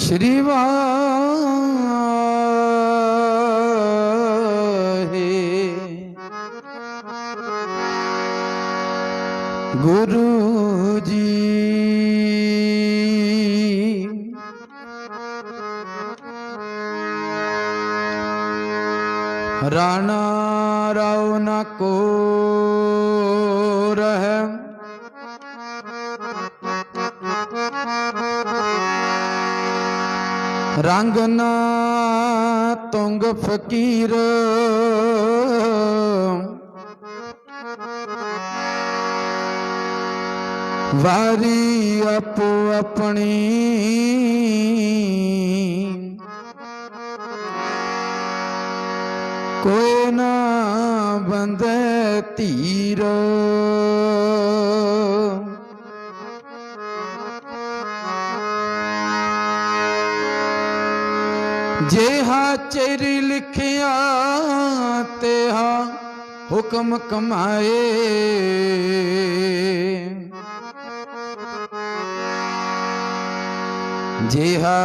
श्री वाहे गुरु जी। राणा राव न को रह रंगना तुंग फकीर वारी अपो अपनी कोई ना बंदे तीर जेहा चेरी लिखिया तेहा हुक्म कमाए। जेहा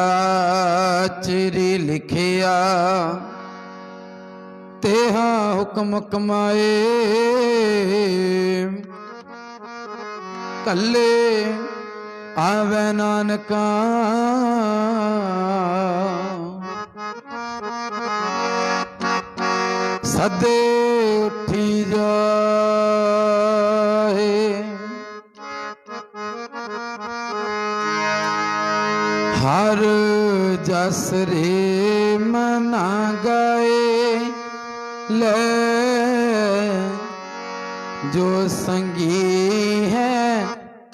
चेरी लिखिया तेहा हुक्म कमाए। कल्ले आवे नानका सदे उठी जाए। हर जस रे मना गाए ले जो संगी है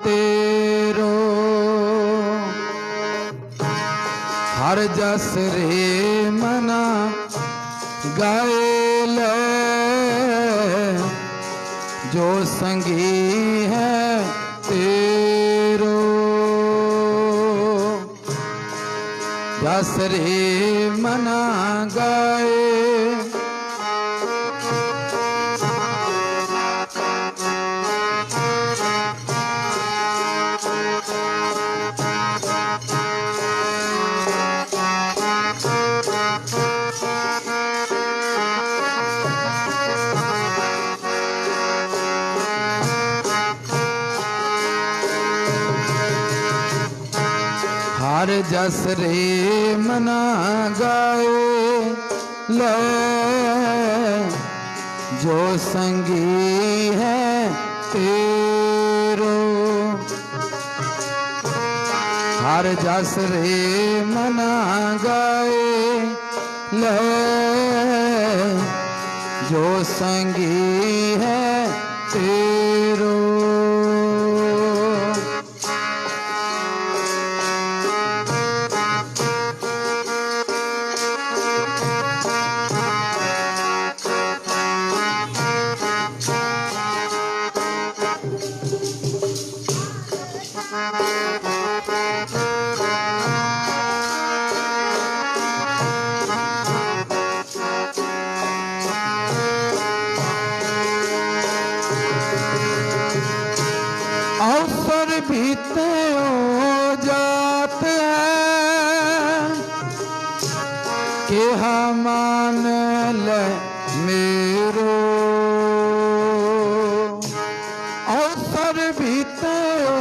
तेरो। हर जस रे मना गाए जो संगी है तेरो। जस रे मना गाए हर जस रे मना गाए ले जो संगी है तेरो। हर जस रे मना गाए ले जो संगी है तेरो। अवसर बीते हो जात है केहा मान ले मेरो। अवसर बीते हो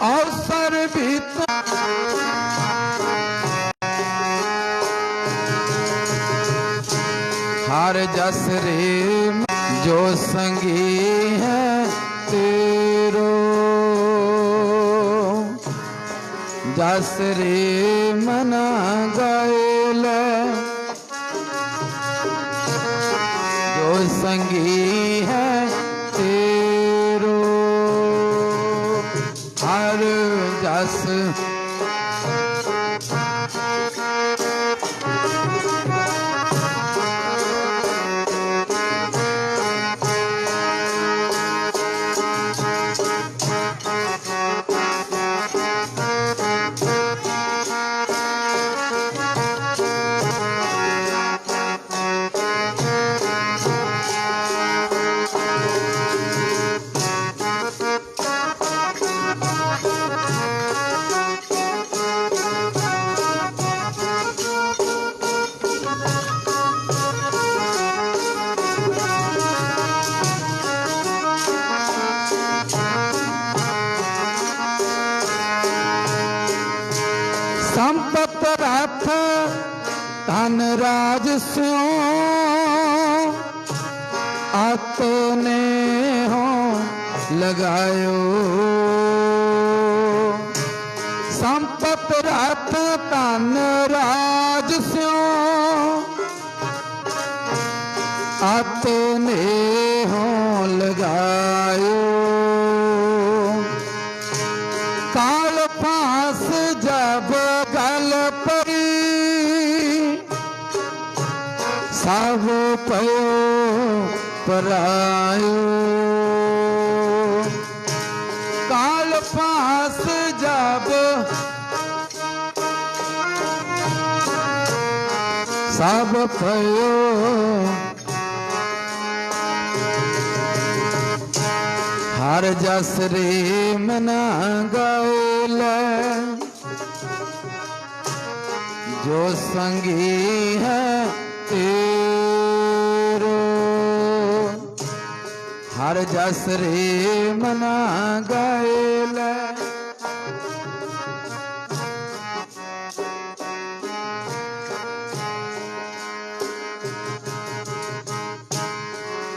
अवसर बीते हर जस रे जो संगी है तेरो। जस रे मना गाए ले जो संगी है तेरो। हर जस धन राज स्यों आतने हो लगायो, संपत रत धन राज स्यों आतने हो लगायो, काल फांस जब गल परी सब पयो परायो, काल फांस जब सब पयो हर जस रे मना गाओले, जो संगी है तेरो हर जस रे मना गाओले,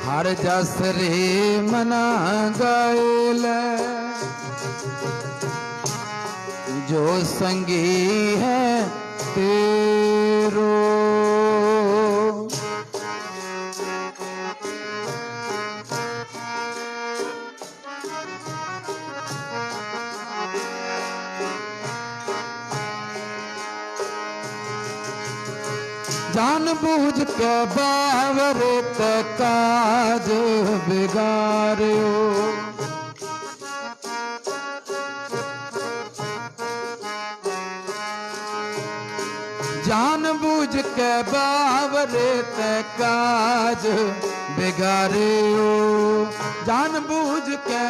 हर जस रे मना गाएले, जो संगी है तेरो जान बूझ के बावरे ते काज बिगाड़ो, जान बूझ के बावरे ते काज बिगाड़ो, जान बूझ के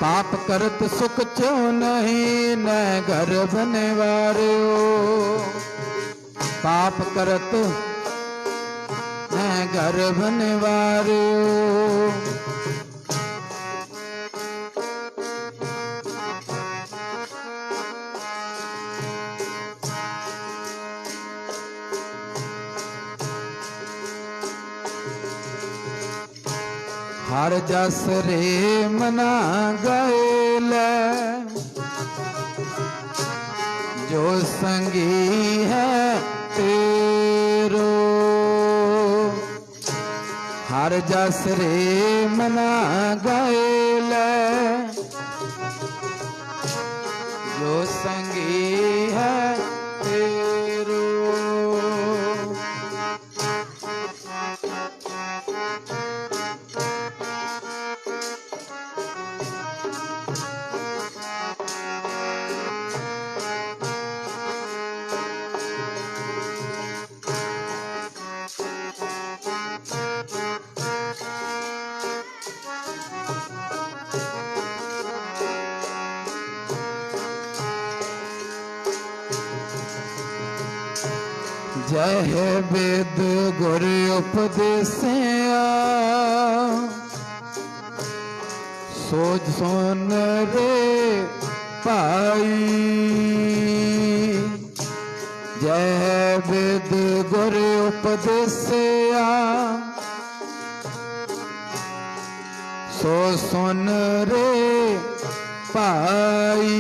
पाप करत सुख चो नहीं न घर बनवारो, पाप करत न घर बनवारो, हर जस रे मना गाएले, जो संगी है तेरो हर जस रे मना गाएले, जो संगी है तेरो जय वेद गुर उपदेसिया, सोच सुन रे पाई, जय वेद गुर उपदेसिया, सो सुन रे पाई,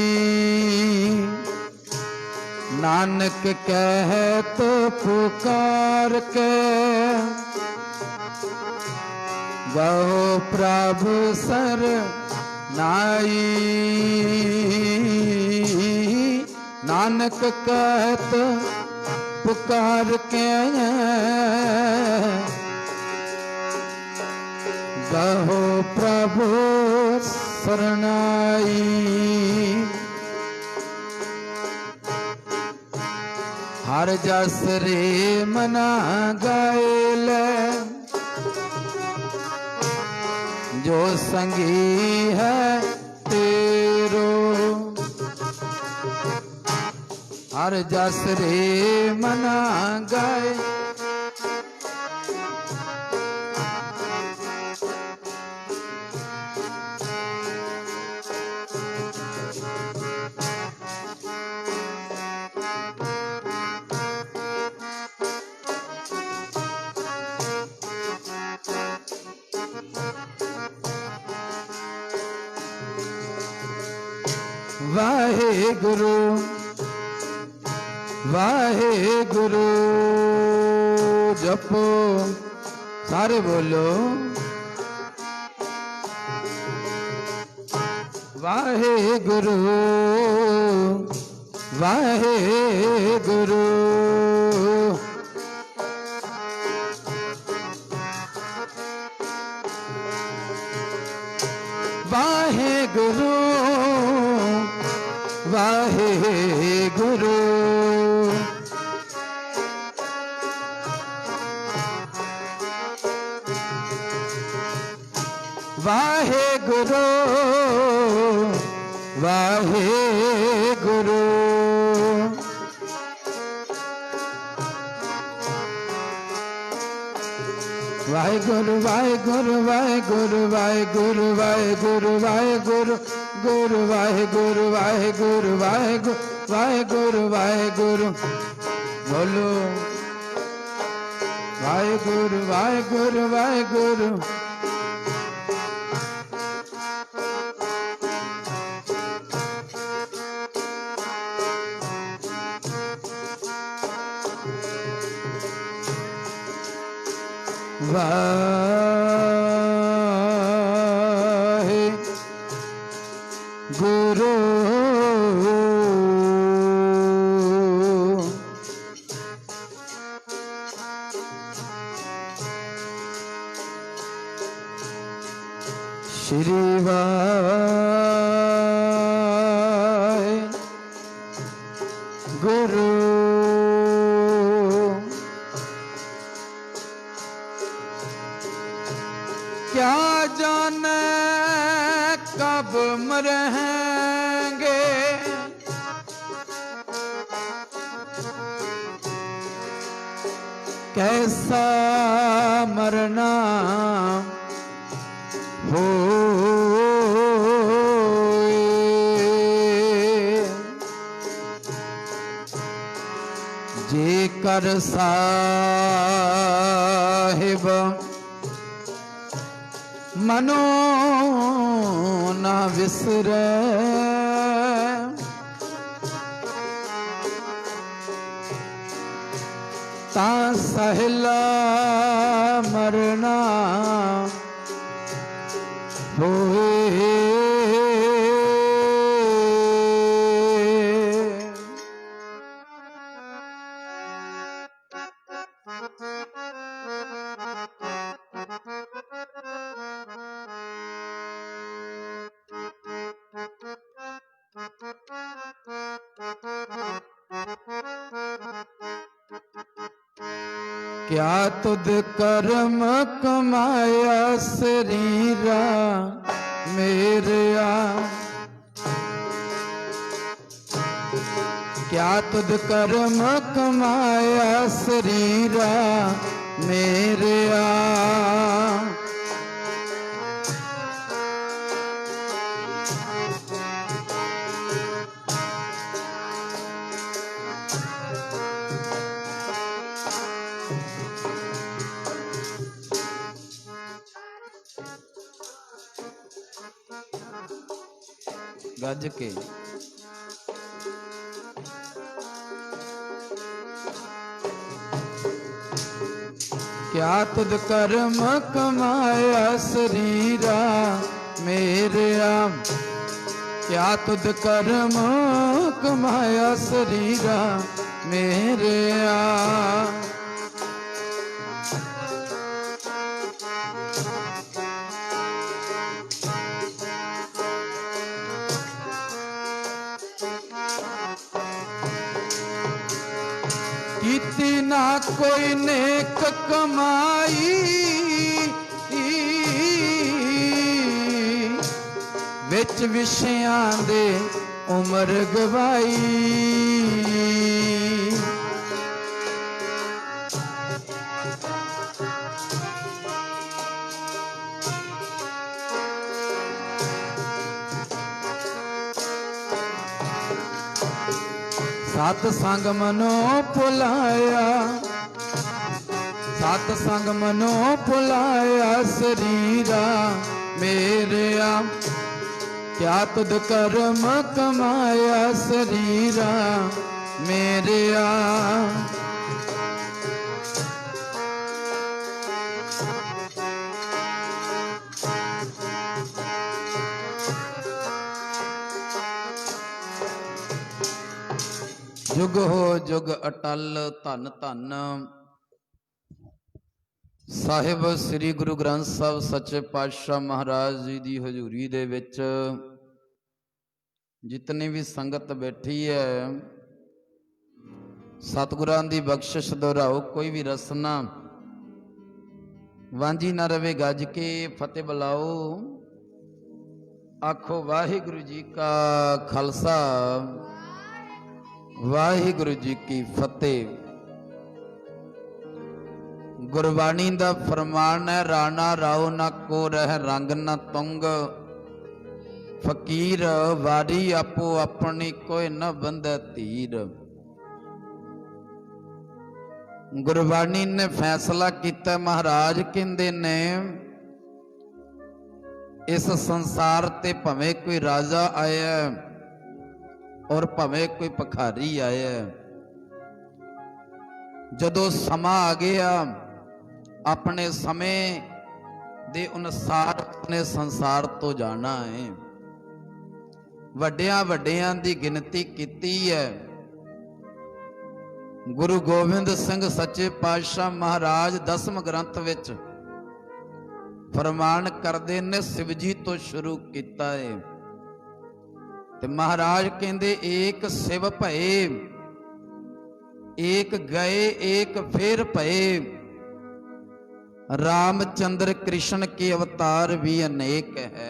नानक कहत पुकार के गहो प्रभु सर नाई, नानक कहत पुकार के गहो प्रभु शरणाई, हर जस रे मना गाएले, जो संगी है तेरो हर जस रे मना गाए, वाहेगुरु वाहेगुरु जपो सारे बोलो वाहेगुरु वाहेगुरु वाहेगुरु वाहेगुरु वाहेगुरु वाहेगुरु वाहेगुरु वाहेगुरु वाहेगुरु वाहेगुरु वाहेगुरु वाहेगुरु गुरु वाहेगुरु वाहेगुरु वाहेगुरु वाहेगुरु वाहेगुरु बोलो वाहेगुरु वाहेगुरु वाहेगुरु वाहे गुरु श्री वाहे गुरु क्या जाने कब मरेंगे कैसा मरना हो जे कर साहिब मनो न विसरे ता सहला मरना होए क्या तुद कर्म कमाया शरीरा मेरा क्या तुद कर्म कमाया शरीरा मेरा गज के क्या तुद कर्म कमाया शरीरा मेरा क्या तुद कर्म कमाया शरीरा मेरा कीती ना कोई नेक कमाई विच विषयां दे उम्र गवाई सत संग मनो भुलाया सत संग मनो भुलाया शरीरा मेरा क्या तुद कर्म कमाया शरीरा मेरिया। जुग हो जुग अटल धन धन ਸਾਹਿਬ ਸ੍ਰੀ ਗੁਰੂ ਗ੍ਰੰਥ ਸਾਹਿਬ ਸੱਚੇ ਪਾਤਸ਼ਾਹ ਮਹਾਰਾਜ ਜੀ ਦੀ ਹਜ਼ੂਰੀ ਦੇ ਵਿੱਚ ਜਿਤਨੀ ਵੀ ਸੰਗਤ ਬੈਠੀ ਹੈ, ਸਤਿਗੁਰਾਂ ਦੀ ਬਖਸ਼ਿਸ਼ ਦੁਹਰਾਓ, ਕੋਈ ਵੀ ਰਸਨਾ ਵਾਂਝੀ ਨਾ ਰਵੇ, ਗੱਜ ਕੇ ਫਤਿਹ ਬੁਲਾਓ। ਆਖੋ ਵਾਹਿਗੁਰੂ ਜੀ ਕਾ ਖਾਲਸਾ, ਵਾਹਿਗੁਰੂ ਜੀ ਕੀ ਫਤਿਹ। ਗੁਰਬਾਣੀ ਦਾ ਫਰਮਾਨ ਹੈ, ਰਾਣਾ ਰਾਓ ਨਾ ਕੋ ਰਹਿ ਰੰਗ ਨਾ ਤੁੰਗ, ਫਕੀਰ ਵਾਰੀ ਆਪੋ ਆਪਣੀ ਕੋਈ ਨਾ ਬੰਧੈ ਧੀਰ। ਗੁਰਬਾਣੀ ਨੇ ਫੈਸਲਾ ਕੀਤਾ, ਮਹਾਰਾਜ ਕਹਿੰਦੇ ਨੇ ਇਸ ਸੰਸਾਰ ਤੇ ਭਾਵੇਂ ਕੋਈ ਰਾਜਾ ਆਇਆ ਔਰ ਭਾਵੇਂ ਕੋਈ ਭਿਖਾਰੀ ਆਇਆ, ਜਦੋਂ ਸਮਾਂ ਆ ਗਿਆ ਆਪਣੇ ਸਮੇਂ ਦੇ ਅਨੁਸਾਰ ਆਪਣੇ ਸੰਸਾਰ ਤੋਂ ਜਾਣਾ ਹੈ। ਵੱਡਿਆਂ ਵੱਡਿਆਂ ਦੀ ਗਿਣਤੀ ਕੀਤੀ ਹੈ। ਗੁਰੂ ਗੋਬਿੰਦ ਸਿੰਘ ਸੱਚੇ ਪਾਤਸ਼ਾਹ ਮਹਾਰਾਜ 10ਵੇਂ ਗ੍ਰੰਥ ਵਿੱਚ ਫਰਮਾਨ ਕਰਦੇ ਨੇ, शिव जी ਤੋਂ ਸ਼ੁਰੂ ਕੀਤਾ ਹੈ ਤੇ ਮਹਾਰਾਜ ਕਹਿੰਦੇ ਏਕ शिव ਭਏ, ਏਕ ਗਏ ਏਕ ਫੇਰ ਭਏ, रामचंद्र कृष्ण के अवतार भी अनेक है।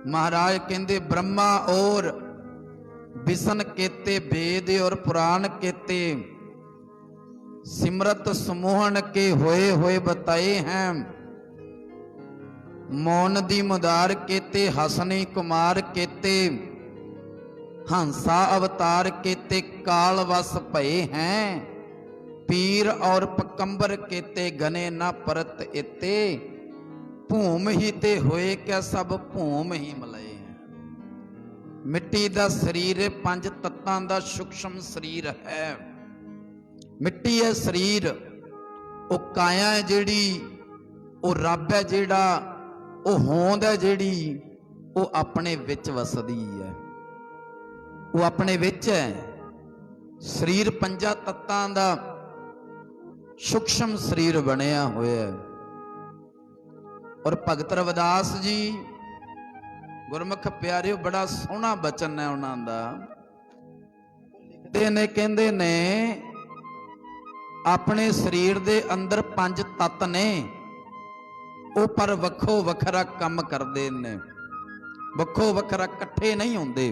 महाराज कहते ब्रह्मा और विष्णु केते वेद और पुराण केते सिमरत समूहन के होए होए बताए हैं। मौन दी मुदार केते हसनी कुमार केते हंसा अवतार केते काल वस भये हैं। पीर और पकंबर केते गने ना परत इते, भूम ही ते होए क्या सब भूम ही मलाए हैं। मिट्टी दा शरीर 5 तत्तां दा सूक्ष्म शरीर है। मिट्टी है शरीर, ओ काया है जेड़ी, ओ रब है जेड़ा, ओ होंद है जेड़ी, ओ अपने विच वसदी है, ओ अपने विच है। शरीर 5 तत्तां दा सूक्ष्म शरीर बनया होया। और भगत रविदास जी गुरमुख प्यारिओ बड़ा सोहना बचन है उन्हां दा। लिखदे ने, कहंदे ने अपने शरीर दे अंदर 5 तत्त ने, ਉਹ पर ਵੱਖੋ ਵੱਖਰਾ ਕੰਮ ਕਰਦੇ ਨੇ, ਵੱਖੋ ਵੱਖਰਾ ਇਕੱਠੇ ਨਹੀਂ ਹੁੰਦੇ।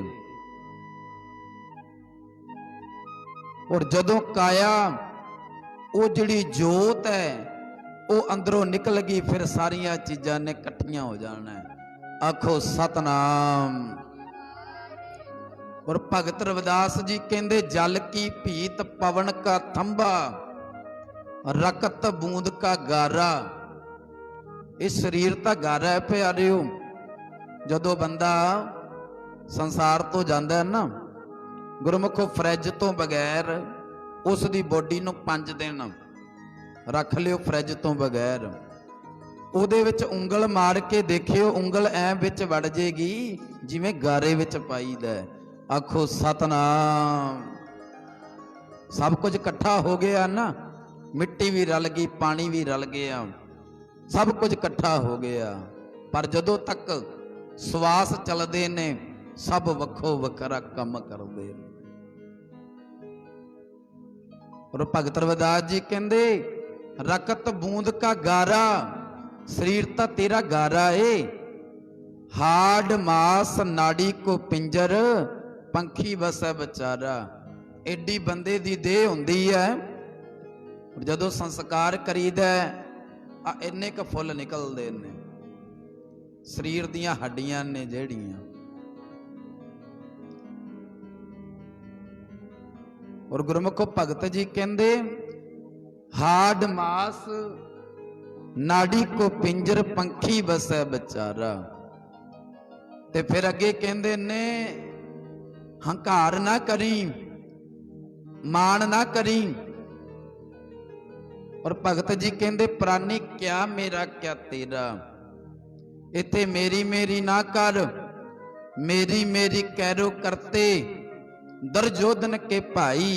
और ਜਦੋਂ ਕਾਇਆ ਉਹ ਜਿਹੜੀ ਜੋਤ ਹੈ ਉਹ ਅੰਦਰੋਂ ਨਿਕਲ ਗਈ, ਫਿਰ ਸਾਰੀਆਂ ਚੀਜ਼ਾਂ ਨੇ ਇਕੱਠੀਆਂ ਹੋ ਜਾਣਾ। ਆਖੋ ਸਤਨਾਮ। और भगत रविदास जी कहते जल की भीत पवन का थंबा, रकत बूंद का गारा। इस शरीर का गारा है प्यारिओ। जदों बंदा संसार तो जाता है ना, गुरमुखो फ्रिज तो बगैर उस दी बॉडी नूं 5 दिन रख लियो, फ्रिज तो बगैर। ਉਹਦੇ ਵਿੱਚ ਉਂਗਲ ਮਾਰ ਕੇ ਦੇਖਿਓ, ਉਂਗਲ ਐ ਵਿੱਚ ਵੜ ਜੇਗੀ ਜਿਵੇਂ ਗਾਰੇ ਵਿੱਚ ਪਾਈਦਾ। ਆਖੋ ਸਤਨਾਮ। ਸਭ ਕੁਝ ਇਕੱਠਾ ਹੋ ਗਿਆ ਨਾ, ਮਿੱਟੀ ਵੀ ਰਲ ਗਈ, ਪਾਣੀ ਵੀ ਰਲ ਗਿਆ, ਸਭ ਕੁਝ ਇਕੱਠਾ ਹੋ ਗਿਆ। ਪਰ ਜਦੋਂ ਤੱਕ ਸਵਾਸ ਚੱਲਦੇ ਨੇ, ਸਭ ਵੱਖੋ ਵੱਖਰਾ ਕੰਮ ਕਰਦੇ ਨੇ। और भगत रविदास जी कहते रकत बूंद का गारा, शरीर तो तेरा गारा है। हाड मास नाड़ी को पिंजर, पंखी बसै बेचारा। एडी बंदे दी देह हुंदी है, जदों संस्कार करीदा इन्ने क फुल निकलदे ने, शरीर दियां हड्डियां ने जेड़ियां। और गुरमुखो भगत जी कहते हाड मास नाड़ी को पिंजर, पंखी बसै बेचारा। ਤੇ ਫਿਰ ਅੱਗੇ ਕਹਿੰਦੇ ਨੇ ਹੰਕਾਰ ਨਾ ਕਰੀ, ਮਾਣ ਨਾ ਕਰੀ। और भगत जी कहते प्राणी क्या मेरा क्या तेरा, इथे मेरी मेरी ना कर, मेरी मेरी कैरो करते। दुर्योधन के भाई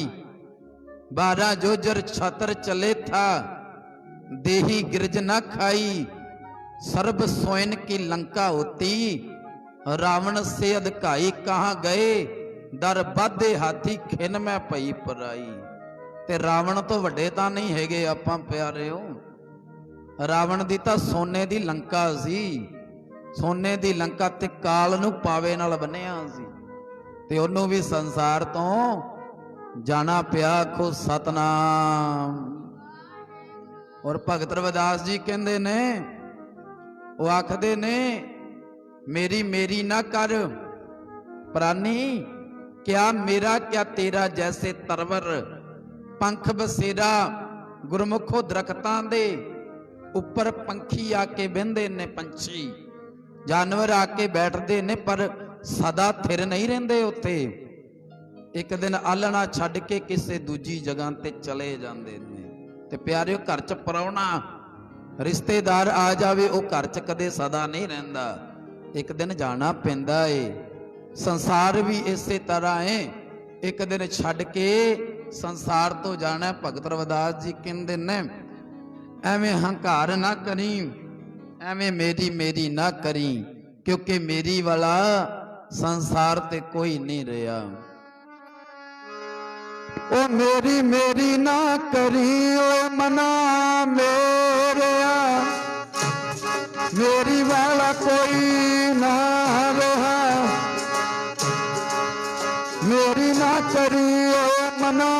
12 जोजर छतर चले था, देही गिरज ना खाई। सर्ब सोयन की लंका होती, रावण से अधकाई। कहाँ गए दर बाधे हाथी, खिन में पई पराई। ते रावण तो वड्डे तां नहीं हैगे आपां प्यारिओ, रावण दी तां सोने दी लंका सी, सोने दी लंका ते काल नूं पावे नाल बन्निया सी, ते ओनूं भी संसार तो जाना पिया। आखो सतनाम। और भगत रविदास जी कहंदे ने, वो आखदे ने मेरी मेरी ना कर प्राणी, क्या मेरा क्या तेरा। जैसे तरवर पंख बसेरा, गुरमुखो दरख्तां दे उपर पंखी आके बहिंदे ने, पंछी जानवर आके बैठते ने, पर सदा थिर नहीं रहिंदे उत्थे। एक दिन आलना छड्ड के किसी दूजी जगह ते चले जांदे ने। ते प्यारिओ घर च पराउणा रिश्तेदार आ जावे, वो घर च कदे सदा नहीं रहिंदा, एक दिन जाना पैंदा है। संसार भी इसे तरह है, एक दिन छड्ड के संसार तो जाना। भगत रविदास जी कहते ने एवें हंकार ना करी, एवें मेरी मेरी ना करी, क्योंकि मेरी वाला संसार ते कोई नहीं रहा। ओ मेरी मेरी ना करी ओ मना मेरे, मेरी वाला कोई ना रहा। मेरी ना करी मना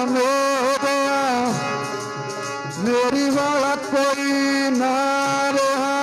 मेरे, मेरी वाला कोई ना रहा।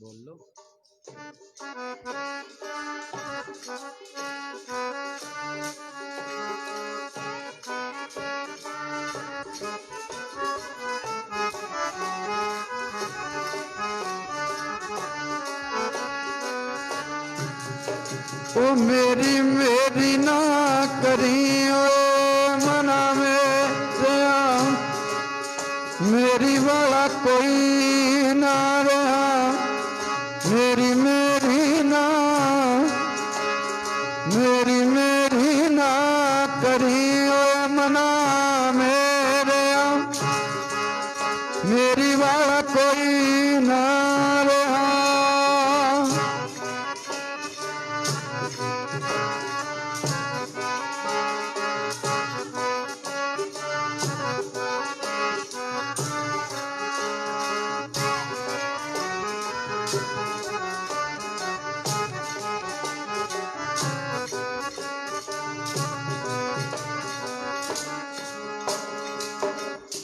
बोलो ओ मेरी मेरी ना करी ओ मना मेरे, मेरी वाला कोई ना रहा। मेरी मेरी ना, मेरी मेरी ना करी ओ मना मेरे, मेरी वाला कोई ना रहा।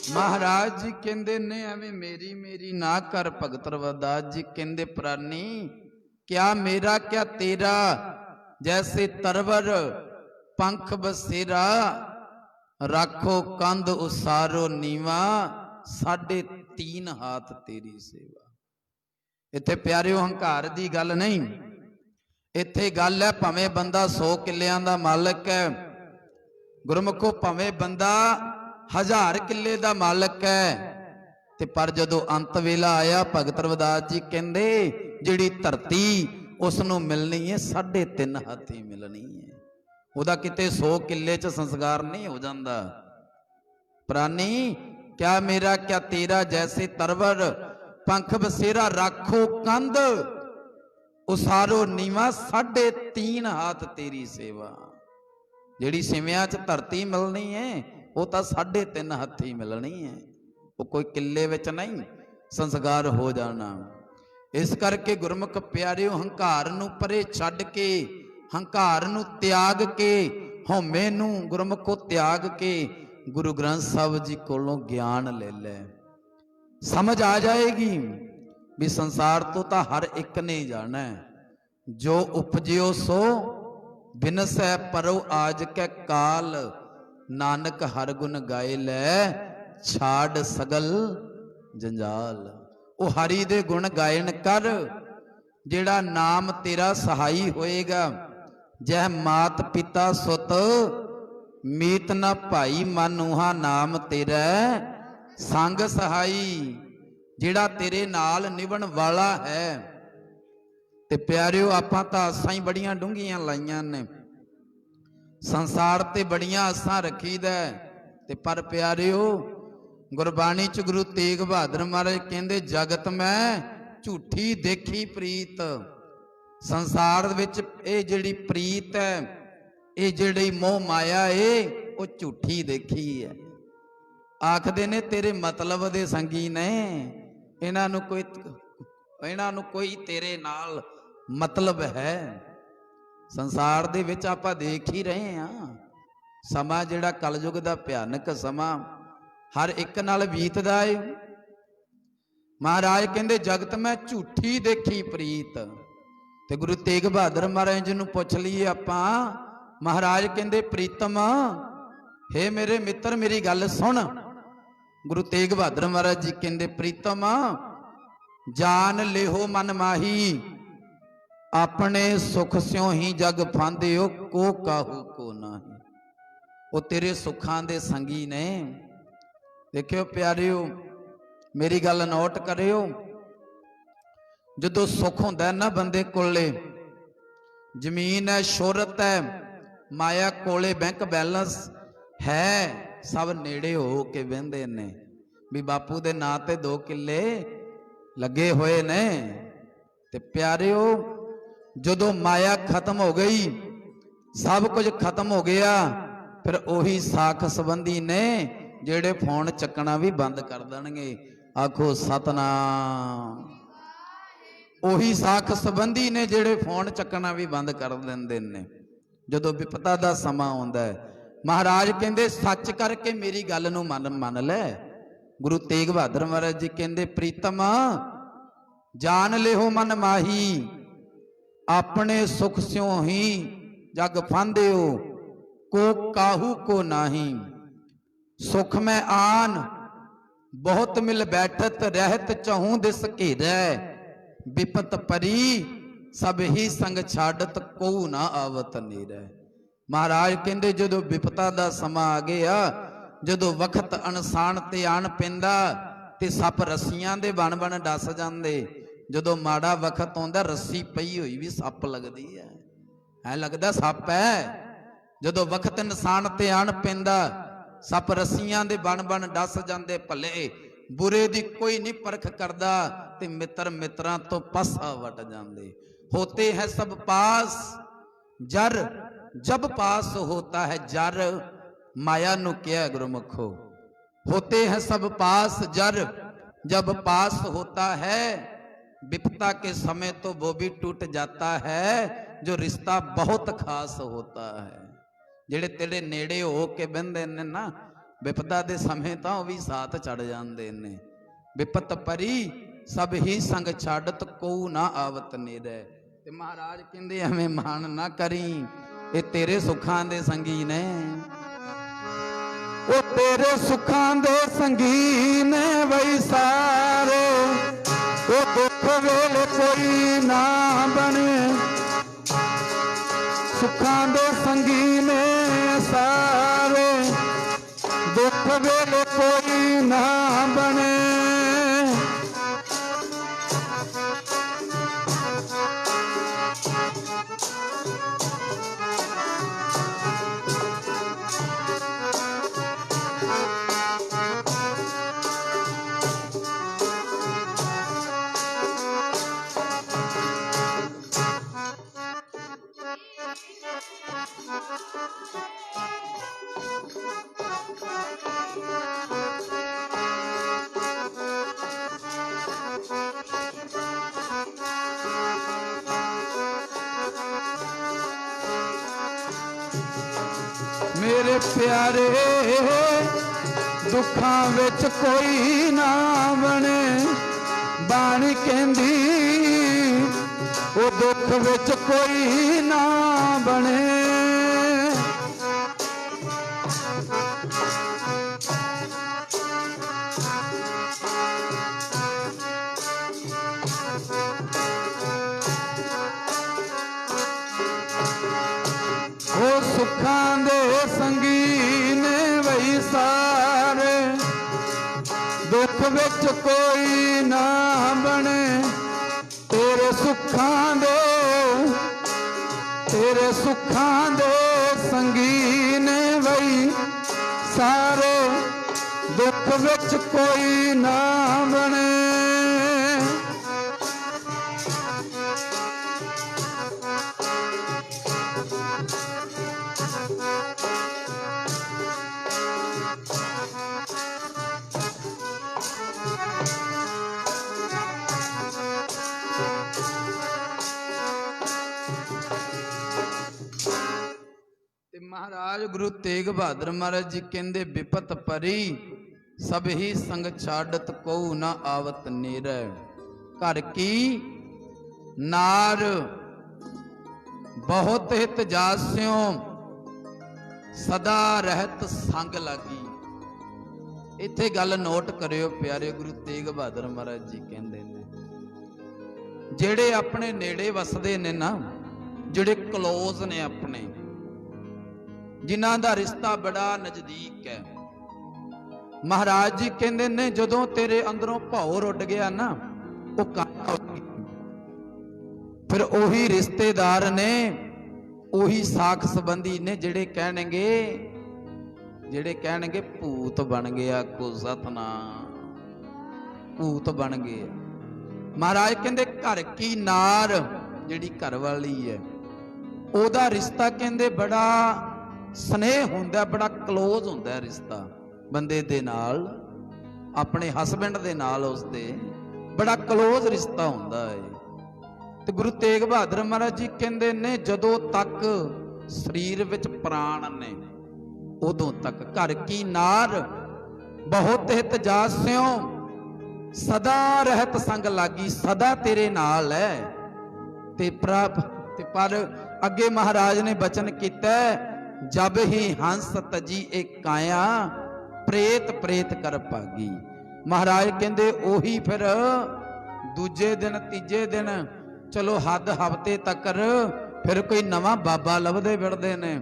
महाराज जी कहते ने एवें मेरी मेरी ना कर। भगत रविदास जी कहते प्राणी क्या मेरा क्या तेरा, जैसे तरवर पंख बसेरा, राखो कंध उसारो नीवा, 3.5 हाथ तेरी सेवा। इत्थे प्यारिओ हंकार दी गल नहीं, इत्थे गल है भावें बंदा 100 किल्लियां दा मालक है, गुरमुखो भावें बंदा 1000 किले का मालक है, ते पर जदों अंत वेला आया भगत रविदास जी कहते जिहड़ी धरती उसनों मिलनी है 3.5 हाथ ही मिलनी है, उहदा किते 100 किले च संस्कार नहीं हो जाता। प्राणी क्या मेरा क्या तेरा, जैसे तरवर पंख बसेरा, राखो कंध उसारो नीवा, 3.5 हाथ तेरी सेवा। जिहड़ी सिवियां च धरती मिलनी है वो तो 3.5 हाथी मिलनी है, वो कोई किले विच नहीं संस्कार हो जाना। इस करके गुरमुख प्यारिओ हंकार नूं परे छड्ड के ਹੰਕਾਰ ਨੂੰ ਤਿਆਗ ਕੇ, ਹਉਮੈ ਨੂੰ ਗੁਰਮੁਖੋ ਤਿਆਗ ਕੇ ਗੁਰੂ ਗ੍ਰੰਥ ਸਾਹਿਬ ਜੀ ਕੋਲੋਂ ਗਿਆਨ ਲੈ ਲੈ। ਸਮਝ ਆ ਜਾਏਗੀ ਵੀ ਸੰਸਾਰ ਤੋਂ ਤਾਂ ਹਰ ਇੱਕ ਨੇ ਜਾਣਾ ਹੈ। ਜੋ ਉਪਜਿਓ ਸੋ ਬਿਨਸੈ ਪਰਉ ਆਜ ਕੈ ਕਾਲ, ਨਾਨਕ ਹਰ ਗੁਣ ਗਾਏ ਲੈ ਛਾੜ ਸਗਲ ਜੰਜਾਲ। ਉਹ ਹਰੀ ਦੇ ਗੁਣ ਗਾਇਨ ਕਰ, ਜਿਹੜਾ ਨਾਮ ਤੇਰਾ ਸਹਾਈ ਹੋਏਗਾ। ਜਹ ਮਾਤ ਪਿਤਾ ਸੁਤ ਮੀਤ ਨਾ ਭਾਈ, ਮਨ ਉਹਾ ਨਾਮ ਤੇਰਾ ਸੰਗ ਸਹਾਈ। ਜਿਹੜਾ ਤੇਰੇ ਨਾਲ ਨਿਭਣ ਵਾਲਾ ਹੈ। ਤੇ ਪਿਆਰਿਓ, ਆਪਾਂ ਤਾਂ ਆਸਾਂ ਹੀ ਬੜੀਆਂ ਡੂੰਘੀਆਂ ਲਾਈਆਂ ਨੇ, ਸੰਸਾਰ ਤੇ ਬੜੀਆਂ ਆਸਾਂ ਰੱਖੀਦਾ। ਤੇ ਪਰ ਪਿਆਰਿਓ, ਗੁਰਬਾਣੀ ਚ ਗੁਰੂ ਤੇਗ ਬਹਾਦਰ ਮਹਾਰਾਜ ਕਹਿੰਦੇ, ਜਗਤ ਮੈਂ ਝੂਠੀ ਦੇਖੀ ਪ੍ਰੀਤ। ਸੰਸਾਰ ਵਿੱਚ ਇਹ ਜਿਹੜੀ ਪ੍ਰੀਤ ਹੈ, ਇਹ ਜਿਹੜੀ ਮੋਹ ਮਾਇਆ ਏ, ਉਹ ਝੂਠੀ ਦੇਖੀ ਹੈ। ਆਖਦੇ ਨੇ ਤੇਰੇ ਮਤਲਬ ਦੇ ਸੰਗੀ ਨੇ, ਇਹਨਾਂ ਨੂੰ ਕੋਈ ਤੇਰੇ ਨਾਲ ਮਤਲਬ ਹੈ। ਸੰਸਾਰ ਦੇ ਵਿੱਚ ਆਪਾਂ ਦੇਖ ਹੀ ਰਹੇ ਹਾਂ, ਸਮਾਂ ਜਿਹੜਾ ਕਲਯੁਗ ਦਾ ਭਿਆਨਕ ਸਮਾਂ ਹਰ ਇੱਕ ਨਾਲ ਬੀਤਦਾ ਏ। ਮਹਾਰਾਜ ਕਹਿੰਦੇ, ਜਗਤ ਮੈਂ ਝੂਠੀ ਦੇਖੀ ਪ੍ਰੀਤ। ਤੇ ਗੁਰੂ ਤੇਗ ਬਹਾਦਰ ਮਹਾਰਾਜ ਜੀ ਨੂੰ ਪੁੱਛ ਲਈਏ ਆਪਾਂ, ਮਹਾਰਾਜ ਕਹਿੰਦੇ, ਪ੍ਰੀਤਮ ਹੇ ਮੇਰੇ ਮਿੱਤਰ ਮੇਰੀ ਗੱਲ ਸੁਣ। ਗੁਰੂ ਤੇਗ ਬਹਾਦਰ ਮਹਾਰਾਜ ਜੀ ਕਹਿੰਦੇ, ਪ੍ਰੀਤਮ ਜਾਨ ਲਿਹੋ ਮਨ ਮਾਹੀ, ਆਪਣੇ ਸੁਖ ਸਿਓ ਹੀ ਜਗ ਫਾਂਦਿਓ, ਕੋ ਕਾਹੂ ਕੋ ਨਾਹੀ। ਉਹ ਤੇਰੇ ਸੁੱਖਾਂ ਦੇ ਸੰਗੀ ਨੇ। ਦੇਖਿਓ ਪਿਆਰਿਓ, ਮੇਰੀ ਗੱਲ ਨੋਟ ਕਰਿਓ, ਜਦੋਂ ਸੁੱਖ ਹੁੰਦਾ ਨਾ ਬੰਦੇ ਕੋਲੇ, ਜ਼ਮੀਨ ਹੈ, ਸ਼ੋਹਰਤ ਹੈ, ਮਾਇਆ ਕੋਲੇ, ਬੈਂਕ ਬੈਲੈਂਸ ਹੈ, ਸਭ ਨੇੜੇ ਹੋ ਕੇ ਬਹਿੰਦੇ ਨੇ ਵੀ ਬਾਪੂ ਦੇ ਨਾਂ ਤੇ 2 ਕਿੱਲੇ ਲੱਗੇ ਹੋਏ ਨੇ। ਤੇ ਪਿਆਰਿਓ, ਜਦੋਂ ਮਾਇਆ ਖਤਮ ਹੋ ਗਈ, ਸਭ ਕੁਝ ਖਤਮ ਹੋ ਗਿਆ, ਫਿਰ ਉਹੀ ਸਾਖ ਸੰਬੰਧੀ ਨੇ ਜਿਹੜੇ ਫੋਨ ਚੱਕਣਾ ਵੀ ਬੰਦ ਕਰ ਦੇਣਗੇ। ਆਖੋ ਸਤਨਾਮ। ਉਹੀ ਸਾਖ ਸੰਬੰਧੀ ਨੇ ਜਿਹੜੇ ਫੋਨ ਚੱਕਣਾ ਵੀ ਬੰਦ ਕਰ ਦਿੰਦੇ ਨੇ ਜਦੋਂ ਵਿਪਤਾ ਦਾ ਸਮਾਂ ਆਉਂਦਾ ਹੈ। ਮਹਾਰਾਜ ਕਹਿੰਦੇ, ਸੱਚ ਕਰਕੇ ਮੇਰੀ ਗੱਲ ਨੂੰ ਮੰਨ ਲੈ। ਗੁਰੂ ਤੇਗ ਬਹਾਦਰ ਮਹਾਰਾਜ ਜੀ ਕਹਿੰਦੇ, ਪ੍ਰੀਤਮ ਜਾਨ ਲਿਹੋ ਮਨ ਮਾਹੀ, ਆਪਣੇ ਸੁਖ ਸਿਓ ਹੀ ਜਗ ਫਾਂਦਿਓ, ਕੋ ਕਾਹੂ ਕੋ ਨਾਹੀ। ਸੁਖ ਮੈਂ ਆਨ ਬਹੁਤ ਮਿਲ ਬੈਠਤ, ਰਹਿਤ ਚਹੂੰ ਦਿਸ ਘੇਰੈ, ਵਿਪਤ ਪਰੀ ਸਭ ਹੀ ਸੰਗ ਛਾੜਤ, ਕੋ ਨਾ ਆਵਤ ਨੀਰੈ। ਮਹਾਰਾਜ ਕਹਿੰਦੇ, ਜਦੋਂ ਵਿਪਤਾ ਦਾ ਸਮਾਂ ਆ ਗਿਆ, ਜਦੋਂ ਵਕਤ ਅਨਸਾਨ ਤੇ ਆਣ ਪੈਂਦਾ, ਤੇ ਸੱਪ ਰੱਸੀਆਂ ਦੇ ਬਣ ਡਸ ਜਾਂਦੇ। ਜਦੋਂ ਮਾੜਾ ਵਕਤ ਆਉਂਦਾ, ਰੱਸੀ ਪਈ ਹੋਈ ਵੀ ਸੱਪ ਲੱਗਦੀ ਹੈ, ਐ ਲੱਗਦਾ ਸੱਪ ਹੈ। ਜਦੋਂ ਵਕਤ ਇਨਸਾਨ ਤੇ ਆਣ ਪੈਂਦਾ, ਸੱਪ ਰੱਸੀਆਂ ਦੇ ਬਣ ਡਸ ਜਾਂਦੇ। ਭਲੇ ਬੁਰੇ ਦੀ ਕੋਈ ਨਹੀਂ ਪਰਖ ਕਰਦਾ, ਤੇ ਮਿੱਤਰ ਮਿੱਤਰਾਂ ਤੋਂ ਪਾਸਾ ਵਟ ਜਾਂਦੇ। ਹੋਤੇ ਹੈ ਸਭ ਪਾਸ ਜਰ, ਜਬ ਪਾਸ ਹੋਤਾ ਹੈ ਜਰ। ਮਾਇਆ ਨੂੰ ਕਿਹਾ ਗੁਰਮੁਖੋ, होते हैं सब पास जर, जब पास होता है विपता के समय तो वो भी टूट जाता है जो रिश्ता बहुत खास होता है। ਜਿਹੜੇ ਤੇਰੇ ਨੇੜੇ ਹੋ ਕੇ ਬਹਿੰਦੇ ਨੇ ਨਾ, ਵਿਪਤਾ ਦੇ ਸਮੇਂ ਤਾਂ ਉਹ ਵੀ ਸਾਥ ਛੱਡ ਜਾਂਦੇ ਨੇ। ਵਿਪਤ ਪਰੀ ਸਭ ਹੀ ਸੰਗ ਛੱਡਤ, ਕੋ ਨਾ ਆਵਤ ਨੇਰੇ। ਤੇ ਮਹਾਰਾਜ ਕਹਿੰਦੇ ਐਵੇਂ ਮਾਣ ਨਾ ਕਰੀ, ਇਹ ਤੇਰੇ ਸੁੱਖਾਂ ਦੇ ਸੰਗੀ ਨੇ। ਉਹ ਤੇਰੇ ਸੁੱਖਾਂ ਦੇ ਸੰਗੀ ਨੇ ਵਈ ਸਾਰੇ, ਉਹ ਦੁੱਖ ਵੇਲੇ ਕੋਈ ਨਾ ਬਣੇ। ਸੁੱਖਾਂ ਦੇ ਸੰਗੀ ਨੇ ਸਾਰੇ, ਦੁੱਖ ਵੇਲੇ ਕੋਈ ਨਾ ਬਣੇ। मेरे प्यारे दुखां विच कोई ना बने। बाणी कहंदी ओ दुख विच कोई ना बने। ओ सुखां दे संगी ने वही सारे, दुख विच कोई ना बने। तेरे सुखां दे संगी ने वही सारे, दुख विच कोई ना बने। महाराज गुरु तेग बहादुर महाराज जी कहते विपत परी सब ही संग छाड़त को न आवत नीर। घर की नार बहुत हित जास्यों सदा रहत संग लागी। इत्थे गल नोट करियो प्यारे, गुरु तेग बहादुर महाराज जी कहते ने जेड़े अपने नेड़े वसदे ने ना, जेड़े क्लोज ने अपने, जिन्हां दा रिश्ता बड़ा नजदीक है, महाराज जी कहते ने जदों तेरे अंदरों भौर उड गया ना, वो काया हो गई। फिर ओही रिश्तेदार ने, ओही साख संबंधी ने जेड़े कहणगे भूत बन गया को सतनाम, भूत बन गया। महाराज कहते घर की नार जिहड़ी घर वाली है, ओदा रिश्ता कहते बड़ा स्नेह हुंदा, बड़ा क्लोज हुंदा रिश्ता बंदे दे नाल, अपने हसबैंड दे नाल उसदे बड़ा क्लोज रिश्ता हुंदा है। ते गुरु तेग बहादुर महाराज जी कहंदे ने जदों तक शरीर विच प्राण ने उदों तक घर की नार बहुत हित जास्यों सदा रहत संग लागी, सदा तेरे नाल है। ते पर अगे महाराज ने बचन कीता, जब ही हंस तजी एक काया प्रेत प्रेत कर भागी। महाराज कहंदे ओही फिर दूजे दिन तीजे दिन चलो हद हफ्ते तक फिर कोई नवा बाबा लभदे फिरदे ने,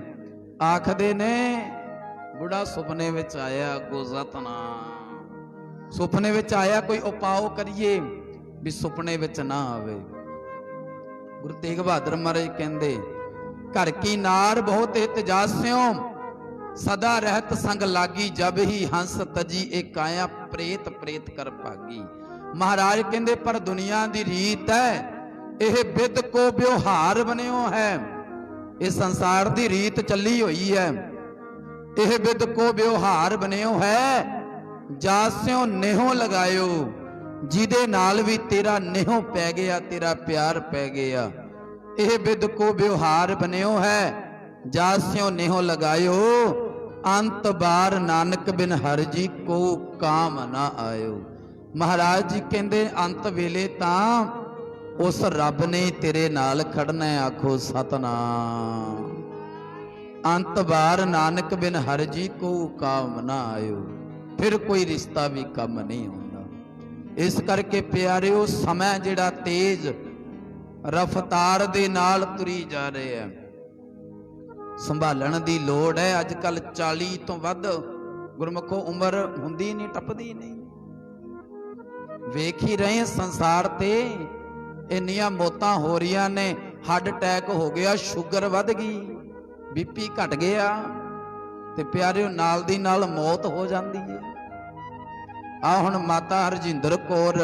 आखदे ने बुढ़ा सुपने विच आया गो सतनाम, सुपने विच आया कोई उपाओ करिए भी सुपने विच ना आवे। गुरु तेग बहादुर महाराज कहंदे घर की नार बहुत हित जास्यों सदा रहत संग लागी, जब ही हंस तजी एक काया प्रेत प्रेत कर भागी। महाराज कहंदे पर दुनिया दी रीत है, यह विद को व्यवहार बनियो है, ये संसार दी रीत चली हुई है, यह विद को व्यवहार बनियो है। जास्यों नेहो लगायो, जिदे नाल भी तेरा नेहो पै गया, तेरा प्यार पै गया, यह विद को व्यवहार बनियो है। जास्यों नेहो लगायो, अंत बार नानक बिन हर जी को काम ना आयो। महाराज जी कहंदे अंत वेले तां उस रब ने तेरे नाल खड़ना है, आखो सतनाम। अंत बार नानक बिन हर जी को काम ना आयो, फिर कोई रिश्ता भी कम नहीं होंदा। इस करके प्यारिओ समय जिहड़ा तेज रफ्तार दे नाल तुरी जा रहे हैं, संभालण दी लोड़ है। अजकल 40 तो वध गुरमुखो उम्र हुंदी नहीं, टपदी नहीं। वेख ही रहे संसार ते इन्नियां मौतां हो रही ने, हार्ट अटैक हो गया, शुगर वध गई, बीपी घट गया, ते प्यारिओ नाल दी नाल मौत हो जाती है। आ हुण माता हरजिंदर कौर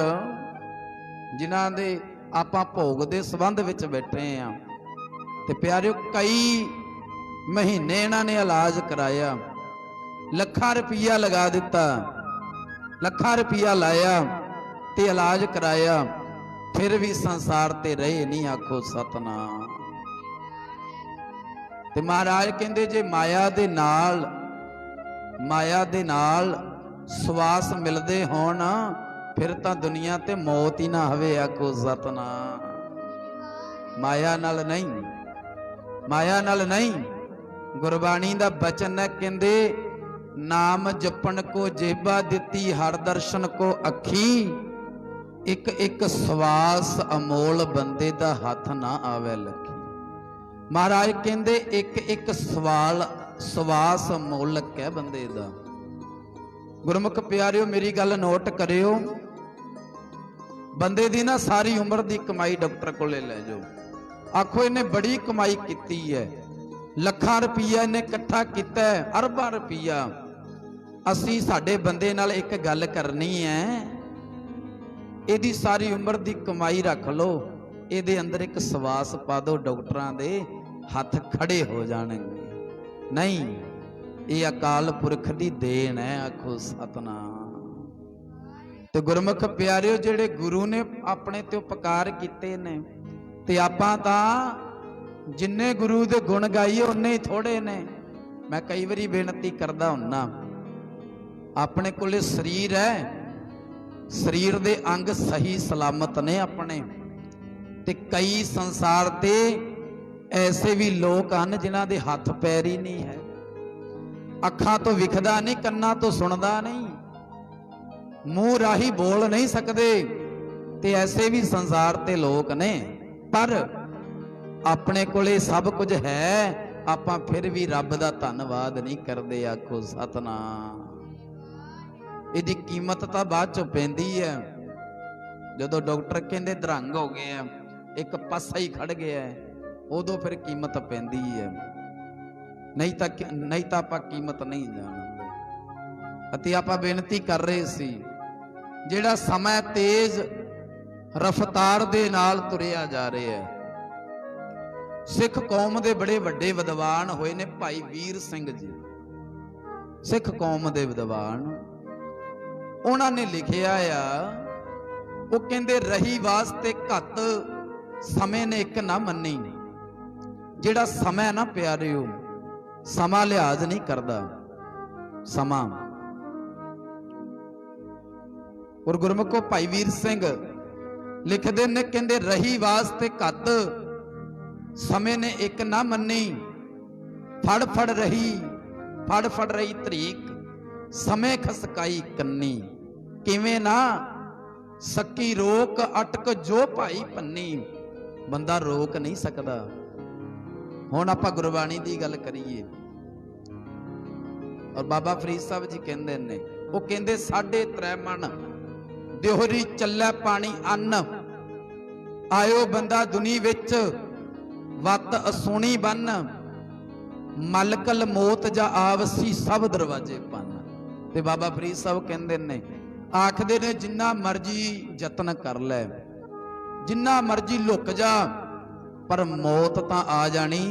जिन्हां दे आपां भोग दे संबंध विच बैठे हैं, ते प्यारिओ कई महीने इन्हां ने इलाज कराया, ਲੱਖਾਂ रुपया लगा दिता, ਲੱਖਾਂ रुपया लाया ते इलाज कराया, फिर भी संसार ते रहे नहीं, आखो सतनाम। ਤੇ ਮਹਾਰਾਜ ਕਹਿੰਦੇ ਜੇ ਮਾਇਆ ਦੇ ਨਾਲ ਸਵਾਸ ਮਿਲਦੇ ਹੋਣ ਫਿਰ ਤਾਂ ਦੁਨੀਆ ਤੇ ਮੌਤ ਹੀ ਨਾ ਹੋਵੇ। ਆਖੋ ਸਤਨਾਮ। ਮਾਇਆ ਨਾਲ ਨਹੀਂ। ਗੁਰਬਾਣੀ ਦਾ ਬਚਨ ਹੈ, ਕਹਿੰਦੇ ਨਾਮ ਜਪਣ ਕੋ ਜੇਬਾ ਦਿੱਤੀ, ਹਰ ਦਰਸ਼ਨ ਕੋ ਅੱਖੀ, ਇੱਕ ਇੱਕ ਸਵਾਸ ਅਮੋਲ ਬੰਦੇ ਦਾ ਹੱਥ ਨਾ ਆਵੇ ਲੱਖੀ। ਮਹਾਰਾਜ ਕਹਿੰਦੇ ਇੱਕ ਇੱਕ ਸਵਾਸ ਅਮੋਲਕ ਹੈ ਬੰਦੇ ਦਾ। ਗੁਰਮੁਖ ਪਿਆਰਿਓ ਮੇਰੀ ਗੱਲ ਨੋਟ ਕਰਿਓ, ਬੰਦੇ ਦੀ ਨਾ ਸਾਰੀ ਉਮਰ ਦੀ ਕਮਾਈ ਡਾਕਟਰ ਕੋਲੇ ਲੈ ਜਾਓ, ਆਖੋ ਇਹਨੇ ਬੜੀ ਕਮਾਈ ਕੀਤੀ ਹੈ, ਲੱਖਾਂ ਰੁਪਈਆ ਇਹਨੇ ਇਕੱਠਾ ਕੀਤਾ ਹੈ, ਅਰਬਾਂ ਰੁਪਈਆ। ਅਸੀਂ ਸਾਡੇ ਬੰਦੇ ਨਾਲ ਇੱਕ ਗੱਲ ਕਰਨੀ ਹੈ, ਇਹਦੀ ਸਾਰੀ ਉਮਰ ਦੀ ਕਮਾਈ ਰੱਖ ਲਓ, ਇਹਦੇ ਅੰਦਰ ਇੱਕ ਸਵਾਸ ਪਾ ਦਿਓ, ਡਾਕਟਰਾਂ ਦੇ ਹੱਥ ਖੜੇ ਹੋ ਜਾਣਗੇ। ਨਹੀਂ, ਇਹ ਅਕਾਲ ਪੁਰਖ ਦੀ ਦੇਣ ਹੈ। ਆਖੋ ਸਤਨਾਮ। ਤੇ ਗੁਰਮੁਖ ਪਿਆਰਿਓ, ਜਿਹੜੇ ਗੁਰੂ ਨੇ ਆਪਣੇ ਤੇ ਉਪਕਾਰ ਕੀਤੇ ਨੇ, ਤੇ ਆਪਾਂ ਤਾਂ ਜਿੰਨੇ ਗੁਰੂ ਦੇ ਗੁਣ ਗਾਈਏ ਉਨੇ ਹੀ ਥੋੜੇ ਨੇ। ਮੈਂ ਕਈ ਵਾਰੀ ਬੇਨਤੀ ਕਰਦਾ ਹੁੰਨਾ, ਆਪਣੇ ਕੋਲੇ ਸਰੀਰ ਹੈ, ਸਰੀਰ ਦੇ ਅੰਗ ਸਹੀ ਸਲਾਮਤ ਨੇ ਆਪਣੇ, ਤੇ ਕਈ ਸੰਸਾਰ ਤੇ ਐਸੇ ਵੀ ਲੋਕ ਹਨ ਜਿਨ੍ਹਾਂ ਦੇ ਹੱਥ ਪੈਰ ਹੀ ਨਹੀਂ ਹੈ, ਅੱਖਾਂ ਤੋਂ ਵਿਖਦਾ ਨਹੀਂ, ਕੰਨਾਂ ਤੋਂ ਸੁਣਦਾ ਨਹੀਂ, ਮੂੰਹ ਰਾਹੀਂ ਬੋਲ ਨਹੀਂ ਸਕਦੇ, ਤੇ ਐਸੇ ਵੀ ਸੰਸਾਰ ਤੇ ਲੋਕ ਨੇ। ਪਰ ਆਪਣੇ ਕੋਲੇ ਸਭ ਕੁਝ ਹੈ, ਆਪਾਂ ਫਿਰ ਵੀ ਰੱਬ ਦਾ ਧੰਨਵਾਦ ਨਹੀਂ ਕਰਦੇ। ਆਖੋ ਸਤਨਾਮ। ਇਹਦੀ ਕੀਮਤ ਤਾਂ ਬਾਅਦ ਚ ਪੈਂਦੀ ਹੈ, ਜਦੋਂ ਡਾਕਟਰ ਕਹਿੰਦੇ ਦਰੰਗ ਹੋ ਗਏ ਆ, ਇੱਕ ਪਾਸਾ ਹੀ ਖੜ ਗਿਆ, ਉਦੋਂ ਫਿਰ ਕੀਮਤ ਪੈਂਦੀ ਹੈ, ਨਹੀਂ ਤਾਂ ਆਪਾਂ ਕੀਮਤ ਨਹੀਂ ਜਾਣਦੇ। ਅਤੇ ਆਪਾਂ ਬੇਨਤੀ ਕਰ ਰਹੇ ਸੀ, ਜਿਹੜਾ ਸਮਾਂ ਤੇਜ਼ ਰਫ਼ਤਾਰ ਦੇ ਨਾਲ ਤੁਰਿਆ ਜਾ ਰਿਹਾ ਹੈ, ਸਿੱਖ ਕੌਮ ਦੇ ਬੜੇ ਵੱਡੇ ਵਿਦਵਾਨ ਹੋਏ ਨੇ ਭਾਈ ਵੀਰ ਸਿੰਘ ਜੀ, ਸਿੱਖ ਕੌਮ ਦੇ ਵਿਦਵਾਨ। ਉਹਨਾਂ ਨੇ ਲਿਖਿਆ ਆ, ਉਹ ਕਹਿੰਦੇ ਰਹੀ ਵਾਸਤੇ ਘੱਤ, ਸਮੇਂ ਨੇ ਇੱਕ ਨਾ ਮੰਨੀ। ਜਿਹੜਾ ਸਮਾਂ ਨਾ ਪਿਆਰਿਓ, ਸਮਾਂ ਲਿਹਾਜ਼ ਨਹੀਂ ਕਰਦਾ, ਸਮਾਂ। ਔਰ ਗੁਰਮੁਖੋ ਭਾਈ ਵੀਰ ਸਿੰਘ ਲਿਖਦੇ ਨੇ, ਕਹਿੰਦੇ ਰਹੀ ਵਾਸਤੇ ਘੱਤ, ਸਮੇਂ ਨੇ ਇੱਕ ਨਾ ਮੰਨੀ, ਫੜ ਫੜ ਰਹੀ ਤਰੀਕ, ਸਮੇਂ ਖਸਕਾਈ ਕੰਨੀ, ਕਿਵੇਂ ਨਾ ਸਕੀ ਰੋਕ ਅਟਕ ਜੋ ਭਾਈ ਪੰਨੀ। ਬੰਦਾ ਰੋਕ ਨਹੀਂ ਸਕਦਾ। ਹੁਣ ਆਪਾਂ ਗੁਰਬਾਣੀ ਦੀ ਗੱਲ ਕਰੀਏ, ਔਰ ਬਾਬਾ ਫਰੀਦ ਸਾਹਿਬ ਜੀ ਕਹਿੰਦੇ ਨੇ, ਉਹ ਕਹਿੰਦੇ 3.5 ਮਣ ਦਿਹਰੀ ਚੱਲੇ ਪਾਣੀ ਅੰਨ, ਆਇਓ ਬੰਦਾ ਦੁਨੀ ਵਿੱਚ ਵੱਤ ਅਸੂਣੀ ਬੰਨ, ਮਲਕਲ ਮੌਤ ਜਾ ਆਵਸੀ ਸਭ ਦਰਵਾਜੇ ਪੰਨ। ਤੇ ਬਾਬਾ ਫਰੀਦ ਸਾਹਿਬ ਕਹਿੰਦੇ ਨੇ, ਆਖਦੇ ਨੇ ਜਿੰਨਾ ਮਰਜੀ ਯਤਨ ਕਰ ਲੈ, ਜਿੰਨਾ ਮਰਜੀ ਲੁਕ ਜਾ, ਪਰ ਮੌਤ ਤਾਂ ਆ ਜਾਣੀ,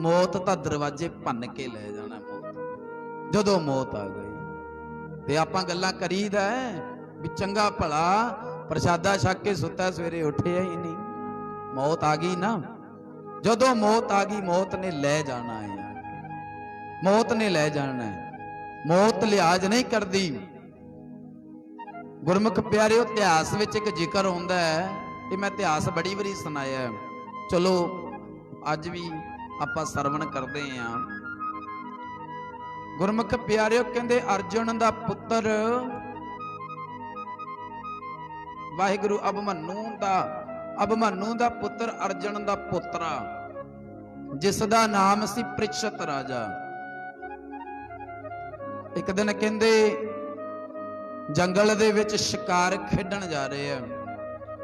ਮੌਤ ਤਾਂ ਦਰਵਾਜੇ ਭੰਨ ਕੇ ਲੈ ਜਾਣਾ। ਮੌਤ ਜਦੋਂ ਮੌਤ ਆ ਗਈ, ਤੇ ਆਪਾਂ ਗੱਲਾਂ ਕਰੀਦਾ ਵੀ ਚੰਗਾ ਭਲਾ ਪ੍ਰਸ਼ਾਦਾ ਛਕ ਕੇ ਸੁੱਤਾ, ਸਵੇਰੇ ਉੱਠਿਆ ਹੀ ਨਹੀਂ, ਮੌਤ ਆ ਗਈ ਨਾ। ਜਦੋਂ ਮੌਤ ਆ ਗਈ, ਮੌਤ ਨੇ ਲੈ ਜਾਣਾ ਹੈ, ਮੌਤ ਨੇ ਲੈ ਜਾਣਾ ਹੈ, ਮੌਤ ਲਿਹਾਜ਼ ਨਹੀਂ ਕਰਦੀ। ਗੁਰਮੁਖ ਪਿਆਰਿਓ, ਇਤਿਹਾਸ ਵਿੱਚ ਇੱਕ ਜ਼ਿਕਰ ਹੁੰਦਾ ਹੈ, ਤੇ ਮੈਂ ਇਤਿਹਾਸ ਬੜੀ ਵਾਰੀ ਸੁਣਾਇਆ, ਚਲੋ ਅੱਜ ਵੀ ਆਪਾਂ ਸਰਵਣ ਕਰਦੇ ਆਂ। ਗੁਰਮੁਖ ਪਿਆਰਿਓ, ਕਹਿੰਦੇ ਅਰਜੁਨ ਦਾ ਪੁੱਤਰ ਵਾਹਿਗੁਰੂ ਅਭਮਨੂ ਦਾ ਪੁੱਤਰ ਅਰਜੁਨ ਦਾ ਪੁੱਤਰਾ, ਜਿਸ ਦਾ ਨਾਮ ਸੀ ਪ੍ਰਿਸ਼ਤ ਰਾਜਾ। ਇੱਕ ਦਿਨ ਕਹਿੰਦੇ ਜੰਗਲ ਦੇ ਵਿੱਚ ਸ਼ਿਕਾਰ ਖੇਡਣ ਜਾ ਰਹੇ ਆ।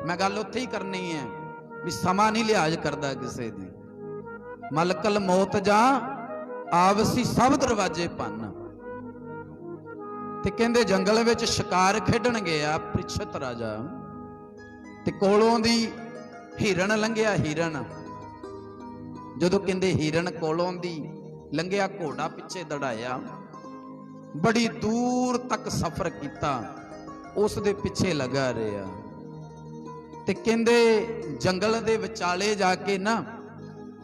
ਮੈਂ ਗੱਲ ਉੱਥੇ ਹੀ ਕਰਨੀ ਹੈ ਵੀ ਸਮਾਂ ਨਹੀਂ ਲਿਹਾਜ਼ ਕਰਦਾ ਕਿਸੇ ਦੀ। ਮਲਕਲ ਮੌਤ ਜਾਂ ਆਵਸੀ ਸਭ ਦਰਵਾਜੇ ਭੰਨ। ਤੇ ਕਹਿੰਦੇ ਜੰਗਲ ਵਿੱਚ ਸ਼ਿਕਾਰ ਖੇਡਣ ਗਿਆ ਪ੍ਰਿਸ਼ਤ ਰਾਜਾ, ਤੇ ਕੋਲੋਂ ਦੀ ਹਿਰਨ ਲੰਘਿਆ। ਹਿਰਨ ਜਦੋਂ ਕਹਿੰਦੇ ਹਿਰਨ ਕੋਲੋਂ ਦੀ ਲੰਘਿਆ, ਘੋੜਾ ਪਿੱਛੇ ਦੜਾਇਆ, ਬੜੀ ਦੂਰ ਤੱਕ ਸਫ਼ਰ ਕੀਤਾ, ਉਸ ਦੇ ਪਿੱਛੇ ਲੱਗਾ ਰਿਹਾ। ਤੇ ਕਹਿੰਦੇ ਜੰਗਲ ਦੇ ਵਿਚਾਲੇ ਜਾ ਕੇ ਨਾ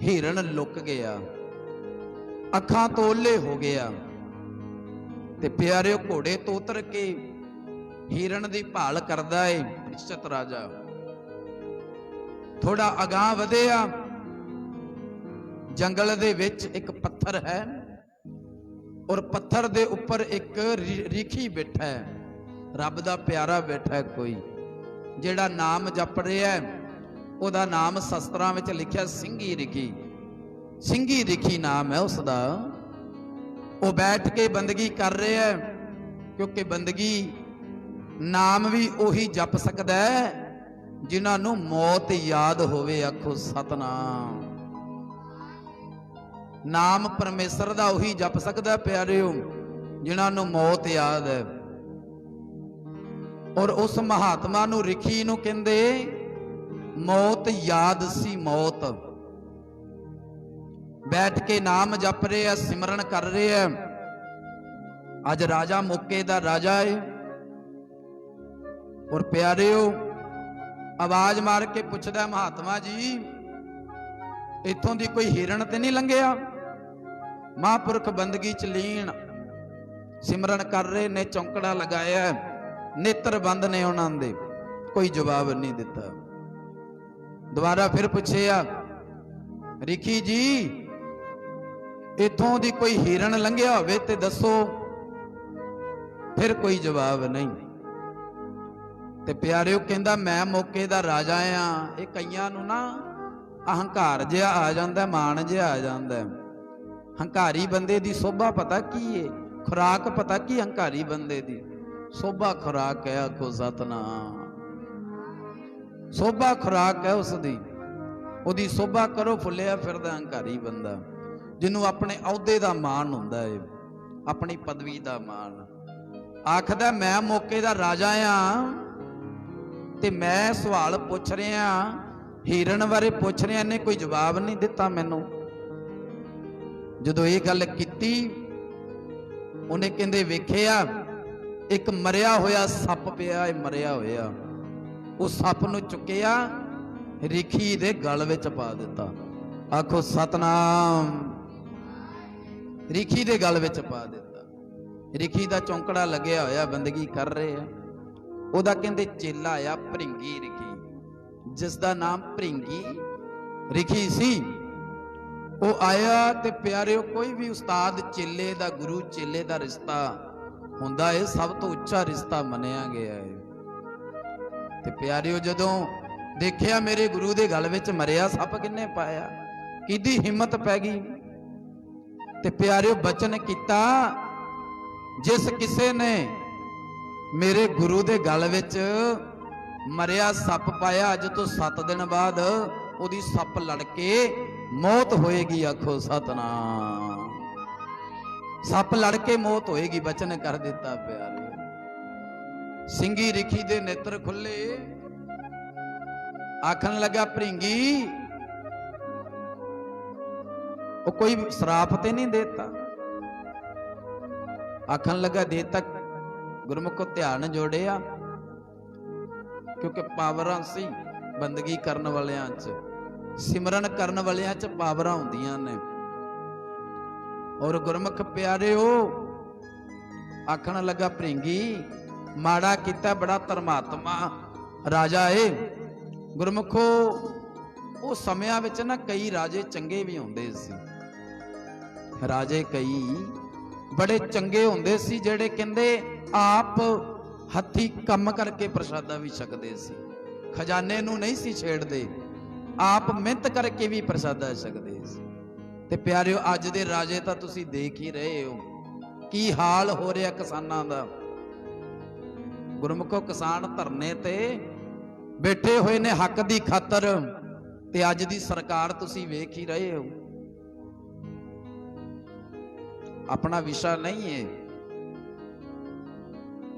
ਹਿਰਨ ਲੁਕ ਗਿਆ। ਅੱਖਾਂ ਤੋਂ ਓਲੇ ਹੋ ਗਿਆ ਤੇ ਪਿਆਰਿਓ ਘੋੜੇ ਤੋਂ ਉਤਰ ਕੇ ਹਿਰਨ ਦੀ ਭਾਲ ਕਰਦਾ ਏ ਪ੍ਰੀਸ਼ਤ ਰਾਜਾ। ਥੋੜਾ ਅਗਾਂਹ ਵਧਿਆ, ਜੰਗਲ ਦੇ ਵਿੱਚ ਇੱਕ ਪੱਥਰ ਹੈ ਔਰ ਪੱਥਰ ਦੇ ਉੱਪਰ ਇੱਕ ਰੀਖੀ ਬੈਠਾ ਹੈ, ਰੱਬ ਦਾ ਪਿਆਰਾ ਬੈਠਾ ਹੈ ਕੋਈ, ਜਿਹੜਾ ਨਾਮ ਜਪ ਰਿਹਾ ਉਹਦਾ ਨਾਮ ਸ਼ਸਤਰਾਂ ਵਿੱਚ ਲਿਖਿਆ ਸਿੰਘੀ ਰਿਖੀ। ਸਿੰਘੀ ਰਿਖੀ ਨਾਮ ਹੈ ਉਸ ਦਾ। ਉਹ ਬੈਠ ਕੇ ਬੰਦਗੀ ਕਰ ਰਿਹਾ ਹੈ, ਕਿਉਂਕਿ ਬੰਦਗੀ ਨਾਮ ਵੀ ਉਹੀ ਜਪ ਸਕਦਾ ਹੈ ਜਿਨ੍ਹਾਂ ਨੂੰ ਮੌਤ ਯਾਦ ਹੋਵੇ। ਆਖੋ ਸਤਨਾਮ। ਨਾਮ ਪਰਮੇਸ਼ਰ ਦਾ ਉਹੀ ਜਪ ਸਕਦਾ ਪਿਆਰਿਓ ਜਿਨ੍ਹਾਂ ਨੂੰ ਮੌਤ ਯਾਦ ਹੈ। ਔਰ ਉਸ ਮਹਾਤਮਾ ਨੂੰ ਰਿਖੀ ਨੂੰ ਕਹਿੰਦੇ ਮੌਤ ਯਾਦ ਸੀ। ਮੌਤ ਬੈਠ ਕੇ ਨਾਮ ਜਪ ਰਿਹਾ, ਸਿਮਰਨ ਕਰ ਰਿਹਾ। ਅੱਜ ਰਾਜਾ ਮੌਕੇ ਦਾ ਰਾਜਾ ਹੈ। ਔਰ ਪਿਆਰਿਓ ਆਵਾਜ਼ ਮਾਰ ਕੇ ਪੁੱਛਦਾ, ਮਹਾਤਮਾ ਜੀ ਇੱਥੋਂ ਦੀ ਕੋਈ ਹਿਰਨ ਤੇ ਨਹੀਂ ਲੰਘਿਆ? ਮਹਾਂਪੁਰਖ ਬੰਦਗੀ ਚ ਲੀਨ ਸਿਮਰਨ ਕਰ ਰਹੇ ਨੇ, ਚੌਂਕੜਾ ਲਗਾਇਆ, ਨੇਤਰ ਬੰਦ ਨੇ ਉਹਨਾਂ ਦੇ, ਕੋਈ ਜਵਾਬ ਨਹੀਂ ਦਿੱਤਾ। ਦੁਬਾਰਾ ਫਿਰ ਪੁੱਛਿਆ, ਰਿਖੀ ਜੀ ਇੱਥੋਂ ਦੀ ਕੋਈ ਹਿਰਨ ਲੰਘਿਆ ਹੋਵੇ ਤੇ ਦੱਸੋ। ਫਿਰ ਕੋਈ ਜਵਾਬ ਨਹੀਂ। ਤੇ ਪਿਆਰਿਓ ਕਹਿੰਦਾ ਮੈਂ ਮੌਕੇ ਦਾ ਰਾਜਾ ਆ। ਇਹ ਕਈਆਂ ਨੂੰ ਨਾ ਅਹੰਕਾਰ ਜਿਹਾ ਆ ਜਾਂਦਾ, ਮਾਣ ਜਿਹਾ ਆ ਜਾਂਦਾ। ਹੰਕਾਰੀ ਬੰਦੇ ਦੀ ਸੋਭਾ ਪਤਾ ਕੀ ਏ? ਖੁਰਾਕ ਪਤਾ ਕੀ ਹੰਕਾਰੀ ਬੰਦੇ ਦੀ? ਸੋਭਾ ਖੁਰਾਕ ਹੈ। ਆਖੋ ਸਤਨਾਮ। ਸੋਭਾ ਖੁਰਾਕ ਹੈ ਉਸਦੀ। ਉਹਦੀ ਸੋਭਾ ਕਰੋ, ਫੁੱਲਿਆ ਫਿਰਦਾ ਹੰਕਾਰੀ ਬੰਦਾ, ਜਿਹਨੂੰ ਆਪਣੇ ਅਹੁਦੇ ਦਾ ਮਾਣ ਹੁੰਦਾ ਹੈ, ਆਪਣੀ ਪਦਵੀ ਦਾ ਮਾਣ। ਆਖਦਾ ਮੈਂ ਮੌਕੇ ਦਾ ਰਾਜਾ ਆ ਤੇ ਮੈਂ ਸਵਾਲ ਪੁੱਛ ਰਿਹਾ, ਹਿਰਨ ਬਾਰੇ ਪੁੱਛ ਰਿਹਾ, ਇਹਨੇ ਕੋਈ ਜਵਾਬ ਨਹੀਂ ਦਿੱਤਾ ਮੈਨੂੰ। ਜਦੋਂ ਇਹ ਗੱਲ ਕੀਤੀ ਉਹਨੇ ਕਹਿੰਦੇ ਵੇਖਿਆ ਇੱਕ ਮਰਿਆ ਹੋਇਆ ਸੱਪ ਪਿਆ, ਇਹ ਮਰਿਆ ਹੋਇਆ। ਉਹ ਸੱਪ ਨੂੰ ਚੁੱਕਿਆ, ਰਿਖੀ ਦੇ ਗਲ ਵਿੱਚ ਪਾ ਦਿੱਤਾ। ਆਖੋ ਸਤਨਾਮ। ਰਿਖੀ ਦੇ ਗਲ ਵਿੱਚ ਪਾ ਦਿੱਤਾ। ਰਿਖੀ ਦਾ ਚੌਂਕੜਾ ਲੱਗਿਆ ਹੋਇਆ, ਬੰਦਗੀ ਕਰ ਰਹੇ ਆ। ਉਹਦਾ ਕਹਿੰਦੇ ਚੇਲਾ ਆ ਭ੍ਰਿੰਗੀ ਰਿਖੀ, ਜਿਸ ਦਾ ਨਾਮ ਭ੍ਰਿੰਗੀ ਰਿਖੀ ਸੀ। ਉਹ ਆਇਆ ਤੇ ਪਿਆਰਿਓ ਕੋਈ ਵੀ ਉਸਤਾਦ ਚੇਲੇ ਦਾ, ਗੁਰੂ ਚੇਲੇ ਦਾ ਰਿਸ਼ਤਾ ਹੁੰਦਾ ਹੈ, ਸਭ ਤੋਂ ਉੱਚਾ ਰਿਸ਼ਤਾ ਮੰਨਿਆ ਗਿਆ ਹੈ। ਤੇ ਪਿਆਰਿਓ ਜਦੋਂ ਦੇਖਿਆ ਮੇਰੇ ਗੁਰੂ ਦੇ ਗਲ ਵਿੱਚ ਮਰਿਆ ਸੱਪ ਕਿੰਨੇ ਪਾਇਆ, ਕਿਹਦੀ ਹਿੰਮਤ ਪੈ ਗਈ। ਤੇ ਪਿਆਰਿਓ ਬਚਨ ਕੀਤਾ, ਜਿਸ ਕਿਸੇ ਨੇ ਮੇਰੇ ਗੁਰੂ ਦੇ ਗਲ ਵਿੱਚ ਮਰਿਆ ਸੱਪ ਪਾਇਆ, ਅੱਜ ਤੋਂ 7 ਦਿਨ ਬਾਅਦ ਉਹਦੀ ਸੱਪ ਲੜ ਕੇ ਮੌਤ ਹੋਏਗੀ। ਆਖੋ ਸਤਨਾਮ। ਸੱਪ ਲੜ ਕੇ ਮੌਤ ਹੋਏਗੀ, ਬਚਨ ਕਰ ਦਿੱਤਾ ਪਿਆਰੇ। ਸਿੰਘੀ ਰਿਖੀ ਦੇ ਨੇਤਰ ਖੁੱਲੇ, ਆਖਣ ਲੱਗਾ ਭ੍ਰਿੰਗੀ ਉਹ ਕੋਈ ਸਰਾਪ ਤੇ ਨਹੀਂ ਦੇਤਾ। ਆਖਣ ਲੱਗਾ ਦੇਤਾ। ਗੁਰਮੁਖੋ ਧਿਆਨ ਜੋੜਿਆ, ਕਿਉਂਕਿ ਪਾਵਰਾਂ ਸੀ ਬੰਦਗੀ ਕਰਨ ਵਾਲਿਆਂ 'ਚ, ਸਿਮਰਨ ਕਰਨ ਵਾਲਿਆਂ 'ਚ ਪਾਵਰਾਂ ਹੁੰਦੀਆਂ ਨੇ। ਔਰ ਗੁਰਮੁਖ ਪਿਆਰਿਓ ਆਖਣ ਲੱਗਾ ਭ੍ਰਿੰਗੀ ਮਾੜਾ ਕੀਤਾ, ਬੜਾ ਧਰਮਾਤਮਾ ਰਾਜਾ ਏ। ਗੁਰਮੁਖੋ ਉਹ ਸਮਿਆਂ ਵਿੱਚ ਨਾ ਕਈ ਰਾਜੇ ਚੰਗੇ ਵੀ ਹੁੰਦੇ ਸੀ। ਰਾਜੇ ਕਈ ਬੜੇ ਚੰਗੇ ਹੁੰਦੇ ਸੀ, ਜਿਹੜੇ ਕਹਿੰਦੇ ਆਪ ਹੱਥੀ ਕੰਮ ਕਰਕੇ ਪ੍ਰਸ਼ਾਦਾ ਵੀ ਛਕਦੇ ਸੀ, ਖਜ਼ਾਨੇ ਨੂੰ ਨਹੀਂ ਸੀ ਛੇੜਦੇ, ਆਪ ਮਿਹਨਤ ਕਰਕੇ ਵੀ ਪ੍ਰਸ਼ਾਦਾ ਛਕਦੇ ਸੀ। ਤੇ ਪਿਆਰਿਓ ਅੱਜ ਦੇ ਰਾਜੇ ਤਾਂ ਤੁਸੀਂ ਦੇਖ ਹੀ ਰਹੇ ਹੋ ਕੀ ਹਾਲ ਹੋ ਰਿਹਾ ਕਿਸਾਨਾਂ ਦਾ। ਗੁਰਮੁਖੋ ਕਿਸਾਨ ਧਰਨੇ ਤੇ ਬੈਠੇ ਹੋਏ ਨੇ ਹੱਕ ਦੀ ਖਾਤਰ, ਤੇ ਅੱਜ ਦੀ ਸਰਕਾਰ ਤੁਸੀਂ ਵੇਖ ਹੀ ਰਹੇ ਹੋ। ਆਪਣਾ ਵਿਸ਼ਾ ਨਹੀਂ ਹੈ।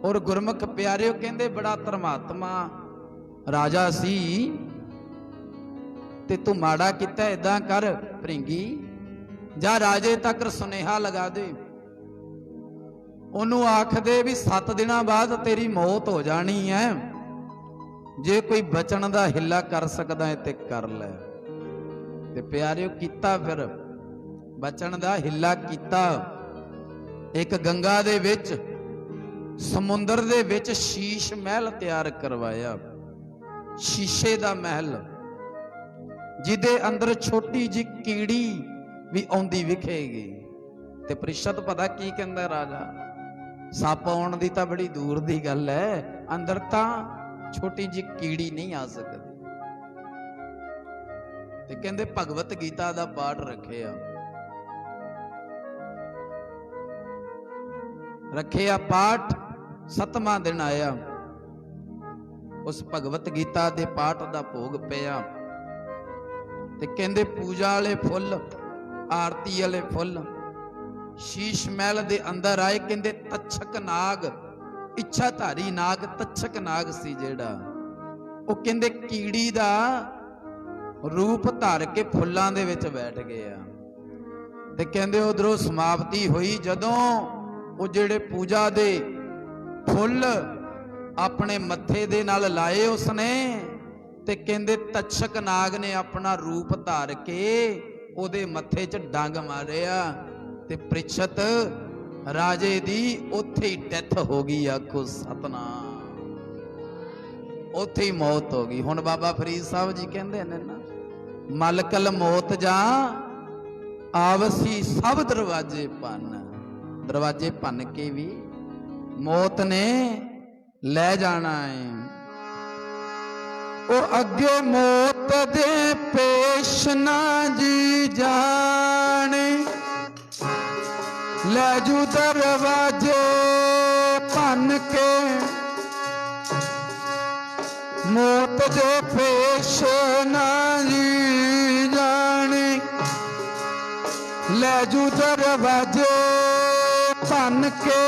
ਔਰ ਗੁਰਮੁਖ ਪਿਆਰਿਓ ਕਹਿੰਦੇ ਬੜਾ ਧਰਮਾਤਮਾ ਰਾਜਾ ਸੀ, ਤੇ ਤੂੰ ਮਾੜਾ ਕੀਤਾ। ਏਦਾਂ ਕਰ ਭ੍ਰਿੰਗੀ, ਜਾ ਰਾਜੇ ਤੱਕ ਸੁਨੇਹਾ ਲਗਾ ਦੇ, ਉਹਨੂੰ ਆਖ ਦੇ ਵੀ 7 ਦਿਨਾਂ ਬਾਅਦ ਤੇਰੀ ਮੌਤ ਹੋ ਜਾਣੀ ਹੈ, ਜੇ ਕੋਈ ਬਚਣ ਦਾ ਹਿੱਲਾ ਕਰ ਸਕਦਾ ਹੈ ਤੇ ਕਰ ਲੈ। ਤੇ ਪਿਆਰਿਓ ਕੀਤਾ। ਫਿਰ ਬਚਣ ਦਾ ਹਿੱਲਾ ਕੀਤਾ। ਇੱਕ ਗੰਗਾ ਦੇ ਵਿੱਚ, ਸਮੁੰਦਰ ਦੇ ਵਿੱਚ ਸ਼ੀਸ਼ ਮਹਿਲ ਤਿਆਰ ਕਰਵਾਇਆ, ਸ਼ੀਸ਼ੇ ਦਾ ਮਹਿਲ, ਜਿਹਦੇ ਅੰਦਰ ਛੋਟੀ ਜਿਹੀ ਕੀੜੀ ਵੀ ਆਉਂਦੀ ਵਿਖੇਗੀ। ਤੇ ਪ੍ਰੀਸ਼ਦ ਪਤਾ ਕੀ ਕਹਿੰਦਾ ਰਾਜਾ, ਸੱਪ ਆਉਣ ਦੀ ਤਾਂ ਬੜੀ ਦੂਰ ਦੀ ਗੱਲ ਹੈ, ਅੰਦਰ ਤਾਂ ਛੋਟੀ ਜਿਹੀ ਕੀੜੀ ਨਹੀਂ ਆ ਸਕਦੀ। ਤੇ ਕਹਿੰਦੇ ਭਗਵਤ ਗੀਤਾ ਦਾ ਪਾਠ ਰੱਖਿਆ ਪਾਠ। 7ਵਾਂ ਦਿਨ ਆਇਆ, ਉਸ ਭਗਵਤ ਗੀਤਾ ਦੇ ਪਾਠ ਦਾ ਭੋਗ ਪਿਆ। ਤੇ ਕਹਿੰਦੇ ਪੂਜਾ ਵਾਲੇ ਫੁੱਲ, ਆਰਤੀ ਵਾਲੇ ਫੁੱਲ ਸ਼ੀਸ਼ ਮਹਿਲ ਦੇ ਅੰਦਰ ਆਏ। ਕਹਿੰਦੇ ਤੱਛਕ ਨਾਗ, ਇੱਛਾਧਾਰੀ ਨਾਗ, ਤੱਛਕ ਨਾਗ ਸੀ ਜਿਹੜਾ, ਉਹ ਕਹਿੰਦੇ ਕੀੜੀ ਦਾ ਰੂਪ ਧਾਰ ਕੇ ਫੁੱਲਾਂ ਦੇ ਵਿੱਚ ਬੈਠ ਗਿਆ। ਤੇ ਕਹਿੰਦੇ ਉਧਰੋਂ ਸਮਾਪਤੀ ਹੋਈ, ਜਦੋਂ ਉਹ ਜਿਹੜੇ ਪੂਜਾ ਦੇ ਫੁੱਲ ਆਪਣੇ ਮੱਥੇ ਦੇ ਨਾਲ ਲਾਏ ਉਸਨੇ, ਤੇ ਕਹਿੰਦੇ ਤੱਛਕ ਨਾਗ ਨੇ ਆਪਣਾ ਰੂਪ ਧਾਰ ਕੇ ਉਹਦੇ ਮੱਥੇ 'ਚ ਡੰਗ ਮਾਰਿਆ। ਤੇ ਪ੍ਰੀਸ਼ਦ ਰਾਜੇ ਦੀ ਉੱਥੇ ਹੀ ਡੈਥ ਹੋ ਗਈ। ਆਖੋ ਸਤਨਾਮ, ਉੱਥੇ ਹੀ ਮੌਤ ਹੋ ਗਈ। ਹੁਣ ਬਾਬਾ ਫਰੀਦ ਸਾਹਿਬ ਜੀ ਕਹਿੰਦੇ ਨੇ ਨਾ, ਮਲਕਲ ਮੌਤ ਜਾਂ ਆਵਸੀ ਸਭ ਦਰਵਾਜੇ ਭੰਨ। ਦਰਵਾਜੇ ਭੰਨ ਕੇ ਵੀ ਮੌਤ ਨੇ ਲੈ ਜਾਣਾ ਹੈ। ਉਹ ਅੱਗੇ ਮੌਤ ਦੇ ਪੇਸ਼ ਨਾ ਜੀ ਜਾਣੇ, ਲੈ ਜੂ ਦਰਵਾਜੇ ਭੰਨ ਕੇ। ਮੌਤ ਦੇ ਪੇਸ਼ ਨਾ ਜੀ ਜਾਣੇ, ਲੈ ਜੂ ਦਰਵਾਜੇ ਭੰਨ ਕੇ।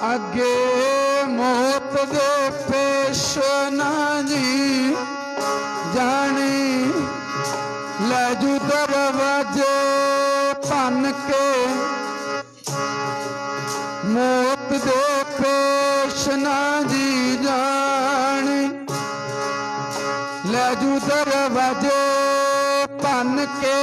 ਅੱਗੇ ਮੌਤ ਦੇ ਪੇਸ਼ ਨਾ ਜੀ ਜਾਣੀ, ਲੈ ਜੂ ਦਰਵਾਜੇ ਭੰਨ ਕੇ। ਮੌਤ ਦੇ ਪੇਸ਼ ਨਾ ਜੀ ਜਾਣੀ, ਲੈ ਜੂ ਦਰਵਾਜੇ ਭੰਨ ਕੇ।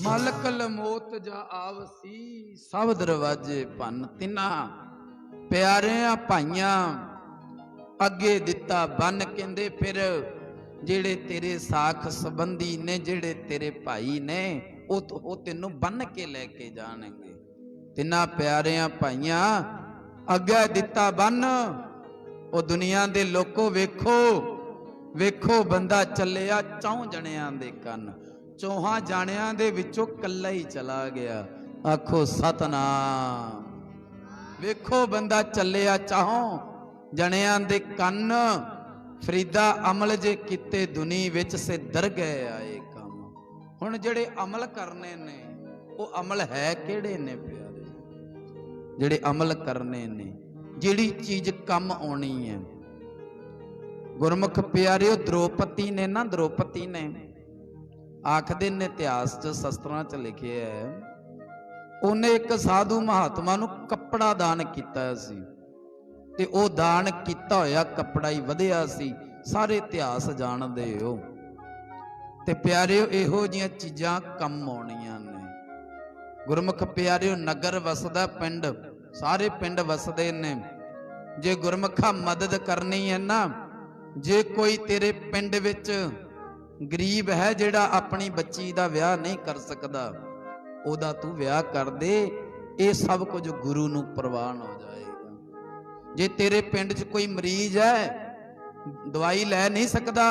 ਮਲਕਲ ਮੌਤ ਜਾ ਆਵਸੀ ਸਭ ਦਰਵਾਜੇ ਭੰਨ। ਤਿੰਨਾਂ ਪਿਆਰਿਆਂ ਭਾਈਆਂ ਅੱਗੇ ਦਿੱਤਾ ਬੰਨ। ਕਹਿੰਦੇ ਫਿਰ ਜਿਹੜੇ ਤੇਰੇ ਸਾਖ ਸੰਬੰਧੀ ਨੇ, ਜਿਹੜੇ ਤੇਰੇ ਭਾਈ ਨੇ, ਉਹ ਤੈਨੂੰ ਬੰਨ ਕੇ ਲੈ ਕੇ ਜਾਣਗੇ। ਤਿੰਨਾਂ ਪਿਆਰਿਆਂ ਭਾਈਆਂ ਅੱਗੇ ਦਿੱਤਾ ਬੰਨ। ਉਹ ਦੁਨੀਆ ਦੇ ਲੋਕੋ ਵੇਖੋ, ਵੇਖੋ ਬੰਦਾ ਚੱਲਿਆ 4 ਜਣਿਆਂ ਦੇ ਕੰਨ, 4 ਜਾਣਿਆਂ ਦੇ ਵਿੱਚੋਂ ਕੱਲਾ ਹੀ ਚਲਾ ਗਿਆ। ਆਖੋ ਸਤਨਾਮ। ਵੇਖੋ ਬੰਦਾ ਚੱਲਿਆ 4 ਜਣਿਆਂ ਦੇ ਕੰਨ। ਫਰੀਦਾ ਅਮਲ ਜੇ ਕੀਤੇ ਦੁਨੀ ਵਿੱਚ ਸੇ ਦਰਗਹਿ ਆਏ ਕੰਮ। ਹੁਣ ਜਿਹੜੇ ਅਮਲ ਕਰਨੇ ਨੇ, ਉਹ ਅਮਲ ਹੈ ਕਿਹੜੇ ਨੇ ਪਿਆਰੇ? ਜਿਹੜੇ ਅਮਲ ਕਰਨੇ ਨੇ, ਜਿਹੜੀ ਚੀਜ਼ ਕੰਮ ਆਉਣੀ ਹੈ। ਗੁਰਮੁਖ ਪਿਆਰਿਓ, ਦ੍ਰੋਪਦੀ ਨੇ ਨਾ, ਦ੍ਰੋਪਦੀ ਨੇ ਆਖਦੇ ਨੇ, ਇਤਿਹਾਸ 'ਚ ਸ਼ਸਤਰਾਂ 'ਚ ਲਿਖਿਆ ਹੈ, ਉਹਨੇ ਇੱਕ ਸਾਧੂ ਮਹਾਤਮਾ ਨੂੰ ਕੱਪੜਾ ਦਾਨ ਕੀਤਾ ਸੀ। ਤੇ ਉਹ ਦਾਨ ਕੀਤਾ ਹੋਇਆ ਕੱਪੜਾ ਹੀ ਵਧਿਆ ਸੀ। ਸਾਰੇ ਇਤਿਹਾਸ ਜਾਣਦੇ ਹੋ। ਤੇ ਪਿਆਰਿਓ, ਇਹੋ ਜਿਹੀਆਂ ਚੀਜ਼ਾਂ ਕੰਮ ਆਉਣੀਆਂ ਨੇ। ਗੁਰਮੁਖ ਪਿਆਰਿਓ, ਨਗਰ ਵਸਦਾ ਪਿੰਡ, ਸਾਰੇ ਪਿੰਡ ਵਸਦੇ ਨੇ। ਜੇ ਗੁਰਮੁਖਾ ਮਦਦ ਕਰਨੀ ਹੈ ਨਾ, ਜੇ ਕੋਈ ਤੇਰੇ ਪਿੰਡ ਵਿੱਚ ਗਰੀਬ ਹੈ ਜਿਹੜਾ ਆਪਣੀ ਬੱਚੀ ਦਾ ਵਿਆਹ ਨਹੀਂ ਕਰ ਸਕਦਾ, ਉਹਦਾ ਤੂੰ ਵਿਆਹ ਕਰ ਦੇ। ਇਹ ਸਭ ਕੁਝ ਗੁਰੂ ਨੂੰ ਪ੍ਰਵਾਨ ਹੋ ਜਾਏਗਾ। ਜੇ ਤੇਰੇ ਪਿੰਡ 'ਚ ਕੋਈ ਮਰੀਜ਼ ਹੈ, ਦਵਾਈ ਲੈ ਨਹੀਂ ਸਕਦਾ,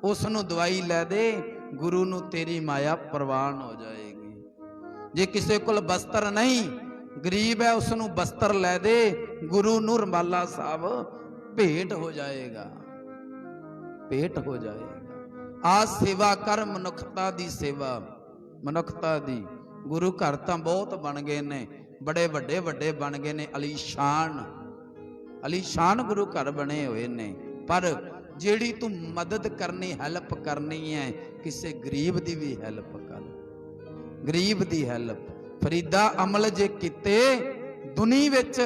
ਉਸ ਨੂੰ ਦਵਾਈ ਲੈ ਦੇ, ਗੁਰੂ ਨੂੰ ਤੇਰੀ ਮਾਇਆ ਪ੍ਰਵਾਨ ਹੋ ਜਾਏਗੀ। ਜੇ ਕਿਸੇ ਕੋਲ ਬਸਤਰ ਨਹੀਂ, ਗਰੀਬ ਹੈ, ਉਸ ਨੂੰ ਬਸਤਰ ਲੈ ਦੇ, ਗੁਰੂ ਨੂੰ ਰੁਮਾਲਾ ਸਾਹਿਬ ਭੇਟ ਹੋ ਜਾਏਗਾ, ਭੇਟ ਹੋ ਜਾਏਗਾ। ਆ ਸੇਵਾ ਕਰ ਮਨੁੱਖਤਾ ਦੀ ਸੇਵਾ, ਮਨੁੱਖਤਾ ਦੀ। ਗੁਰੂ ਘਰ ਤਾਂ ਬਹੁਤ ਬਣ ਗਏ ਨੇ, ਬੜੇ ਵੱਡੇ ਵੱਡੇ ਬਣ ਗਏ ਨੇ, ਅਲੀਸ਼ਾਨ ਅਲੀਸ਼ਾਨ ਗੁਰੂ ਘਰ ਬਣੇ ਹੋਏ ਨੇ, ਪਰ ਜਿਹੜੀ ਤੂੰ ਮਦਦ ਕਰਨੀ, ਹੈਲਪ ਕਰਨੀ ਹੈ, ਕਿਸੇ ਗਰੀਬ ਦੀ ਵੀ ਹੈਲਪ ਕਰ, ਗਰੀਬ ਦੀ ਹੈਲਪ। ਫਰੀਦਾ ਅਮਲ ਜੇ ਕੀਤੇ ਦੁਨੀਆ ਵਿੱਚ,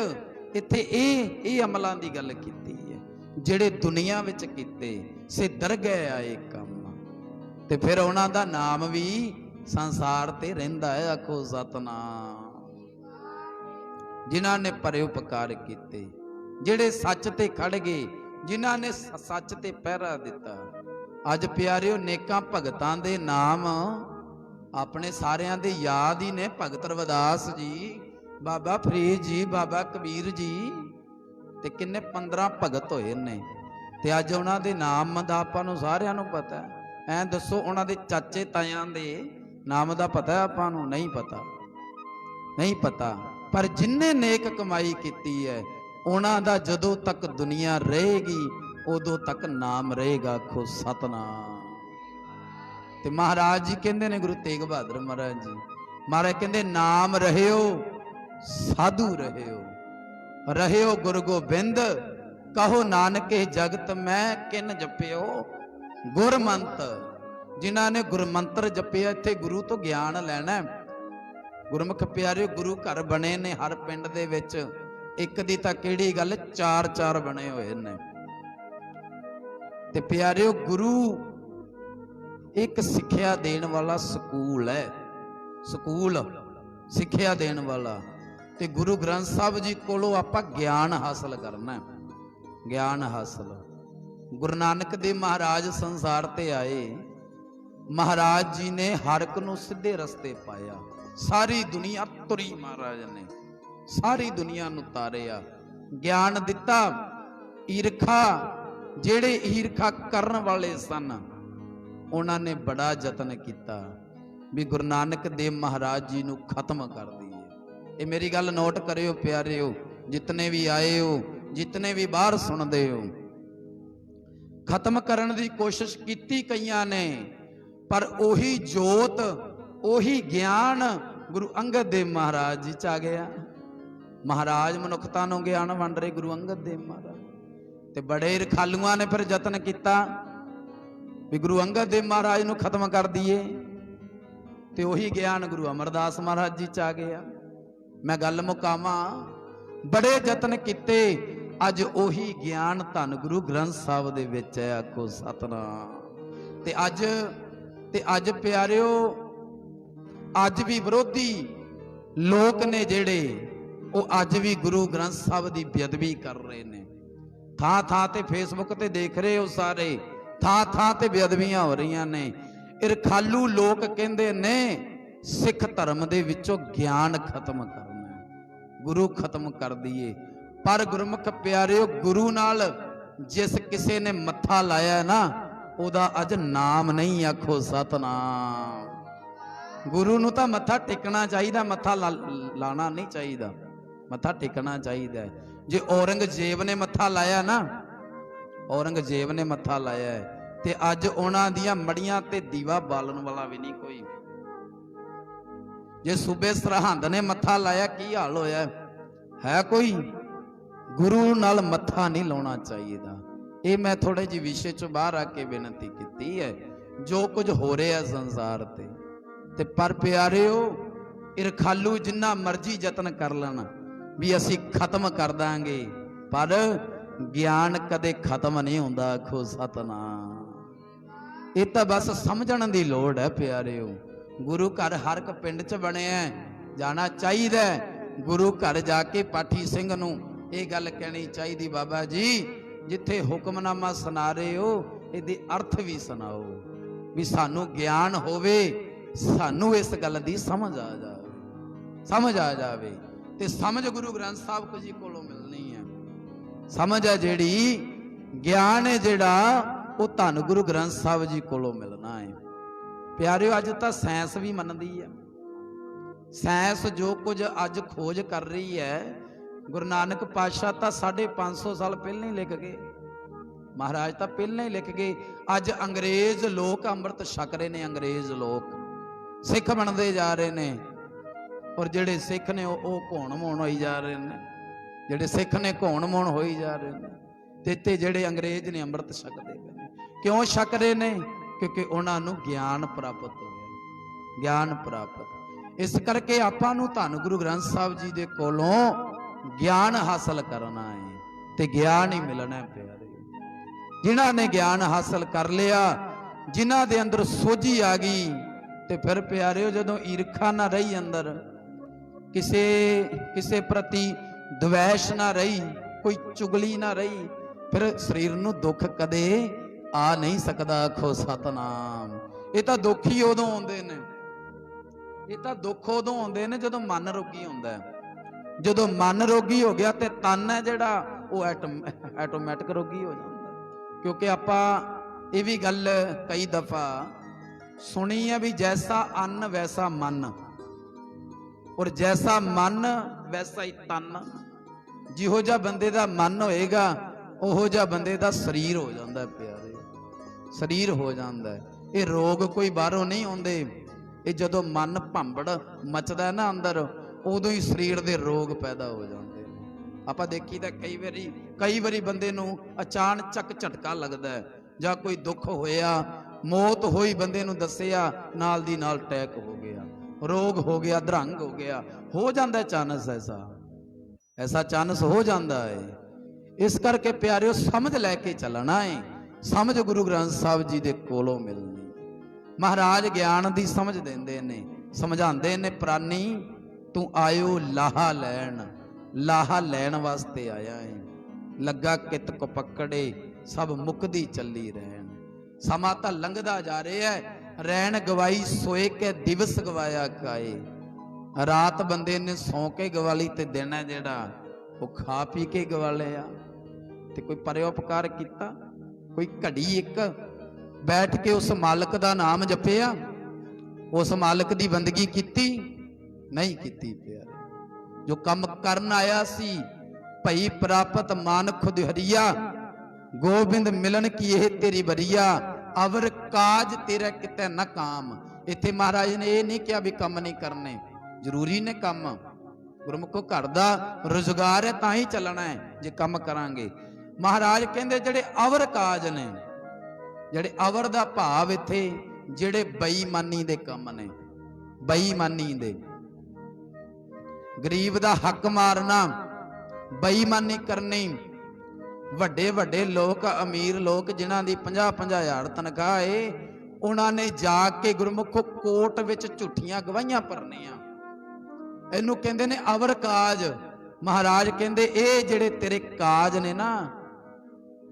ਇੱਥੇ ਇਹ ਅਮਲਾਂ ਦੀ ਗੱਲ ਕੀਤੀ ਹੈ ਜਿਹੜੇ ਦੁਨੀਆ ਵਿੱਚ ਕੀਤੇ, ਸੇ ਦਰਗਹਿ ਆਏ ਕੰਮ, ਤੇ ਫਿਰ ਉਹਨਾਂ ਦਾ ਨਾਮ ਵੀ ਸੰਸਾਰ ਤੇ ਰਹਿੰਦਾ ਹੈ। ਆਖੋ ਸਤਨਾਮ। ਜਿਨ੍ਹਾਂ ਨੇ ਪਰੇ ਉਪਕਾਰ ਕੀਤੇ, ਜਿਹੜੇ ਸੱਚ ਤੇ ਖੜ ਗਏ, ਜਿਨ੍ਹਾਂ ਨੇ ਸੱਚ ਤੇ ਪਹਿਰਾ ਦਿੱਤਾ। ਅੱਜ ਪਿਆਰਿਓ, ਨੇਕਾਂ ਭਗਤਾਂ ਦੇ ਨਾਮ ਆਪਣੇ ਸਾਰਿਆਂ ਦੇ ਯਾਦ ਹੀ ਨੇ। ਭਗਤ ਰਵਿਦਾਸ ਜੀ, ਬਾਬਾ ਫਰੀਦ ਜੀ, ਬਾਬਾ ਕਬੀਰ ਜੀ, ਤੇ ਕਿੰਨੇ 15 ਭਗਤ ਹੋਏ ਨੇ, ਤੇ ਅੱਜ ਉਹਨਾਂ ਦੇ ਨਾਮ ਦਾ ਆਪਾਂ ਨੂੰ ਸਾਰਿਆਂ ਨੂੰ ਪਤਾ। ਐਂ ਦੱਸੋ, ਉਹਨਾਂ ਦੇ ਚਾਚੇ ਤਾਇਆਂ ਦੇ ਨਾਮ ਦਾ ਪਤਾ ਆਪਾਂ ਨੂੰ? ਨਹੀਂ ਪਤਾ, ਨਹੀਂ ਪਤਾ। ਪਰ ਜਿਨਨੇ ਨੇਕ ਕਮਾਈ ਕੀਤੀ ਹੈ, ਉਹਨਾਂ ਦਾ ਜਦੋਂ ਤੱਕ ਦੁਨੀਆ ਰਹੇਗੀ ਉਦੋਂ ਤੱਕ ਨਾਮ ਰਹੇਗਾ। ਆਖੋ ਸਤਨਾਮ। ਤੇ ਮਹਾਰਾਜ ਜੀ ਕਹਿੰਦੇ ਨੇ, ਗੁਰੂ ਤੇਗ ਬਹਾਦਰ ਮਹਾਰਾਜ ਜੀ, ਮਹਾਰਾਜ ਕਹਿੰਦੇ ਨਾਮ ਰਹਿਓ ਸਾਧੂ ਰਹਿਓ, ਰਹਿਓ ਗੁਰੂ ਗੋਬਿੰਦ, ਕਹੋ ਨਾਨਕੇ ਜਗਤ ਮੈਂ ਕਿਨ ਜਪਿਓ ਗੁਰਮੰਤ। ਜਿਨ੍ਹਾਂ ਨੇ ਗੁਰਮੰਤਰ ਜਪਿਆ, ਇੱਥੇ ਗੁਰੂ ਤੋਂ ਗਿਆਨ ਲੈਣਾ। ਗੁਰਮੁਖ ਪਿਆਰਿਓ, ਗੁਰੂ ਘਰ ਬਣੇ ਨੇ ਹਰ ਪਿੰਡ ਦੇ ਵਿੱਚ, ਇੱਕ ਦੀ ਤਾਂ ਕਿਹੜੀ ਗੱਲ, 4-4 ਬਣੇ ਹੋਏ ਨੇ। ਤੇ ਪਿਆਰਿਓ, ਗੁਰੂ ਇੱਕ ਸਿੱਖਿਆ ਦੇਣ ਵਾਲਾ ਸਕੂਲ ਹੈ, ਸਕੂਲ ਸਿੱਖਿਆ ਦੇਣ ਵਾਲਾ। ਤੇ ਗੁਰੂ ਗ੍ਰੰਥ ਸਾਹਿਬ ਜੀ ਕੋਲੋਂ ਆਪਾਂ ਗਿਆਨ ਹਾਸਲ ਕਰਨਾ, ਗਿਆਨ ਹਾਸਲ। ਗੁਰੂ ਨਾਨਕ ਦੇਵ ਮਹਾਰਾਜ ਸੰਸਾਰ ਤੇ ਆਏ, ਮਹਾਰਾਜ ਜੀ ਨੇ ਹਰ ਇੱਕ ਨੂੰ ਸਿੱਧੇ ਰਸਤੇ ਪਾਇਆ। ਸਾਰੀ ਦੁਨੀਆ ਤੁਰੀ ਮਹਾਰਾਜ ਨੇ, ਸਾਰੀ ਦੁਨੀਆ ਨੂੰ ਤਾਰਿਆ, ਗਿਆਨ ਦਿੱਤਾ। ਈਰਖਾ, ਜਿਹੜੇ ਈਰਖਾ ਕਰਨ ਵਾਲੇ ਸਨ, ਉਹਨਾਂ ਨੇ ਬੜਾ ਯਤਨ ਕੀਤਾ ਵੀ ਗੁਰੂ ਨਾਨਕ ਦੇਵ ਮਹਾਰਾਜ ਜੀ ਨੂੰ ਖਤਮ ਕਰ ਦਈਏ। ਇਹ ਮੇਰੀ ਗੱਲ ਨੋਟ ਕਰਿਓ ਪਿਆਰਿਓ, ਜਿਤਨੇ ਵੀ ਆਏ ਹੋ, ਜਿਤਨੇ ਵੀ ਬਾਹਰ ਸੁਣਦੇ ਹੋ। ਖਤਮ ਕਰਨ ਦੀ ਕੋਸ਼ਿਸ਼ ਕੀਤੀ ਕਈਆਂ ਨੇ, ਪਰ ਉਹੀ ਜੋਤ, ਉਹੀ ਗਿਆਨ ਗੁਰੂ ਅੰਗਦ ਦੇਵ ਮਹਾਰਾਜ ਜੀ ਚ ਆ ਗਿਆ। ਮਹਾਰਾਜ ਮਨੁੱਖਤਾ ਨੂੰ ਗਿਆਨ ਵੰਡ ਰਹੇ, ਗੁਰੂ ਅੰਗਦ ਦੇਵ ਮਹਾਰਾਜ। ਤੇ ਬੜੇ ਰਖਾਲੂਆਂ ਨੇ ਫਿਰ ਯਤਨ ਕੀਤਾ ਵੀ ਗੁਰੂ ਅੰਗਦ ਦੇਵ ਮਹਾਰਾਜ ਨੂੰ ਖਤਮ ਕਰ ਦਈਏ, ਤੇ ਉਹੀ ਗਿਆਨ ਗੁਰੂ ਅਮਰਦਾਸ ਮਹਾਰਾਜ ਜੀ ਚ ਆ ਗਿਆ। ਮੈਂ ਗੱਲ ਮੁਕਾਵਾਂ, ਬੜੇ ਯਤਨ ਕੀਤੇ, ਅੱਜ ਉਹੀ ਗਿਆਨ ਧੰਨ ਗੁਰੂ ਗ੍ਰੰਥ ਸਾਹਿਬ ਦੇ ਵਿੱਚ ਹੈ। ਆਖੋ ਸਤਨਾਮ। ਤੇ ਅੱਜ ਪਿਆਰਿਓ, ਅੱਜ ਵੀ ਵਿਰੋਧੀ ਲੋਕ ਨੇ ਜਿਹੜੇ, ਉਹ ਅੱਜ ਵੀ ਗੁਰੂ ਗ੍ਰੰਥ ਸਾਹਿਬ ਦੀ ਬੇਅਦਬੀ ਕਰ ਰਹੇ ਨੇ। ਥਾਂ ਥਾਂ ਤੇ ਫੇਸਬੁੱਕ ਤੇ ਦੇਖ ਰਹੇ ਹੋ ਸਾਰੇ, ਥਾਂ ਥਾਂ ਤੇ ਬੇਅਦਬੀਆਂ ਹੋ ਰਹੀਆਂ ਨੇ। ਰਖਾਲੂ ਲੋਕ ਕਹਿੰਦੇ ਨੇ ਸਿੱਖ ਧਰਮ ਦੇ ਵਿੱਚੋਂ ਗਿਆਨ ਖਤਮ ਕਰਨਾ, ਗੁਰੂ ਖਤਮ ਕਰ ਦਈਏ। ਪਰ ਗੁਰਮੁਖ ਪਿਆਰਿਓ, ਗੁਰੂ ਨਾਲ ਜਿਸ ਕਿਸੇ ਨੇ ਮੱਥਾ ਲਾਇਆ ਨਾ, ਉਹਦਾ ਅੱਜ ਨਾਮ ਨਹੀਂ। ਆਖੋ ਸਤਨਾਮ। ਗੁਰੂ ਨੂੰ ਤਾਂ ਮੱਥਾ ਟੇਕਣਾ ਚਾਹੀਦਾ, ਮੱਥਾ ਲਾਣਾ ਨਹੀਂ ਚਾਹੀਦਾ, ਮੱਥਾ ਟੇਕਣਾ ਚਾਹੀਦਾ। ਜੇ ਔਰੰਗਜ਼ੇਬ ਨੇ ਮੱਥਾ ਲਾਇਆ ਨਾ, ਔਰੰਗਜ਼ੇਬ ਨੇ ਮੱਥਾ ਲਾਇਆ, ਤੇ ਅੱਜ ਉਹਨਾਂ ਦੀਆਂ ਮੜੀਆਂ ਤੇ ਦੀਵਾ ਬਾਲਣ ਵਾਲਾ ਵੀ ਨਹੀਂ ਕੋਈ। ਜੇ ਸੂਬੇ ਸਰਹੰਦ ਨੇ ਮੱਥਾ ਲਾਇਆ, ਕੀ ਹਾਲ ਹੋਇਆ ਹੈ ਕੋਈ? ਗੁਰੂ ਨਾਲ ਮੱਥਾ ਨਹੀਂ ਲਾਉਣਾ ਚਾਹੀਦਾ। ਇਹ ਮੈਂ ਥੋੜੇ ਜਿਹੇ ਵਿਸ਼ੇ ਚੋਂ ਬਾਹਰ ਆ ਕੇ ਬੇਨਤੀ ਕੀਤੀ ਹੈ, ਜੋ ਕੁਝ ਹੋ ਰਿਹਾ ਸੰਸਾਰ ਤੇ ਪਰ ਪਿਆਰਿਓ, ਰਖਾਲੂ ਜਿੰਨਾ ਮਰਜ਼ੀ ਯਤਨ ਕਰ ਲੈਣ ਵੀ ਅਸੀਂ ਖਤਮ ਕਰ ਦਾਂਗੇ, ਪਰ ਗਿਆਨ ਕਦੇ ਖਤਮ ਨਹੀਂ ਹੁੰਦਾ। ਆਖੋ ਸਤਨਾਮ। ਇਹ ਤਾਂ ਬਸ ਸਮਝਣ ਦੀ ਲੋੜ ਹੈ ਪਿਆਰਿਓ। ਗੁਰੂ ਘਰ ਹਰ ਇੱਕ ਪਿੰਡ 'ਚ ਬਣਿਆ, ਜਾਣਾ ਚਾਹੀਦਾ। ਗੁਰੂ ਘਰ ਜਾ ਕੇ ਪਾਠੀ ਸਿੰਘ ਨੂੰ ਇਹ ਗੱਲ ਕਹਿਣੀ ਚਾਹੀਦੀ, ਬਾਬਾ ਜੀ ਜਿੱਥੇ ਹੁਕਮਨਾਮਾ ਸੁਣਾ ਰਹੇ ਹੋ, ਇਹਦੇ ਅਰਥ ਵੀ ਸੁਣਾਓ, ਵੀ ਸਾਨੂੰ ਗਿਆਨ ਹੋਵੇ, ਸਾਨੂੰ ਇਸ ਗੱਲ ਦੀ ਸਮਝ ਆ ਜਾਵੇ, ਸਮਝ ਆ ਜਾਵੇ। ਤੇ ਸਮਝ ਗੁਰੂ ਗ੍ਰੰਥ ਸਾਹਿਬ ਜੀ ਕੋਲੋਂ ਮਿਲਣੀ ਹੈ। ਸਮਝ ਹੈ ਜਿਹੜੀ, ਗਿਆਨ ਹੈ ਜਿਹੜਾ, ਉਹ ਧੰਨ ਗੁਰੂ ਗ੍ਰੰਥ ਸਾਹਿਬ ਜੀ ਕੋਲੋਂ ਮਿਲਣਾ ਹੈ। ਪਿਆਰਿਓ, ਅੱਜ ਤਾਂ ਸਾਇੰਸ ਵੀ ਮੰਨਦੀ ਹੈ। ਸਾਇੰਸ ਜੋ ਕੁਝ ਅੱਜ ਖੋਜ ਕਰ ਰਹੀ ਹੈ, ਗੁਰੂ ਨਾਨਕ ਪਾਤਸ਼ਾਹ ਤਾਂ 550 ਸਾਲ ਪਹਿਲਾਂ ਹੀ ਲਿਖ ਗਏ, ਮਹਾਰਾਜ ਤਾਂ ਪਹਿਲਾਂ ਹੀ ਲਿਖ ਗਏ। ਅੱਜ ਅੰਗਰੇਜ਼ ਲੋਕ ਅੰਮ੍ਰਿਤ ਛਕ ਰਹੇ ਨੇ, ਅੰਗਰੇਜ਼ ਲੋਕ ਸਿੱਖ ਬਣਦੇ ਜਾ ਰਹੇ ਨੇ, ਔਰ ਜਿਹੜੇ ਸਿੱਖ ਨੇ ਉਹ ਘੋਣ ਮੋਣ ਹੋਈ ਜਾ ਰਹੇ ਨੇ, ਜਿਹੜੇ ਸਿੱਖ ਨੇ ਘੋਣ ਮੋਣ ਹੋਈ ਜਾ ਰਹੇ ਨੇ, ਤੇ ਇੱਥੇ ਜਿਹੜੇ ਅੰਗਰੇਜ਼ ਨੇ ਅੰਮ੍ਰਿਤ ਛਕਦੇ ਪਏ ਨੇ। ਕਿਉਂ ਛਕ ਰਹੇ ਨੇ? ਕਿਉਂਕਿ ਉਹਨਾਂ ਨੂੰ ਗਿਆਨ ਪ੍ਰਾਪਤ ਹੋ ਗਿਆ, ਗਿਆਨ ਪ੍ਰਾਪਤ। ਇਸ ਕਰਕੇ ਆਪਾਂ ਨੂੰ ਧੰਨ ਗੁਰੂ ਗ੍ਰੰਥ ਸਾਹਿਬ ਜੀ ਦੇ ਕੋਲੋਂ ਗਿਆਨ ਹਾਸਲ ਕਰਨਾ ਹੈ, ਤੇ ਗਿਆਨ ਹੀ ਮਿਲਣਾ ਹੈ ਪਿਆਰੇ। ਜਿਨ੍ਹਾਂ ਨੇ ਗਿਆਨ ਹਾਸਲ ਕਰ ਲਿਆ, ਜਿਨ੍ਹਾਂ ਦੇ ਅੰਦਰ ਸੋਝੀ ਆ ਗਈ, ਤੇ ਫਿਰ ਪਿਆਰਿਓ ਜਦੋਂ ਈਰਖਾ ਨਾ ਰਹੀ ਅੰਦਰ, ਕਿਸੇ ਪ੍ਰਤੀ ਦਵੈਸ਼ ਨਾ ਰਹੀ, ਕੋਈ ਚੁਗਲੀ ਨਾ ਰਹੀ, ਫਿਰ ਸਰੀਰ ਨੂੰ ਦੁੱਖ ਕਦੇ ਆ ਨਹੀਂ ਸਕਦਾ। ਆਖੋ ਸਤਨਾਮ। ਇਹ ਤਾਂ ਦੁੱਖ ਹੀ ਉਦੋਂ ਆਉਂਦੇ ਨੇ, ਇਹ ਤਾਂ ਦੁੱਖ ਉਦੋਂ ਆਉਂਦੇ ਨੇ ਜਦੋਂ ਮਨ ਰੋਗੀ ਹੁੰਦਾ। ਜਦੋਂ ਮਨ ਰੋਗੀ ਹੋ ਗਿਆ ਤੇ ਤਨ ਹੈ ਜਿਹੜਾ ਉਹ ਆਟੋਮੈਟਿਕ ਰੋਗੀ ਹੋ ਜਾਂਦਾ। ਕਿਉਂਕਿ ਆਪਾਂ ਇਹ ਵੀ ਗੱਲ ਕਈ ਦਫਾ ਸੁਣੀ ਹੈ ਵੀ ਜੈਸਾ ਅੰਨ ਵੈਸਾ ਮਨ, ਔਰ ਜੈਸਾ ਮਨ ਵੈਸਾ ਹੀ ਤਨ। ਜਿਹੋ ਜਿਹਾ ਬੰਦੇ ਦਾ ਮਨ ਹੋਏਗਾ, ਉਹੋ ਜਿਹਾ ਬੰਦੇ ਦਾ ਸਰੀਰ ਹੋ ਜਾਂਦਾ ਪਿਆਰੇ, ਸਰੀਰ ਹੋ ਜਾਂਦਾ। ਇਹ ਰੋਗ ਕੋਈ ਬਾਹਰੋਂ ਨਹੀਂ ਆਉਂਦੇ, ਇਹ ਜਦੋਂ ਮਨ ਭੰਬੜ ਮਚਦਾ ਨਾ ਅੰਦਰ, ਉਦੋਂ ਹੀ ਸਰੀਰ ਦੇ ਰੋਗ ਪੈਦਾ ਹੋ ਜਾਂਦੇ ਨੇ। ਆਪਾਂ ਦੇਖੀ ਤਾਂ ਕਈ ਵਾਰੀ ਬੰਦੇ ਨੂੰ ਅਚਾਨਕ ਝਟਕਾ ਲੱਗਦਾ, ਜਾਂ ਕੋਈ ਦੁੱਖ ਹੋਇਆ, ਮੌਤ ਹੋਈ, ਬੰਦੇ ਨੂੰ ਦੱਸਿਆ, ਨਾਲ ਦੀ ਨਾਲ ਅਟੈਕ ਹੋ ਗਿਆ, ਰੋਗ ਹੋ ਗਿਆ, ਅਧਰੰਗ ਹੋ ਗਿਆ, ਹੋ ਜਾਂਦਾ ਚਾਂਸ, ਐਸਾ ਚਾਂਸ ਹੋ ਜਾਂਦਾ ਹੈ। ਇਸ ਕਰਕੇ ਪਿਆਰਿਓ, ਸਮਝ ਲੈ ਕੇ ਚੱਲਣਾ ਹੈ, ਸਮਝ ਗੁਰੂ ਗ੍ਰੰਥ ਸਾਹਿਬ ਜੀ ਦੇ ਕੋਲੋਂ ਮਿਲਣੀ। ਮਹਾਰਾਜ ਗਿਆਨ ਦੀ ਸਮਝ ਦਿੰਦੇ ਨੇ, ਸਮਝਾਉਂਦੇ ਨੇ, ਪ੍ਰਾਨੀ ਤੂੰ ਆਇਓ ਲਾਹਾ ਲੈਣ, ਲਾਹਾ ਲੈਣ ਵਾਸਤੇ ਆਇਆ ਹੈ। ਲੱਗਾ ਕਿਤ ਕੋ ਪਕੜੇ, ਸਭ ਮੁਕਦੀ ਚੱਲੀ ਰਹਿਣ। ਸਮਾਂ ਤਾਂ ਲੰਘਦਾ ਜਾ ਰਿਹਾ ਹੈ, ਰਹਿਣ ਗਵਾਈ ਸੋਏ ਕੇ ਦਿਵਸ ਗਵਾਇਆ ਕਾਏ। ਰਾਤ ਬੰਦੇ ਨੇ ਸੌਂ ਕੇ ਗਵਾਲੀ, ਤੇ ਦਿਨ ਹੈ ਜਿਹੜਾ ਉਹ ਖਾ ਪੀ ਕੇ ਗਵਾ ਲਿਆ। ਤੇ ਕੋਈ ਪਰਉਪਕਾਰ ਕੀਤਾ? ਕੋਈ ਘੜੀ ਇੱਕ ਬੈਠ ਕੇ ਉਸ ਮਾਲਕ ਦਾ ਨਾਮ ਜਪਿਆ? ਉਸ ਮਾਲਕ ਦੀ ਬੰਦਗੀ ਕੀਤੀ? ਨਹੀਂ ਕੀਤੀ ਪਿਆਰੇ। ਜੋ ਕੰਮ ਕਰਨ ਆਇਆ ਸੀ, ਭਈ ਪ੍ਰਾਪਤ ਮਾਨ ਖੁਦ ਹਰੀਆ, ਗੋਬਿੰਦ ਮਿਲਨ ਕੀ ਇਹ ਤੇਰੀ ਬਰੀਆ, ਅਵਰ ਕਾਜ ਤੇਰਾ ਕਿਤੇ ਨਾ ਕਾਮ। ਇੱਥੇ ਮਹਾਰਾਜ ਨੇ ਇਹ ਨਹੀਂ ਕਿਹਾ ਵੀ ਕੰਮ ਨਹੀਂ ਕਰਨੇ, ਜ਼ਰੂਰੀ ਨੇ ਕੰਮ। ਗੁਰਮੁਖੋ, ਘਰ ਦਾ ਰੁਜ਼ਗਾਰ ਹੈ ਤਾਂ ਹੀ ਚੱਲਣਾ ਹੈ ਜੇ ਕੰਮ ਕਰਾਂਗੇ। ਮਹਾਰਾਜ ਕਹਿੰਦੇ ਜਿਹੜੇ ਅਵਰ ਕਾਜ ਨੇ, ਜਿਹੜੇ ਅਵਰ ਦਾ ਭਾਵ ਇੱਥੇ ਜਿਹੜੇ ਬੇਈਮਾਨੀ ਦੇ ਕੰਮ ਨੇ, ਬੇਈਮਾਨੀ ਦੇ, ਗਰੀਬ ਦਾ ਹੱਕ ਮਾਰਨਾ, ਬੇਈਮਾਨੀ ਕਰਨੀ। ਵੱਡੇ ਵੱਡੇ ਲੋਕ, ਅਮੀਰ ਲੋਕ, ਜਿਨ੍ਹਾਂ ਦੀ 50-50 ਹਜ਼ਾਰ ਤਨਖਾਹ ਏ, ਉਹਨਾਂ ਨੇ ਜਾ ਕੇ ਗੁਰਮੁਖੋ ਕੋਰਟ ਵਿੱਚ ਝੂਠੀਆਂ ਗਵਾਹੀਆਂ ਭਰਨੀਆਂ। ਇਹਨੂੰ ਕਹਿੰਦੇ ਨੇ ਅਵਰ ਕਾਜ। ਮਹਾਰਾਜ ਕਹਿੰਦੇ ਇਹ ਜਿਹੜੇ ਤੇਰੇ ਕਾਜ ਨੇ ਨਾ,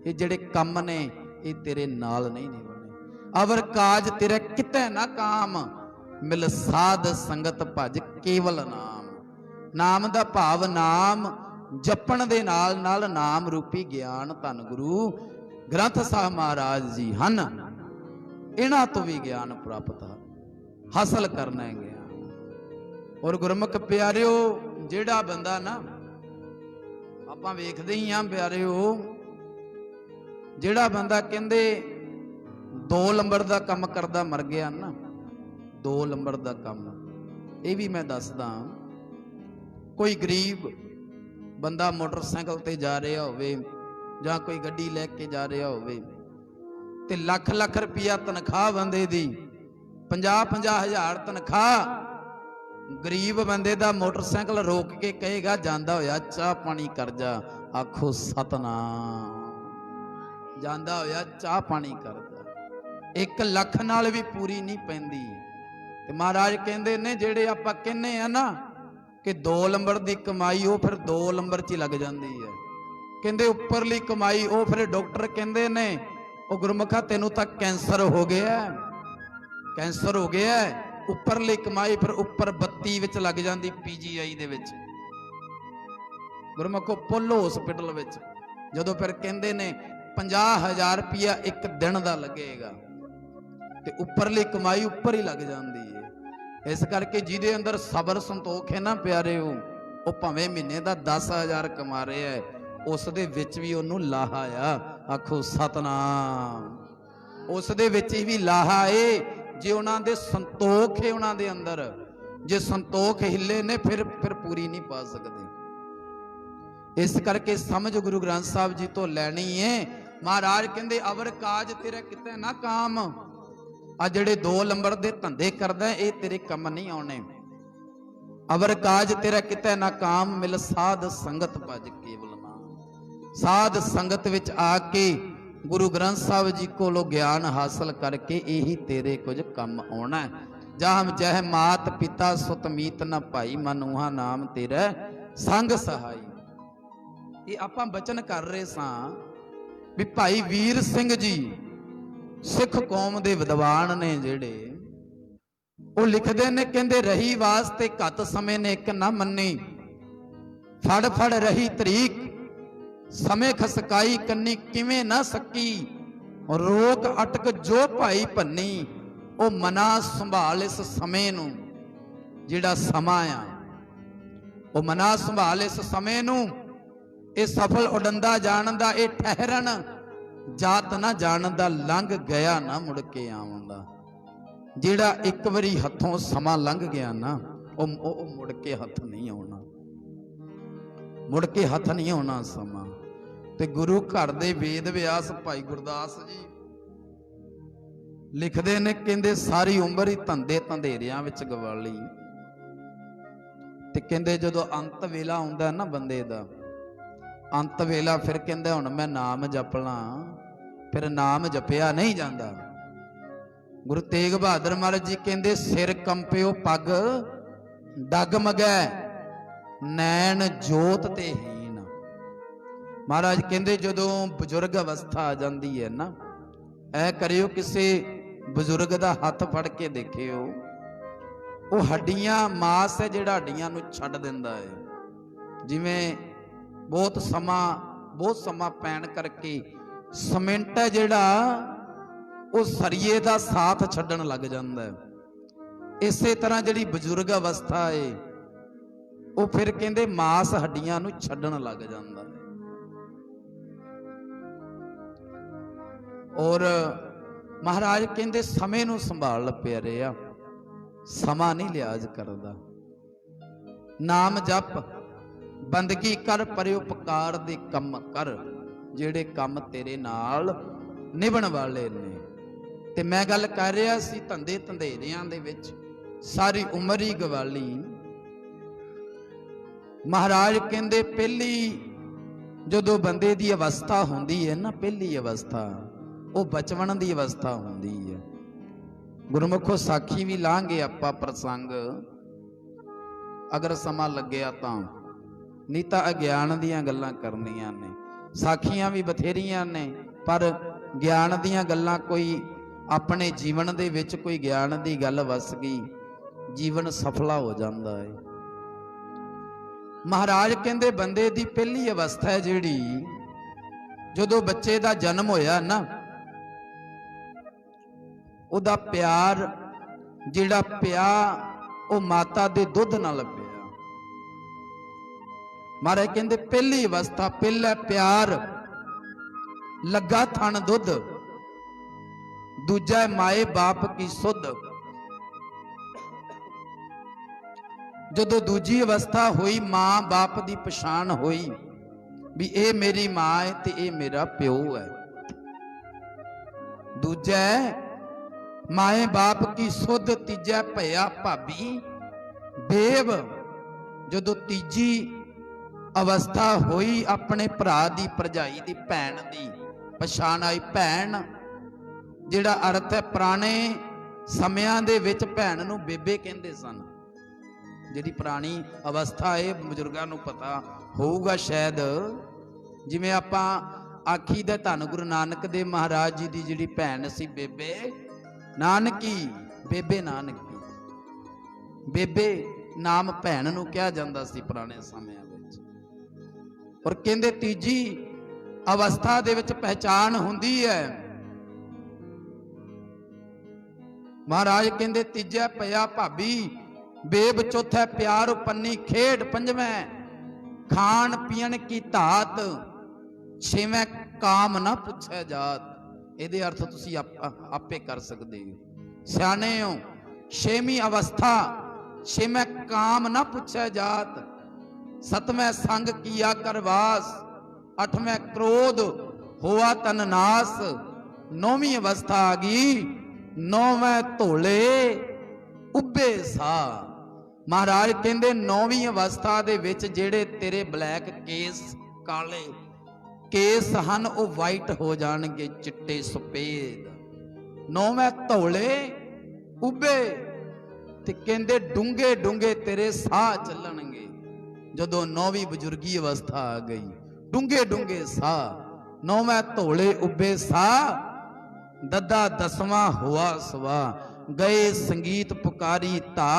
ਇਹ ਜਿਹੜੇ ਕੰਮ ਨੇ, ਇਹ ਤੇਰੇ ਨਾਲ ਨਹੀਂ ਨਿਭਣੇ। ਅਵਰ ਕਾਜ ਤੇਰੇ ਕਿਤੇ ਨਾ ਕਾਮ, ਮਿਲ ਸਾਧ ਸੰਗਤ ਭਜ ਕੇਵਲ ਨਾਮ। ਨਾਮ ਦਾ ਭਾਵ ਨਾਮ ਜਪਣ ਦੇ ਨਾਲ ਨਾਲ ਨਾਮ ਰੂਪੀ ਗਿਆਨ ਧੰਨ ਗੁਰੂ ਗ੍ਰੰਥ ਸਾਹਿਬ ਮਹਾਰਾਜ ਜੀ ਹਨ। ਇਹਨਾਂ ਤੋਂ ਵੀ ਗਿਆਨ ਪ੍ਰਾਪਤ ਹਾਸਲ ਕਰਨਾ ਹੈ ਗਿਆਨ। ਔਰ ਗੁਰਮੁਖ ਪਿਆਰਿਓ, ਜਿਹੜਾ ਬੰਦਾ ਨਾ, ਆਪਾਂ ਵੇਖਦੇ ਹੀ ਆ ਪਿਆਰਿਓ, ਜਿਹੜਾ ਬੰਦਾ ਕਹਿੰਦੇ 2 ਨੰਬਰ ਦਾ ਕੰਮ ਕਰਦਾ ਮਰ ਗਿਆ ਨਾ, 2 ਨੰਬਰ ਦਾ ਕੰਮ। ਇਹ ਵੀ ਮੈਂ ਦੱਸਦਾ, ਕੋਈ ਗਰੀਬ ਬੰਦਾ ਮੋਟਰਸਾਈਕਲ ਤੇ ਜਾ ਰਿਹਾ ਹੋਵੇ, ਜਾਂ ਕੋਈ ਗੱਡੀ ਲੈ ਕੇ ਜਾ ਰਿਹਾ ਹੋਵੇ, ਤੇ ਲੱਖ ਰੁਪਇਆ ਤਨਖਾਹ ਬੰਦੇ ਦੀ, 50-50 ਹਜ਼ਾਰ ਤਨਖਾਹ, ਗਰੀਬ ਬੰਦੇ ਦਾ ਮੋਟਰਸਾਈਕਲ ਰੋਕ ਕੇ ਕਹੇਗਾ ਜਾਂਦਾ ਹੋਇਆ ਚਾਹ ਪਾਣੀ ਕਰ ਜਾ। ਆਖੋ ਸਤਨਾਮ। ਜਾਂਦਾ ਹੋਇਆ ਚਾਹ ਪਾਣੀ ਕਰ ਜਾ। 1 ਲੱਖ ਨਾਲ ਵੀ ਪੂਰੀ ਨਹੀਂ ਪੈਂਦੀ। ਤੇ ਮਹਾਰਾਜ ਕਹਿੰਦੇ ਨੇ ਜਿਹੜੇ ਆਪਾਂ ਕਹਿੰਨੇ ਆ ਨਾ ਕਿ 2 ਨੰਬਰ ਦੀ ਕਮਾਈ, ਉਹ ਫਿਰ 2 ਨੰਬਰ 'ਚ ਹੀ ਲੱਗ ਜਾਂਦੀ ਹੈ। ਕਹਿੰਦੇ ਉੱਪਰਲੀ ਕਮਾਈ, ਉਹ ਫਿਰ ਡਾਕਟਰ ਕਹਿੰਦੇ ਨੇ ਉਹ ਗੁਰਮੁਖਾ ਤੈਨੂੰ ਤਾਂ ਕੈਂਸਰ ਹੋ ਗਿਆ, ਕੈਂਸਰ ਹੋ ਗਿਆ। ਉੱਪਰਲੀ ਕਮਾਈ ਫਿਰ ਉੱਪਰ 32 ਵਿੱਚ ਲੱਗ ਜਾਂਦੀ, PGI ਦੇ ਵਿੱਚ, ਗੁਰਮੁਖੋ ਪੁੱਲ ਹਸਪੀਟਲ ਵਿੱਚ। ਜਦੋਂ ਫਿਰ ਕਹਿੰਦੇ ਨੇ 50,000 रुपया एक दिन का लगेगा, ते उपरली कमाई उपर ही लग जाती है। इस करके जिहदे अंदर सबर संतोख है ना प्यारे, वो भावें महीने का 10,000 कमा रहा है, उस दे विच भी उन्होंने लाहा आ। आखो सतनाम। उस दे विच भी लाहा है जे उन्हां दे संतोख है उन्हां दे अंदर। जे संतोख हिले ने फिर पूरी नहीं पा सकते। इस करके समझ गुरु ग्रंथ साहब जी तो लैनी है। महाराज कहते अवर काज तेरा किते ना काम, आ जेड़े 2 नंबर दे धंधे करदा ये तेरे कम नहीं आने। अवर काज तेरा किते ना काम, मिल साध संगत भज केवल नाम। साध संगत विच आके गुरु ग्रंथ साहब जी को ज्ञान हासिल करके यही तेरे कुछ कम आना। जहाँ जह मात पिता सुत मीत न भाई, मन उहा नाम तेरा संग सहाई। ये आपां बचन कर रहे सां भी भाई वीर सिंह जी सिख कौम दे विद्वान ने जेड़े, वो लिखते ने कहते रही वास्ते घत समय ने एक ना मन्नी, फड़ फड़ रही तरीक समय खसकाई कन्नी किवें ना सकी, रोक अटक जो भाई भन्नी, वो मना संभाल इस समय नूं। जिहड़ा समा आ वो मना संभाल इस समय नूं। ये सफल उडंदा जानदा, ये ठहरन जात ना जानदा, लंघ गया ना मुड़ के आउंदा। जिहड़ा एक बारी हथों समा लंघ गया ना, वो मुड़ के हथ नहीं आउणा, मुड़ के हथ नहीं आउणा समा। ते गुरु घर दे वेद व्यास भाई गुरदास जी लिखते ने कहते सारी उम्र ही धंधे धंधेरियां विच गवाली, ते कहते जदों अंत वेला आउंदा ना बंदे दा, अंत वेला फिर कहंदे हुण मैं नाम जपला, फिर नाम जपिया नहीं जाता। गुरु तेग बहादुर महाराज जी कहते सिर कंपियो पग डगमगै, नैन जोत ते हीन। महाराज कहते जदों बजुर्ग अवस्था आ जाती है ना, ऐ करियो किसी बजुर्ग का हथ फड़ के देखियो, वो हड्डियां मास है जिहड़ा हड्डियां नूं छड्ड दिंदा है। जिवें बहुत समा पैण करके सीमेंट है जिहड़ा वो सरिये का साथ छड्डण लग जांदा है। इसे तरह जिहड़ी बजुर्ग अवस्था है वो फिर कहंदे मास हड्डियां नूं छड्डण लग जांदा है। और महाराज कहते समय नूं संभाल प्यारे आ, समा नहीं लिहाज करदा। नाम जप बंदगी कर, परोपकार दे कम कर, जेड़े कम तेरे नाल निभण वाले ने। ते मैं गल कर रहा सी धंधे धंधेरियां दे विच सारी उम्र ही गवाली। महाराज कहते पहली जदों बंदे दी अवस्था हुंदी है ना, पहली अवस्था वो बचपन की अवस्था होंदी है। गुरमुखो साखी भी लांगे आपां प्रसंग अगर समा लग्या तां, नहीं तां अग्यान दीयां गल्लां करनियां ने। साखियां भी बथेरियां ने, पर ज्ञान दीयां गल्लां कोई अपने जीवन दे विच कोई ज्ञान दी गल वस गई, जीवन सफला हो जाता है। महाराज कहंदे बंदे दी पहली अवस्था है जिहड़ी जदों बच्चे दा जन्म होया ना, उदा प्यार जिहड़ा पिया वो माता दे दुध नाल पिया। महाराज कहंदे पहली अवस्था पहला प्यार लगा थन दुध, दूजा माए बाप की सुध। जदों दूजी अवस्था हुई मां बाप की पछाण हुई भी ये मेरी मां है ते ये मेरा प्यो है। दूजा माए बाप की सुध, तीजा भया भाभी बेव। जदों तीजी अवस्था हुई अपने भरा दी भरजाई दी भैन दी पछाण आई। भैन जिहड़ा अर्थ है पुराने समयां दे विच भैन नूं बेबे कहंदे सन। जिहड़ी पुरानी अवस्था है बजुर्गां नूं पता होऊगा शायद, जिवें आपां आखी दे धन गुरु नानक देव महाराज जी दी जिहड़ी भैन सी बेबे नानकी, बेबे नानकी, बेबे नाम भैन नूं कहा जांदा सी पुराने समयां विच। और कहंदे तीजी ਅਵਸਥਾ ਦੇ ਵਿੱਚ ਪਹਿਚਾਨ ਹੁੰਦੀ ਹੈ। ਮਹਾਰਾਜ ਕਹਿੰਦੇ ਤੀਜਾ ਪਿਆ ਭਾਬੀ, ਬੇਬ ਚੌਥਾ ਪਿਆਰ ਪੰਨੀ, ਖੇਡ ਪੰਜਵੇਂ ਖਾਣ ਪੀਣ ਕੀ ਧਾਤ, ਛੇਵੇਂ ਕਾਮ ਨਾ ਪੁੱਛਿਆ ਜਾਤ। ਇਹਦੇ ਅਰਥ ਤੁਸੀਂ ਆਪੇ ਕਰ ਸਕਦੇ ਹੋ, ਸਿਆਣੇ ਹੋ। ਛੇਵੀਂ ਅਵਸਥਾ, ਛੇਵੇਂ ਕਾਮ ਨਾ ਪੁੱਛਿਆ ਜਾਤ, ਸਤਵੇਂ ਸੰਗ ਕੀਆ ਕਰਵਾਸ, अठवें क्रोध हुआ तन नास। नौवीं अवस्था आ गई, नौवें धोले उबे सा। महाराज कहते नौवीं अवस्था दे विच जेड़े तेरे ब्लैक केस, काले केस हन, वो वाइट हो जाणगे, चिट्टे सफेद। नौवें धोले उबे, ते कहते डूंगे डूंगे तेरे साह चलणगे। जदों नौवीं बजुर्गी अवस्था आ गई, डूंगे डूंगे सा, नौवें धोले उबे सा, ददा दसवां हुआ सवा। गए संगीत पुकारी ता,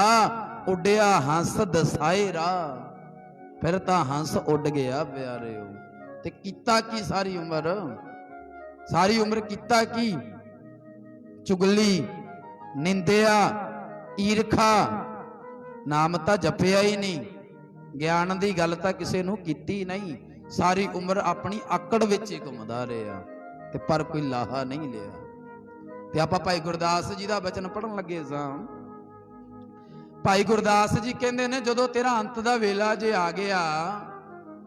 उड़िया हंस दसाए राह। फिर तां हंस उड़ गया प्यारे हो। ते कीता की सारी उम्र, सारी उम्र कीता की? चुगली, निंदिया, ईरखा, नाम तां जपिया ही नहीं, ज्ञान दी गल तां किसे नूं कीती नहीं। सारी उम्र अपनी आकड़ विच ही घुमदा रहा, ते पर कोई लाहा नहीं लिया। ते आपां भाई गुरदास जी दा बचन पढ़न लगे सां। भाई गुरदास जी कहंदे ने जदों तेरा अंत दा वेला जे आ गया,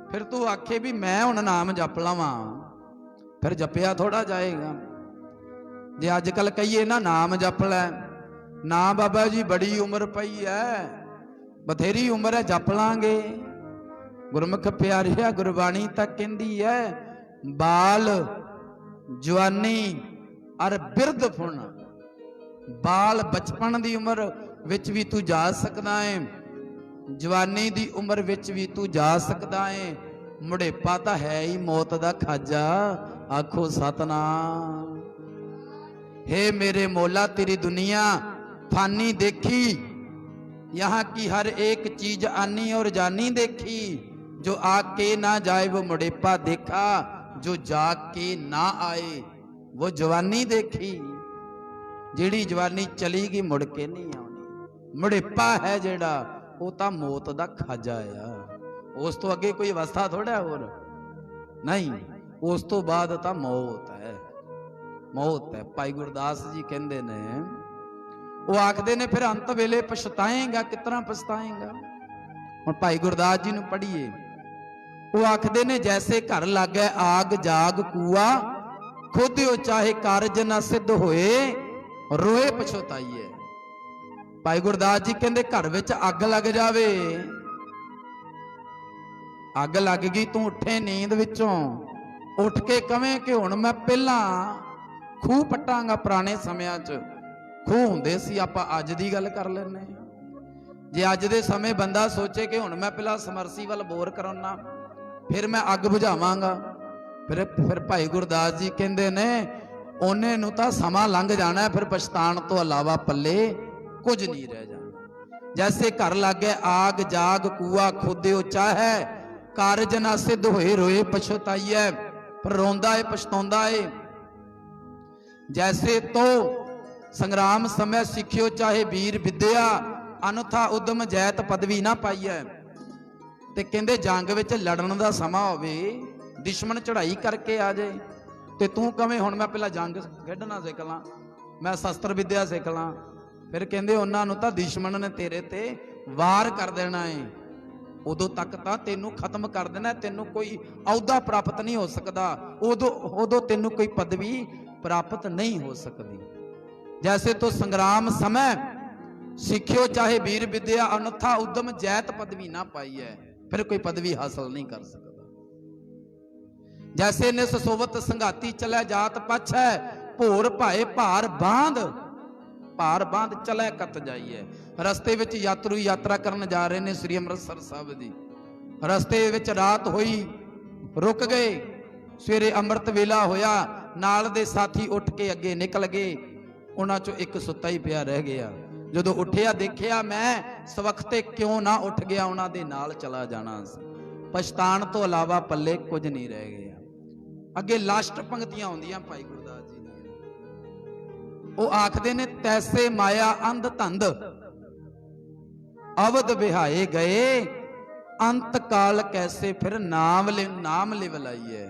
फिर तू आखे भी मैं हुण नाम जप लवां, फिर जपिया थोड़ा जाएगा। जे अजकल कहिए ना नाम जप लै, ना बाबा जी बड़ी उम्र पई है, बथेरी उम्र है, जप लांगे। गुरमुख प्यारिया गुरबाणी तक कहती है, बाल जवानी और बिरध फुण। बाल बचपन की उम्र विच भी तू जा सकता है, जवानी की उम्र विच भी तू जा सकता है, मुढ़ेपा तो है ही मौत का खाजा। आखो सतनाम। हे मेरे मौला तेरी दुनिया फानी देखी, यहाँ की हर एक चीज आनी और जानी देखी। जो आके ना जाए वो मुढ़ेपा देखा, जो जाके ना आए वो जवानी देखी। जिहड़ी जवानी चली गई मुड़ के नहीं आनी। मुढ़ेपा है जेड़ा वो तां मौत दा खाजा आ, उस तो अगे कोई अवस्था थोड़ा होर नहीं, उस तो बाद तां मौत है, मौत है। भाई गुरदास जी कहंदे ने, वो आखदे ने फिर अंत वेले पछताएगा, कितना पछताएगा। हुण भाई गुरदास जी नूं पढ़िए, वो आखदे ने जैसे घर लागे आग जाग कूआ, खोदियो चाहे कारज ना सिद्ध होए, रोए पछताइए। भाई गुरदास जी कहंदे घर विच अग लग जावे, अग लग गई, तू उठे नींद विचों, उठ के कवें कि हुण मैं पहला खूह पट्टांगा। पुराने समयां च खूह हुंदे सी, आपां अज दी गल कर लैने। जे अज दे समय बंदा सोचे कि हुण मैं पहला समरसीवल बोर कराउणा, फिर मैं अग बुझावांगा, फिर भाई गुरदास जी कहंदे ने ओने नूं तां समा लंघ जाना, फिर पछताण तो अलावा पल्ले कुछ नहीं रह जाना। जैसे घर लागे आग जाग कूआ, खोदियो चाहे कारज ना सिद्ध होए, रोए पछताइए। पर रोंदा है पछताउंदा है। जैसे तो संग्राम समय सिखियो चाहे वीर विद्या, अनथा उद्यम जैत पदवी ना पाइए। ते कहंदे जंग विच लड़न दा समा होवे, दुश्मन चढ़ाई करके आ जाए, ते तू कवें हुण मैं पहला जंग खेडना सिख लां, मैं शस्त्र विद्या सिख लां, फिर कहंदे उन्हां नूं तां दुश्मन ने तेरे ते वार कर देना है, उदों तक तां तैनूं खत्म कर देना, तैनूं कोई अहुदा प्राप्त नहीं हो सकदा, उदों तैनूं कोई पदवी प्राप्त नहीं हो सकती। जैसे तो संग्राम समय सिखियो चाहे वीर विद्या, अन्यथा उद्यम जैत पदवी ना पाई है, फिर कोई पदवी हासिल नहीं कर सकता। जैसे निस सोवत संघाती चले जात पछ है, भोर भाए भार बांध, भार बांध चले कत जाइए। रस्ते विच यात्रु यात्रा करन जा रहे ने श्री अमृतसर साहब जी, रस्ते विच रात हुई, रुक गए, सवेरे अमृत वेला होया, नाल दे साथी उठ के अगे निकल गए, उन्हां चों एक सुत्ता ही पिया रह गया। जदों उठिया देखिया मैं सवखते क्यों ना उठ गया, उन्हां दे नाल चला जाना सी। पछताण तो अलावा पल्ले कुछ नहीं रह गया। ਅੱਗੇ ਲਾਸਟ ਪੰਕਤੀਆਂ ਆਉਂਦੀਆਂ ਭਾਈ ਗੁਰਦਾਸ ਜੀ ਦੀਆਂ। ਉਹ ਆਖਦੇ ਨੇ, ਤੈਸੇ ਮਾਇਆ ਅੰਧ ਧੰਦ ਅਵਧ ਵਿਹਾਏ ਗਏ, ਅੰਤ ਕਾਲ ਕੈਸੇ ਫਿਰ ਨਾਮ ਲਿਵ ਲਾਈਏ।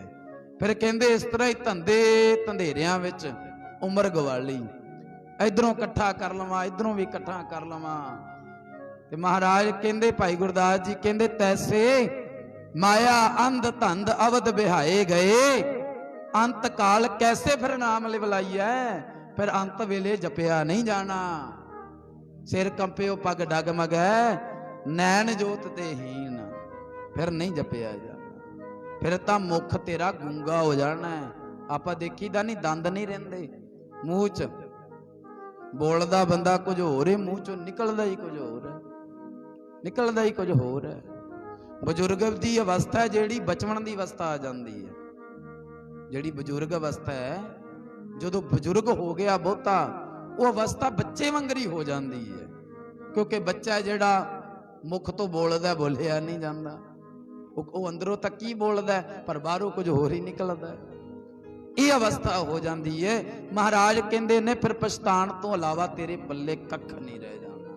ਫਿਰ ਕਹਿੰਦੇ ਇਸ ਤਰ੍ਹਾਂ ਹੀ ਧੰਦੇ ਧੰਧੇਰਿਆਂ ਵਿੱਚ ਉਮਰ ਗਵਾਲੀ, ਇਧਰੋਂ ਇਕੱਠਾ ਕਰ ਲਵਾਂ, ਇਧਰੋਂ ਵੀ ਇਕੱਠਾ ਕਰ ਲਵਾਂ। ਤੇ ਮਹਾਰਾਜ ਕਹਿੰਦੇ, ਭਾਈ ਗੁਰਦਾਸ ਜੀ ਕਹਿੰਦੇ, ਤੈਸੇ ਮਾਇਆ ਅੰਧ ਧੰਦ ਅਵਧ ਵਿਹਾਏ ਗਏ, ਅੰਤ ਕਾਲ ਕੈਸੇ ਫਿਰ ਨਾਮ ਲਿਵ ਲਾਈਐ। ਫਿਰ ਅੰਤ ਵੇਲੇ ਜਪਿਆ ਨਹੀਂ ਜਾਣਾ। ਸਿਰ ਕੰਪਿਓ ਪੱਗ ਡਗਮਗੈ, ਨੈਣ ਜੋਤ ਤੇ ਹੀਨ, ਫਿਰ ਨਹੀਂ ਜਪਿਆ ਜਾਣਾ। ਫਿਰ ਤਾਂ ਮੁਖ ਤੇਰਾ ਗੂੰਗਾ ਹੋ ਜਾਣਾ। ਆਪਾਂ ਦੇਖੀਦਾ ਨਹੀਂ, ਦੰਦ ਨਹੀਂ ਰਹਿੰਦੇ ਮੂੰਹ 'ਚ। ਬੋਲਦਾ ਬੰਦਾ ਕੁਝ ਹੋਰ ਹੈ, ਮੂੰਹ 'ਚੋਂ ਨਿਕਲਦਾ ਹੀ ਕੁਝ ਹੋਰ ਹੈ, ਨਿਕਲਦਾ ਹੀ ਕੁਝ ਹੋਰ ਹੈ। ਬਜ਼ੁਰਗ ਦੀ ਅਵਸਥਾ ਜਿਹੜੀ ਬਚਪਨ ਦੀ ਅਵਸਥਾ ਆ ਜਾਂਦੀ ਹੈ। ਜਿਹੜੀ ਬਜ਼ੁਰਗ ਅਵਸਥਾ ਹੈ, ਜਦੋਂ ਬਜ਼ੁਰਗ ਹੋ ਗਿਆ ਬਹੁਤਾ, ਉਹ ਅਵਸਥਾ ਬੱਚੇ ਵਾਂਗਰੀ ਹੋ ਜਾਂਦੀ ਹੈ। ਕਿਉਂਕਿ ਬੱਚਾ ਜਿਹੜਾ ਮੁਖ ਤੋਂ ਬੋਲਦਾ, ਬੋਲਿਆ ਨਹੀਂ ਜਾਂਦਾ। ਉਹ ਅੰਦਰੋਂ ਤਾਂ ਕੀ ਬੋਲਦਾ, ਪਰ ਬਾਹਰੋਂ ਕੁਝ ਹੋਰ ਹੀ ਨਿਕਲਦਾ। ਇਹ ਅਵਸਥਾ ਹੋ ਜਾਂਦੀ ਹੈ। ਮਹਾਰਾਜ ਕਹਿੰਦੇ ਨੇ, ਫਿਰ ਪਛਤਾਣ ਤੋਂ ਇਲਾਵਾ ਤੇਰੇ ਪੱਲੇ ਕੱਖ ਨਹੀਂ ਰਹਿ ਜਾਣਾ।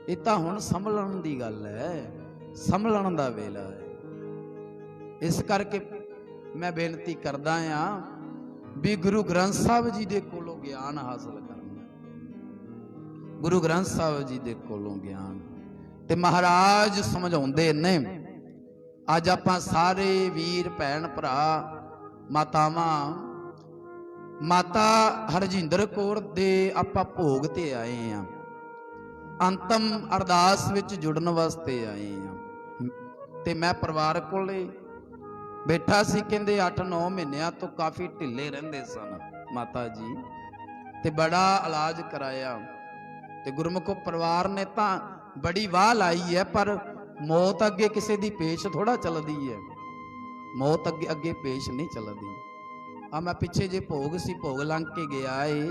ਇਹ ਤਾਂ ਹੁਣ ਸੰਭਲਣ ਦੀ ਗੱਲ ਹੈ, ਸੰਭਲਣ ਦਾ ਵੇਲਾ ਹੈ। ਇਸ ਕਰਕੇ ਮੈਂ ਬੇਨਤੀ ਕਰਦਾ ਹਾਂ ਵੀ ਗੁਰੂ ਗ੍ਰੰਥ ਸਾਹਿਬ ਜੀ ਦੇ ਕੋਲੋਂ ਗਿਆਨ ਹਾਸਲ ਕਰਨਾ। ਗੁਰੂ ਗ੍ਰੰਥ ਸਾਹਿਬ ਜੀ ਦੇ ਕੋਲੋਂ ਗਿਆਨ। ਤੇ ਮਹਾਰਾਜ ਸਮਝਾਉਂਦੇ ਨੇ। ਅੱਜ ਆਪਾਂ ਸਾਰੇ ਵੀਰ ਭੈਣ ਭਰਾ, ਮਾਤਾਵਾਂ, ਮਾਤਾ ਹਰਜਿੰਦਰ ਕੌਰ ਦੇ ਆਪਾਂ ਭੋਗ ਤੇ ਆਏ ਆ, ਅੰਤਮ ਅਰਦਾਸ ਵਿੱਚ ਜੁੜਨ ਵਾਸਤੇ ਆਏ ਆ। ਤੇ ਮੈਂ ਪਰਿਵਾਰ ਕੋਲੇ ਬੈਠਾ ਸੀ। ਕਹਿੰਦੇ 8-9 ਮਹੀਨਿਆਂ ਤੋਂ ਕਾਫੀ ਢਿੱਲੇ ਰਹਿੰਦੇ ਸਨ ਮਾਤਾ ਜੀ, ਤੇ ਬੜਾ ਇਲਾਜ ਕਰਾਇਆ। ਤੇ ਗੁਰਮੁਖ ਪਰਿਵਾਰ ਨੇ ਤਾਂ ਬੜੀ ਵਾਹ ਲਾਈ ਹੈ, ਪਰ ਮੌਤ ਅੱਗੇ ਕਿਸੇ ਦੀ ਪੇਸ਼ ਥੋੜਾ ਚੱਲਦੀ ਹੈ। ਮੌਤ ਅੱਗੇ ਪੇਸ਼ ਨਹੀਂ ਚੱਲਦੀ। ਆ ਮੈਂ ਪਿੱਛੇ ਜੇ ਭੋਗ ਸੀ, ਭੋਗ ਲੰਘ ਕੇ ਗਿਆ ਏ।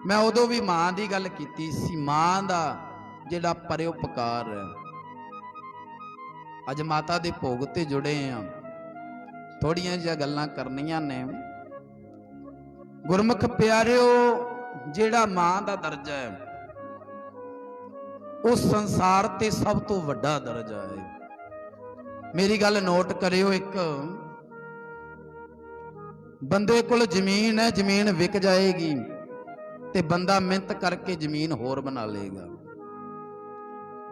ਮੈਂ ਉਦੋਂ ਵੀ ਮਾਂ ਦੀ ਗੱਲ ਕੀਤੀ ਸੀ, ਮਾਂ ਦਾ ਜਿਹੜਾ ਪਰਉਪਕਾਰ ਹੈ। ਅੱਜ ਮਾਤਾ ਦੇ ਭੋਗ ਤੇ ਜੁੜੇ ਆ, ਥੋੜੀਆਂ ਜਿਹੀਆਂ ਗੱਲਾਂ ਕਰਨੀਆਂ ਨੇ। ਗੁਰਮੁਖ ਪਿਆਰਿਓ, ਜਿਹੜਾ ਮਾਂ ਦਾ ਦਰਜਾ ਹੈ, ਉਹ ਸੰਸਾਰ ਤੇ ਸਭ ਤੋਂ ਵੱਡਾ ਦਰਜਾ ਹੈ। ਮੇਰੀ ਗੱਲ ਨੋਟ ਕਰਿਓ। ਇੱਕ ਬੰਦੇ ਕੋਲ ਜ਼ਮੀਨ ਹੈ, ਜ਼ਮੀਨ ਵਿਕ ਜਾਏਗੀ ਤੇ ਬੰਦਾ ਮਿਹਨਤ ਕਰਕੇ ਜ਼ਮੀਨ ਹੋਰ ਬਣਾ ਲਏਗਾ।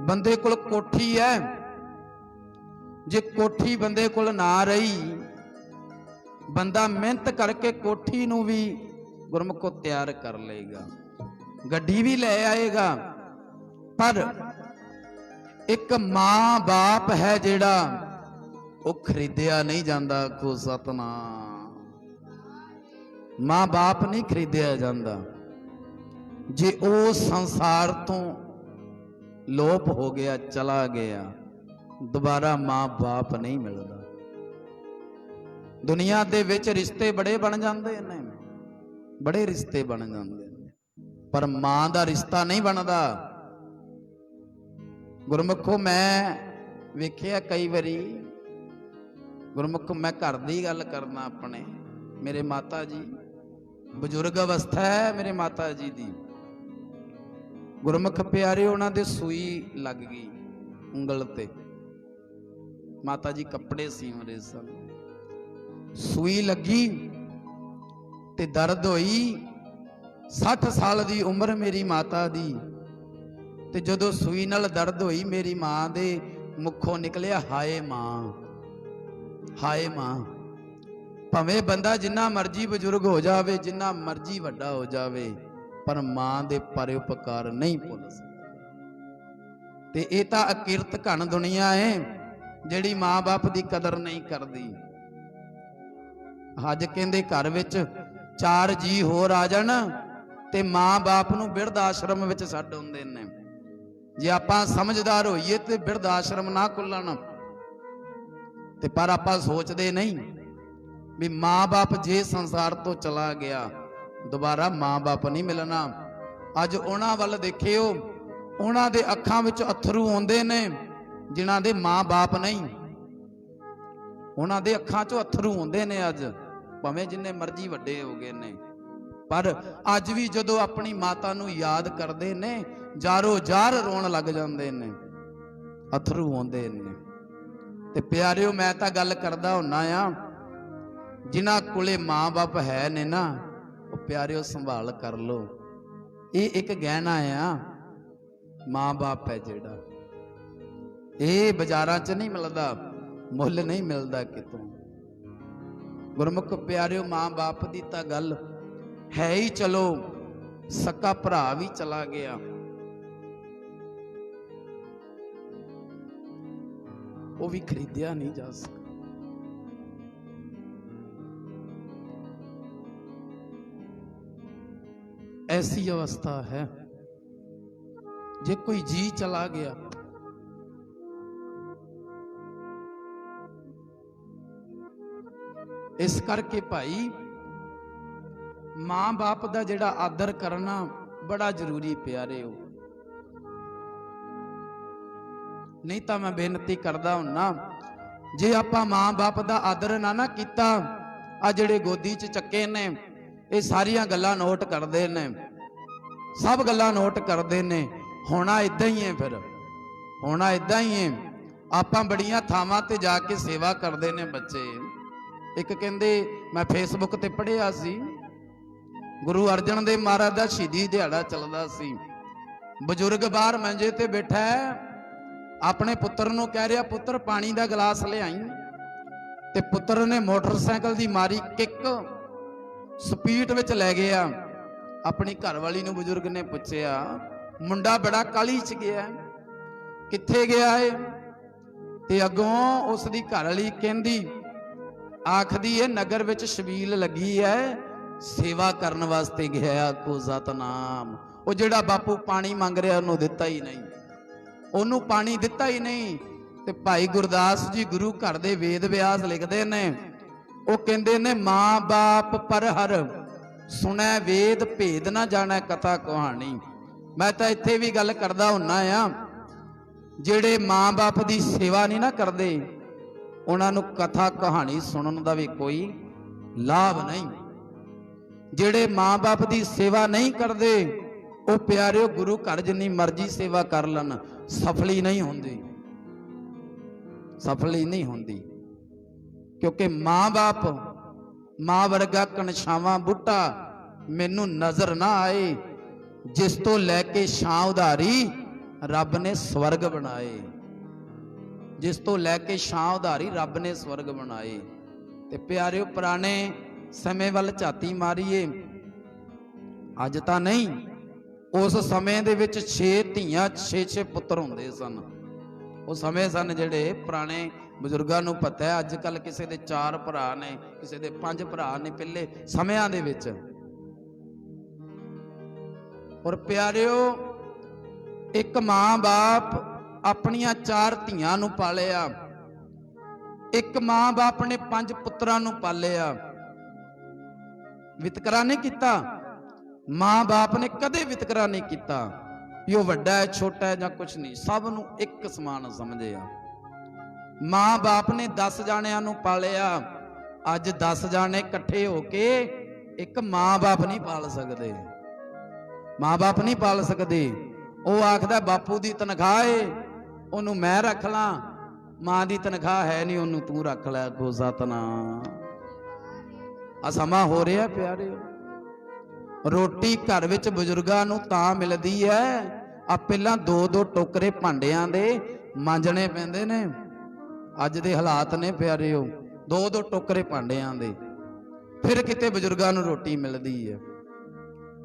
ਬੰਦੇ ਕੋਲ ਕੋਠੀ ਹੈ, ਜੇ ਕੋਠੀ ਬੰਦੇ ਕੋਲ ਨਾ ਰਹੀ, ਬੰਦਾ ਮਿਹਨਤ ਕਰਕੇ ਕੋਠੀ ਨੂੰ ਵੀ ਗੁਰਮੁਖੋ ਤਿਆਰ ਕਰ ਲਏਗਾ, ਗੱਡੀ ਵੀ ਲੈ ਆਏਗਾ। ਪਰ ਇੱਕ ਮਾਂ ਬਾਪ ਹੈ ਜਿਹੜਾ, ਉਹ ਖਰੀਦਿਆ ਨਹੀਂ ਜਾਂਦਾ। ਕੋ ਸਤਨਾਮ। ਮਾਂ ਬਾਪ ਨਹੀਂ ਖਰੀਦਿਆ ਜਾਂਦਾ। ਜੇ ਉਹ ਸੰਸਾਰ ਤੋਂ ਲੋਪ ਹੋ ਗਿਆ, ਚਲਾ ਗਿਆ, ਦੁਬਾਰਾ ਮਾਂ ਬਾਪ ਨਹੀਂ ਮਿਲਦਾ। ਦੁਨੀਆ ਦੇ ਵਿੱਚ ਰਿਸ਼ਤੇ ਬੜੇ ਬਣ ਜਾਂਦੇ ਨੇ, ਬੜੇ ਰਿਸ਼ਤੇ ਬਣ ਜਾਂਦੇ ਨੇ, ਪਰ ਮਾਂ ਦਾ ਰਿਸ਼ਤਾ ਨਹੀਂ ਬਣਦਾ। ਗੁਰਮੁਖੋ, ਮੈਂ ਵੇਖਿਆ ਕਈ ਵਾਰੀ, ਗੁਰਮੁਖੋ ਮੈਂ ਘਰ ਦੀ ਗੱਲ ਕਰਨਾ ਆਪਣੇ। ਮੇਰੇ ਮਾਤਾ ਜੀ, ਬਜ਼ੁਰਗ ਅਵਸਥਾ ਹੈ ਮੇਰੇ ਮਾਤਾ ਜੀ ਦੀ। ਗੁਰਮੁਖ ਪਿਆਰੇ, ਉਹਨਾਂ ਦੇ ਸੂਈ ਲੱਗ ਗਈ ਉਂਗਲ ਤੇ। ਮਾਤਾ ਜੀ ਕੱਪੜੇ ਸੀਵ ਰਹੇ ਸਨ, ਸੂਈ ਲੱਗੀ ਤੇ ਦਰਦ ਹੋਈ। 60 ਸਾਲ ਦੀ ਉਮਰ ਮੇਰੀ ਮਾਤਾ ਦੀ, ਤੇ ਜਦੋਂ ਸੂਈ ਨਾਲ ਦਰਦ ਹੋਈ, ਮੇਰੀ ਮਾਂ ਦੇ ਮੁਖੋਂ ਨਿਕਲਿਆ, ਹਾਏ ਮਾਂ, ਹਾਏ ਮਾਂ। ਭਾਵੇਂ ਬੰਦਾ ਜਿੰਨਾ ਮਰਜੀ ਬਜ਼ੁਰਗ ਹੋ ਜਾਵੇ, ਜਿੰਨਾ ਮਰਜੀ ਵੱਡਾ ਹੋ ਜਾਵੇ, ਪਰ ਮਾਂ ਦੇ ਪਰਉਪਕਾਰ ਨਹੀਂ ਭੁੱਲ ਸਕਦਾ। ਤੇ ਇਹ ਤਾਂ ਅਕਿਰਤ ਘਣ ਦੁਨੀਆ ਹੈ, ਜਿਹੜੀ ਮਾਂ ਬਾਪ ਦੀ ਕਦਰ ਨਹੀਂ ਕਰਦੀ। ਅੱਜ ਕਹਿੰਦੇ ਘਰ ਵਿੱਚ 4 ਜੀ ਹੋਰ ਆ ਜਾਣ ਤੇ ਮਾਂ ਬਾਪ ਨੂੰ ਬਿਰਧ ਆਸ਼ਰਮ ਵਿੱਚ ਛੱਡ ਆਉਂਦੇ ਨੇ। ਜੇ ਆਪਾਂ ਸਮਝਦਾਰ ਹੋਈਏ ਤੇ ਬਿਰਧ ਆਸ਼ਰਮ ਨਾ ਖੁੱਲਣ, ਤੇ ਪਰ ਆਪਾਂ ਸੋਚਦੇ ਨਹੀਂ ਵੀ ਮਾਂ ਬਾਪ ਜੇ ਸੰਸਾਰ ਤੋਂ ਚਲਾ ਗਿਆ, ਦੁਬਾਰਾ ਮਾਂ ਬਾਪ ਨਹੀਂ ਮਿਲਣਾ। ਅੱਜ ਉਹਨਾਂ ਵੱਲ ਦੇਖਿਓ, ਉਹਨਾਂ ਦੇ ਅੱਖਾਂ ਵਿੱਚ ਅਥਰੂ ਆਉਂਦੇ ਨੇ ਜਿਨ੍ਹਾਂ ਦੇ ਮਾਂ ਬਾਪ ਨਹੀਂ। ਉਹਨਾਂ ਦੇ ਅੱਖਾਂ 'ਚੋਂ ਅਥਰੂ ਆਉਂਦੇ ਨੇ ਅੱਜ, ਭਾਵੇਂ ਜਿੰਨੇ ਮਰਜ਼ੀ ਵੱਡੇ ਹੋ ਗਏ ਨੇ, ਪਰ ਅੱਜ ਵੀ ਜਦੋਂ ਆਪਣੀ ਮਾਤਾ ਨੂੰ ਯਾਦ ਕਰਦੇ ਨੇ ਜਾਰੋ ਜਾਰ ਰੋਣ ਲੱਗ ਜਾਂਦੇ ਨੇ, ਅਥਰੂ ਆਉਂਦੇ ਨੇ। ਤੇ ਪਿਆਰਿਓ, ਮੈਂ ਤਾਂ ਗੱਲ ਕਰਦਾ ਹੁੰਨਾ ਆ, ਜਿਨ੍ਹਾਂ ਕੋਲੇ ਮਾਂ-ਬਾਪ ਹੈ ਨੇ ਨਾ, ਉਹ ਪਿਆਰਿਓ ਸੰਭਾਲ ਕਰ ਲੋ। ਇਹ ਇੱਕ ਗਹਿਣਾ ਆ, ਮਾਂ-ਬਾਪ ਹੈ ਜਿਹੜਾ, ਇਹ ਬਾਜ਼ਾਰਾਂ 'ਚ ਨਹੀਂ ਮਿਲਦਾ, ਮੁੱਲ ਨਹੀਂ ਮਿਲਦਾ ਕਿਤੋਂ। ਗੁਰਮੁਖ ਪਿਆਰਿਓ, ਮਾਂ-ਬਾਪ ਦੀ ਤਾਂ ਗੱਲ ਹੈ ਹੀ, ਚਲੋ ਸਕਾ ਭਰਾ ਵੀ ਚਲਾ ਗਿਆ, ਉਹ ਵੀ ਖਰੀਦਿਆ ਨਹੀਂ ਜਾ ਸਕਦਾ। ऐसी अवस्था है, जे कोई जी चला गया, इस करके भाई मां बाप दा जिहड़ा आदर करना बड़ा जरूरी प्यारे हो। नहीं तो मैं बेनती करदा हुन्ना, जे आपां मां बाप दा आदर ना कीता, आ जिहड़े गोदी च चक्के ने ये सारिया गल्लां नोट करते हैं, सब गल्लां नोट करते हैं। होना इदां ही है, फिर होना इदां ही है। आपां बड़ियां थावां ते जाके सेवा करते हैं बच्चे। एक कहते मैं फेसबुक ते पढ़िया सी, गुरु अर्जन देव महाराज दा शहीदी दिहाड़ा चलदा सी, बजुर्ग बाहर मंजे ते बैठा है, अपने पुत्र नूं कह रहा पुत्र पानी दा गिलास लियाई, ते पुत्र ने मोटरसाइकिल दी मारी किक, स्पीड विच लै गया। अपनी घरवाली नूं बुजुर्ग ने पुछया, मुंडा बड़ा काली च गया, कित्थे गया है? ते अगों उसदी घरवाली कहंदी आखदी है नगर विच छबील लगी है, सेवा करन वास्ते गया को सतनाम। वो जिहड़ा बापू पानी मंग रहा उन्होंने दिता ही नहीं, ओनू पानी दिता ही नहीं। ते भाई गुरदास जी गुरु घर दे वेद व्यास लिखते ने, वो कहते ने मां बाप पर हर सुनै वेद भेद ना जाना कथा कहानी। मैं तो इत्थे भी गल करदा हुन्ना आ, जिहड़े मां बाप की सेवा नहीं ना करते उन्हां नूं कथा कहानी सुनन दा भी कोई लाभ नहीं। जिहड़े मां बाप की सेवा नहीं करते वो प्यारिओ गुरु घर जिन्नी मर्जी सेवा कर लैन सफली नहीं होंदी, सफली नहीं होंदी। क्योंकि मां बाप मां वर्गा कणछावां बूटा मैनू नजर ना आए, जिस तो लैके छां उधारी रब ने स्वर्ग बनाए, जिस तो लैके छां उधारी रब ने स्वर्ग बनाए। ते प्यारिओ पुराने समय वाल झाती मारीए, अज तां नहीं, उस समय दे विच 6 धीआं 6 पुत्र हुंदे सन। वो समय सन जिहड़े पुराने बजुर्गों नूं पता है, अजकल किसी दे 4 भरा ने, किसी दे 5 भरा ने पहले समयां दे विच। और प्यारिओ एक मां बाप अपनियां 4 धीआं नूं पालिया, एक मां बाप ने 5 पुत्रां नूं पालिया, वितकरा नहीं किता। मां बाप ने कदे वितकरा नहीं किता, यो वड्डा है छोटा है जां कुछ नहीं, सब नूं एक समान समझिया। मां बाप ने 10 जाणियां नूं पालिया, अज 10 जाने इकट्ठे होके एक मां बाप नहीं पाल सकते, मां बाप नहीं पाल सकते। वो आखदा बापू की तनख्वाह है उन्होंने मैं रख ला, मां की तनख्वाह है नहीं उन्होंने तू रख लै। गो सतनाम। आ समा हो रहा प्यारे, रोटी घर विच बजुर्गां नूं तां मिलदी है, आ पहलां 2-2 टोकरे भांडियां दे मांजणे पैंदे ने। अज दे हालात ने प्यारिओ 2-2 टोकरे भांडियां दे, फिर किते बजुर्गां नूं रोटी मिलदी है।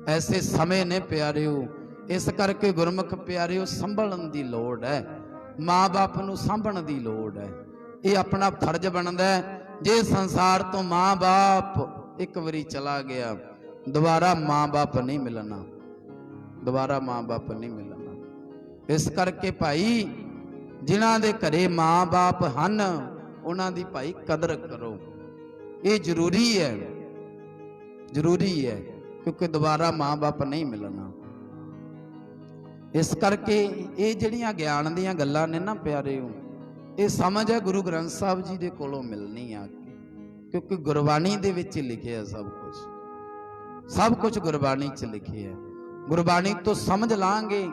ऐसे समय ने प्यारिओ, इस करके गुरमुख प्यारिओ संभलण दी लोड़ है, मां बाप नूं सांभण दी लोड़ है। ये अपना फर्ज बनदा है। जे संसार तो मां बाप एक बारी चला गया, दोबारा मां बाप नहीं मिलना, दोबारा मां बाप नहीं मिलना। इस करके भाई जिन्हां दे घरे मां बाप हन उन्हां दी भाई कदर करो, ये जरूरी है, जरूरी है, क्योंकि दोबारा मां बाप नहीं मिलना। इस करके ये जिहड़ियां ज्ञान दीयां गल्लां ने ना प्यारे, ਇਹ ਸਮਝ ਹੈ ਗੁਰੂ ਗ੍ਰੰਥ ਸਾਹਿਬ ਜੀ ਦੇ ਕੋਲੋਂ ਮਿਲਣੀ ਆ ਕੇ, ਕਿਉਂਕਿ ਗੁਰਬਾਣੀ ਦੇ ਵਿੱਚ ਹੀ ਲਿਖਿਆ ਸਭ ਕੁਝ ਗੁਰਬਾਣੀ 'ਚ ਲਿਖਿਆ। ਗੁਰਬਾਣੀ ਤੋਂ ਸਮਝ ਲਾਂਗੇ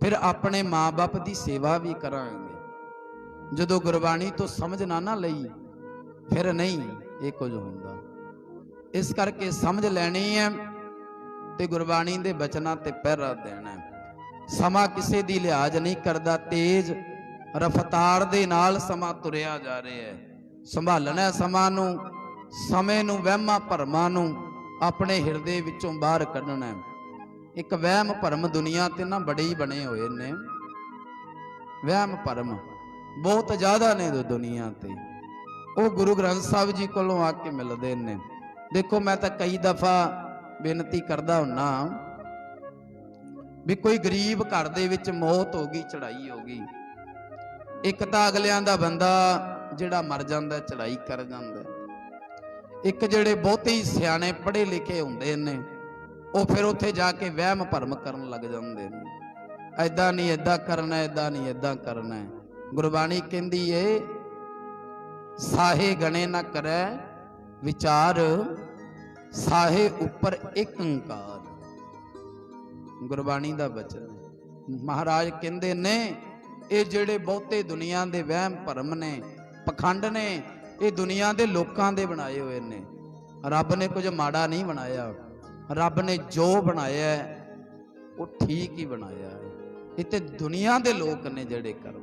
ਫਿਰ ਆਪਣੇ ਮਾਂ-ਬਾਪ ਦੀ ਸੇਵਾ ਵੀ ਕਰਾਂਗੇ। ਜਦੋਂ ਗੁਰਬਾਣੀ ਤੋਂ ਸਮਝ ਨਾ ਲਈ ਫਿਰ ਨਹੀਂ ਇਹ ਕੁਝ ਹੁੰਦਾ। ਇਸ ਕਰਕੇ ਸਮਝ ਲੈਣੀ ਹੈ ਤੇ ਗੁਰਬਾਣੀ ਦੇ ਬਚਨਾਂ ਤੇ ਪਹਿਰਾ ਦੇਣਾ ਹੈ। ਸਮਾਂ ਕਿਸੇ ਦੀ ਲਿਹਾਜ਼ ਨਹੀਂ ਕਰਦਾ, ਤੇਜ਼ ਰਫ਼ਤਾਰ ਦੇ ਨਾਲ ਸਮਾਂ ਤੁਰਿਆ ਜਾ ਰਿਹਾ ਹੈ। ਸੰਭਾਲਣਾ ਸਮਾਂ ਨੂੰ, ਸਮੇਂ ਨੂੰ, ਵਹਿਮਾਂ ਭਰਮਾਂ ਨੂੰ ਆਪਣੇ ਹਿਰਦੇ ਵਿੱਚੋਂ ਬਾਹਰ ਕੱਢਣਾ ਹੈ। ਇੱਕ ਵਹਿਮ ਭਰਮ ਦੁਨੀਆ ਤੇ ਨਾ ਬੜੇ ਹੀ ਬਣੇ ਹੋਏ ਨੇ, ਵਹਿਮ ਭਰਮ ਬਹੁਤ ਜ਼ਿਆਦਾ ਨੇ ਦੁਨੀਆ ਤੇ। ਉਹ ਗੁਰੂ ਗ੍ਰੰਥ ਸਾਹਿਬ ਜੀ ਕੋਲੋਂ ਆ ਕੇ ਮਿਲਦੇ ਨੇ। ਦੇਖੋ ਮੈਂ ਤਾਂ ਕਈ ਦਫਾ ਬੇਨਤੀ ਕਰਦਾ ਹੁੰਨਾ ਵੀ ਕੋਈ ਗਰੀਬ ਘਰ ਦੇ ਵਿੱਚ ਮੌਤ ਹੋ ਗਈ, ਚੜਾਈ ਹੋ ਗਈ, ਇੱਕ ਤਾਂ ਅਗਲਿਆਂ ਦਾ ਬੰਦਾ ਜਿਹੜਾ ਮਰ ਜਾਂਦਾ, ਚੜਾਈ ਕਰ ਜਾਂਦਾ, ਇੱਕ ਜਿਹੜੇ ਬਹੁਤੇ ਹੀ ਸਿਆਣੇ ਪੜ੍ਹੇ ਲਿਖੇ ਹੁੰਦੇ ਨੇ ਉਹ ਫਿਰ ਉੱਥੇ ਜਾ ਕੇ ਵਹਿਮ ਭਰਮ ਕਰਨ ਲੱਗ ਜਾਂਦੇ ਨੇ। ਐਦਾਂ ਨਹੀਂ ਐਦਾਂ ਕਰਨਾ, ਐਦਾਂ ਨਹੀਂ ਐਦਾਂ ਕਰਨਾ। ਗੁਰਬਾਣੀ ਕਹਿੰਦੀ ਏ ਸਾਹੇ ਗਣੇ ਨਾ ਕਰੈ ਵਿਚਾਰ, ਸਾਹੇ ਉੱਪਰ ਇੱਕ ਓੰਕਾਰ। ਗੁਰਬਾਣੀ ਦਾ ਬਚਨ ਮਹਾਰਾਜ ਕਹਿੰਦੇ ਨੇ ਇਹ ਜਿਹੜੇ ਬਹੁਤੇ ਦੁਨੀਆ ਦੇ ਵਹਿਮ ਭਰਮ ਨੇ, ਪਖੰਡ ਨੇ, ਇਹ ਦੁਨੀਆ ਦੇ ਲੋਕਾਂ ਦੇ ਬਣਾਏ ਹੋਏ ਨੇ। ਰੱਬ ਨੇ ਕੁਝ ਮਾੜਾ ਨਹੀਂ ਬਣਾਇਆ। ਰੱਬ ਨੇ ਜੋ ਬਣਾਇਆ ਉਹ ਠੀਕ ਹੀ ਬਣਾਇਆ ਹੈ। ਇਹ ਤੇ ਦੁਨੀਆ ਦੇ ਲੋਕ ਨੇ ਜਿਹੜੇ ਕਰਦੇ,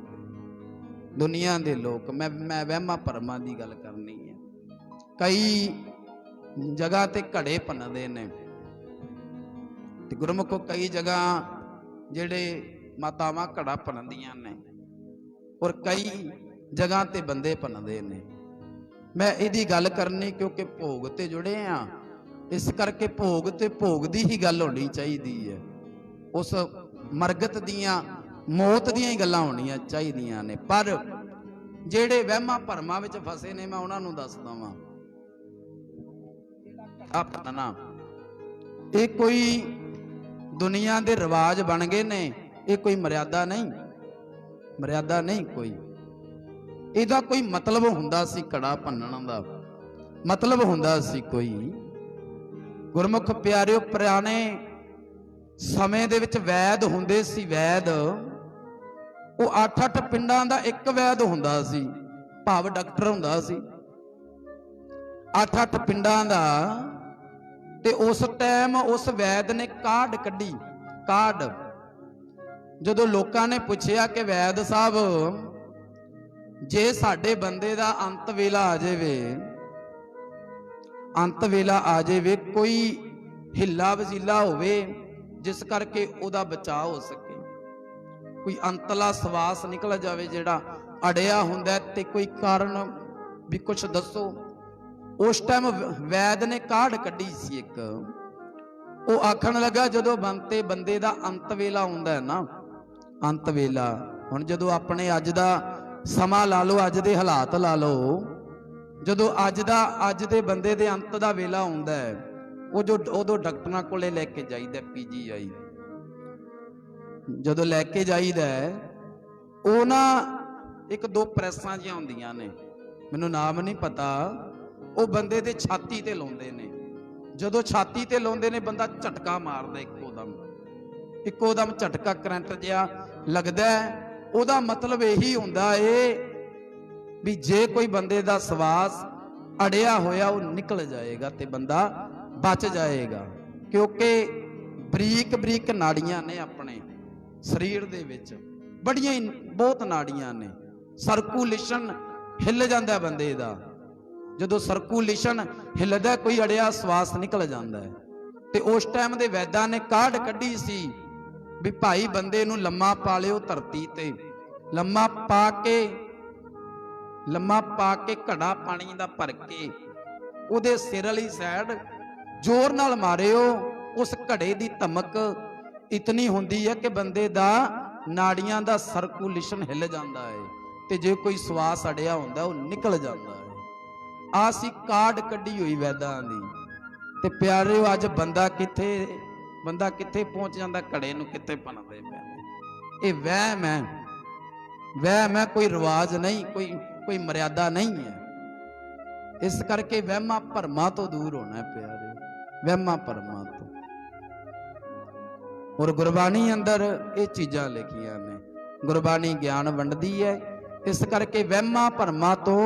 ਦੁਨੀਆ ਦੇ ਲੋਕ। ਮੈਂ ਵਹਿਮਾਂ ਭਰਮਾਂ ਦੀ ਗੱਲ ਕਰਨੀ ਹੈ। ਕਈ ਜਗ੍ਹਾ ਤੇ ਘੜੇ ਭੰਨਦੇ ਨੇ ਤੇ ਗੁਰਮੁਖੋ ਕਈ ਜਗ੍ਹਾ ਜਿਹੜੇ ਮਾਤਾਵਾਂ ਘੜਾ ਭੰਨਦੀਆਂ ਨੇ ਔਰ ਕਈ ਜਗ੍ਹਾ ਤੇ ਬੰਦੇ ਭੰਨਦੇ ਨੇ। ਮੈਂ ਇਹਦੀ ਗੱਲ ਕਰਨੀ ਕਿਉਂਕਿ ਭੋਗ ਤੇ ਜੁੜੇ ਆ, ਇਸ ਕਰਕੇ ਭੋਗ ਤੇ ਭੋਗ ਦੀ ਹੀ ਗੱਲ ਹੋਣੀ ਚਾਹੀਦੀ ਹੈ। ਉਸ ਮਰਗਤ ਦੀਆਂ, ਮੌਤ ਦੀਆਂ ਹੀ ਗੱਲਾਂ ਹੋਣੀਆਂ ਚਾਹੀਦੀਆਂ ਨੇ। ਪਰ ਜਿਹੜੇ ਵਹਿਮਾਂ ਭਰਮਾਂ ਵਿੱਚ ਫਸੇ ਨੇ ਮੈਂ ਉਹਨਾਂ ਨੂੰ ਦੱਸਦਾ ਵਾਂ, ਆਪਣਾ ਇਹ ਕੋਈ ਦੁਨੀਆ ਦੇ ਰਿਵਾਜ ਬਣ ਗਏ ਨੇ, ਇਹ ਕੋਈ ਮਰਿਆਦਾ ਨਹੀਂ, ਮਰਿਆਦਾ ਨਹੀਂ ਕੋਈ। ਇਹਦਾ ਕੋਈ ਮਤਲਬ ਹੁੰਦਾ ਸੀ, ਘੜਾ ਭੰਨਣ ਦਾ ਮਤਲਬ ਹੁੰਦਾ ਸੀ ਕੋਈ। ਗੁਰਮੁਖ ਪਿਆਰਿਓ, ਪੁਰਾਣੇ ਸਮੇਂ ਦੇ ਵਿੱਚ ਵੈਦ ਹੁੰਦੇ ਸੀ। ਵੈਦ ਉਹ 8-8 ਪਿੰਡਾਂ ਦਾ ਇੱਕ ਵੈਦ ਹੁੰਦਾ ਸੀ, ਭਾਵ ਡਾਕਟਰ ਹੁੰਦਾ ਸੀ 8-8 ਪਿੰਡਾਂ ਦਾ। ਤੇ ਉਸ ਟਾਈਮ ਉਸ ਵੈਦ ਨੇ ਕਾਢ ਕੱਢੀ। ਕਾਢ ਜਦੋਂ ਲੋਕਾਂ ਨੇ ਪੁੱਛਿਆ ਕਿ ਵੈਦ ਸਾਹਿਬ ਜੇ ਸਾਡੇ ਬੰਦੇ ਦਾ ਅੰਤ ਵੇਲਾ ਆ ਜਾਵੇ, ਅੰਤ ਵੇਲਾ ਆ ਜਾਵੇ, ਕੋਈ ਹਿੱਲਾ ਵਜ਼ੀਲਾ ਹੋਵੇ ਜਿਸ ਕਰਕੇ ਉਹਦਾ ਬਚਾਅ ਹੋ ਸਕੇ, ਕੋਈ ਅੰਤਲਾ ਸਵਾਸ ਨਿਕਲ ਜਾਵੇ ਜਿਹੜਾ ਅੜਿਆ ਹੁੰਦਾ, ਤੇ ਕੋਈ ਕਾਰਨ ਵੀ ਕੁਛ ਦੱਸੋ। ਉਸ ਟਾਈਮ ਵੈਦ ਨੇ ਕਾਢ ਕੱਢੀ ਸੀ ਇੱਕ। ਉਹ ਆਖਣ ਲੱਗਾ ਜਦੋਂ ਬੰਦੇ ਦਾ ਅੰਤ ਵੇਲਾ ਹੁੰਦਾ ਹੈ ਨਾ, ਅੰਤ ਵੇਲਾ, ਹੁਣ ਜਦੋਂ ਆਪਣੇ ਅੱਜ ਦਾ ਸਮਾਂ ਲਾ ਲਓ, ਅੱਜ ਦੇ ਹਾਲਾਤ ਲਾ ਲਓ, ਜਦੋਂ ਅੱਜ ਦੇ ਬੰਦੇ ਦੇ ਅੰਤ ਦਾ ਵੇਲਾ ਹੁੰਦਾ ਹੈ, ਉਦੋਂ ਡਾਕਟਰਾਂ ਕੋਲੇ ਲੈ ਕੇ ਜਾਈਦਾ, PGI ਜਦੋਂ ਲੈ ਕੇ ਜਾਈਦਾ, ਉਹ ਨਾ ਇੱਕ ਦੋ ਪ੍ਰੈਸਾਂ ਜਿਹੀਆਂ ਹੁੰਦੀਆਂ ਨੇ, ਮੈਨੂੰ ਨਾਮ ਨਹੀਂ ਪਤਾ, ਉਹ ਬੰਦੇ ਦੇ ਛਾਤੀ ਤੇ ਲਾਉਂਦੇ ਨੇ। ਜਦੋਂ ਛਾਤੀ ਤੇ ਲਾਉਂਦੇ ਨੇ ਬੰਦਾ ਝਟਕਾ ਮਾਰਦਾ, ਇੱਕੋ ਦਮ ਝਟਕਾ, ਕਰੰਟ ਜਿਹਾ ਲੱਗਦਾ। ਉਹਦਾ ਮਤਲਬ ਇਹੀ ਹੁੰਦਾ ਏ ਵੀ ਜੇ ਕੋਈ ਬੰਦੇ ਦਾ ਸਵਾਸ ਅੜਿਆ ਹੋਇਆ ਉਹ ਨਿਕਲ ਜਾਏਗਾ ਤੇ ਬੰਦਾ ਬਚ ਜਾਏਗਾ, ਕਿਉਂਕਿ ਬਰੀਕ ਬਰੀਕ ਨਾੜੀਆਂ ਨੇ ਆਪਣੇ ਸਰੀਰ ਦੇ ਵਿੱਚ, ਬੜੀਆਂ ਹੀ ਬਹੁਤ ਨਾੜੀਆਂ ਨੇ। ਸਰਕੂਲੇਸ਼ਨ ਹਿੱਲ ਜਾਂਦਾ ਬੰਦੇ ਦਾ, ਜਦੋਂ ਸਰਕੂਲੇਸ਼ਨ ਹਿੱਲਦਾ ਕੋਈ ਅੜਿਆ ਸਵਾਸ ਨਿਕਲ ਜਾਂਦਾ ਹੈ। ਤੇ ਉਸ ਟਾਈਮ ਦੇ ਵੈਦਾਂ ਨੇ ਕਾਢ ਕੱਢੀ ਸੀ ਵੀ ਭਾਈ ਬੰਦੇ ਨੂੰ ਲੰਮਾ ਪਾ ਲਿਓ ਧਰਤੀ ਤੇ, ਲੰਮਾ ਪਾ ਕੇ ਘੜਾ ਪਾਣੀ ਦਾ ਭਰ ਕੇ ਉਹਦੇ ਸਿਰ ਵਾਲੀ ਸਾਈਡ ਜ਼ੋਰ ਨਾਲ ਮਾਰਿਓ। ਉਸ ਘੜੇ ਦੀ ਧਮਕ ਇਤਨੀ ਹੁੰਦੀ ਹੈ ਕਿ ਬੰਦੇ ਦਾ ਨਾੜੀਆਂ ਦਾ ਸਰਕੂਲੇਸ਼ਨ ਹਿੱਲ ਜਾਂਦਾ ਹੈ ਤੇ ਜੇ ਕੋਈ ਸਵਾਸ ਅੜਿਆ ਹੁੰਦਾ ਉਹ ਨਿਕਲ ਜਾਂਦਾ ਹੈ। ਆ ਸੀ ਕਾਢ ਕੱਢੀ ਹੋਈ ਵੈਦਾਂ ਦੀ। ਤੇ ਪਿਆਰਿਓ ਅੱਜ ਬੰਦਾ ਕਿੱਥੇ ਪਹੁੰਚ ਜਾਂਦਾ, ਘੜੇ ਨੂੰ ਕਿੱਥੇ ਭੰਨਦੇ ਪਏ। ਇਹ ਵਹਿਮ ਹੈ, ਵਹਿਮ ਹੈ, ਕੋਈ ਰਿਵਾਜ ਨਹੀਂ, ਕੋਈ ਮਰਿਆਦਾ ਨਹੀਂ ਹੈ। ਇਸ ਕਰਕੇ ਵਹਿਮਾਂ ਭਰਮਾਂ ਤੋਂ ਦੂਰ ਹੋਣਾ ਪਿਆਰੇ, ਵਹਿਮਾਂ ਭਰਮਾਂ ਤੋਂ। ਔਰ ਗੁਰਬਾਣੀ ਅੰਦਰ ਇਹ ਚੀਜ਼ਾਂ ਲਿਖੀਆਂ ਨੇ। ਗੁਰਬਾਣੀ ਗਿਆਨ ਵੰਡਦੀ ਹੈ, ਇਸ ਕਰਕੇ ਵਹਿਮਾਂ ਭਰਮਾਂ ਤੋਂ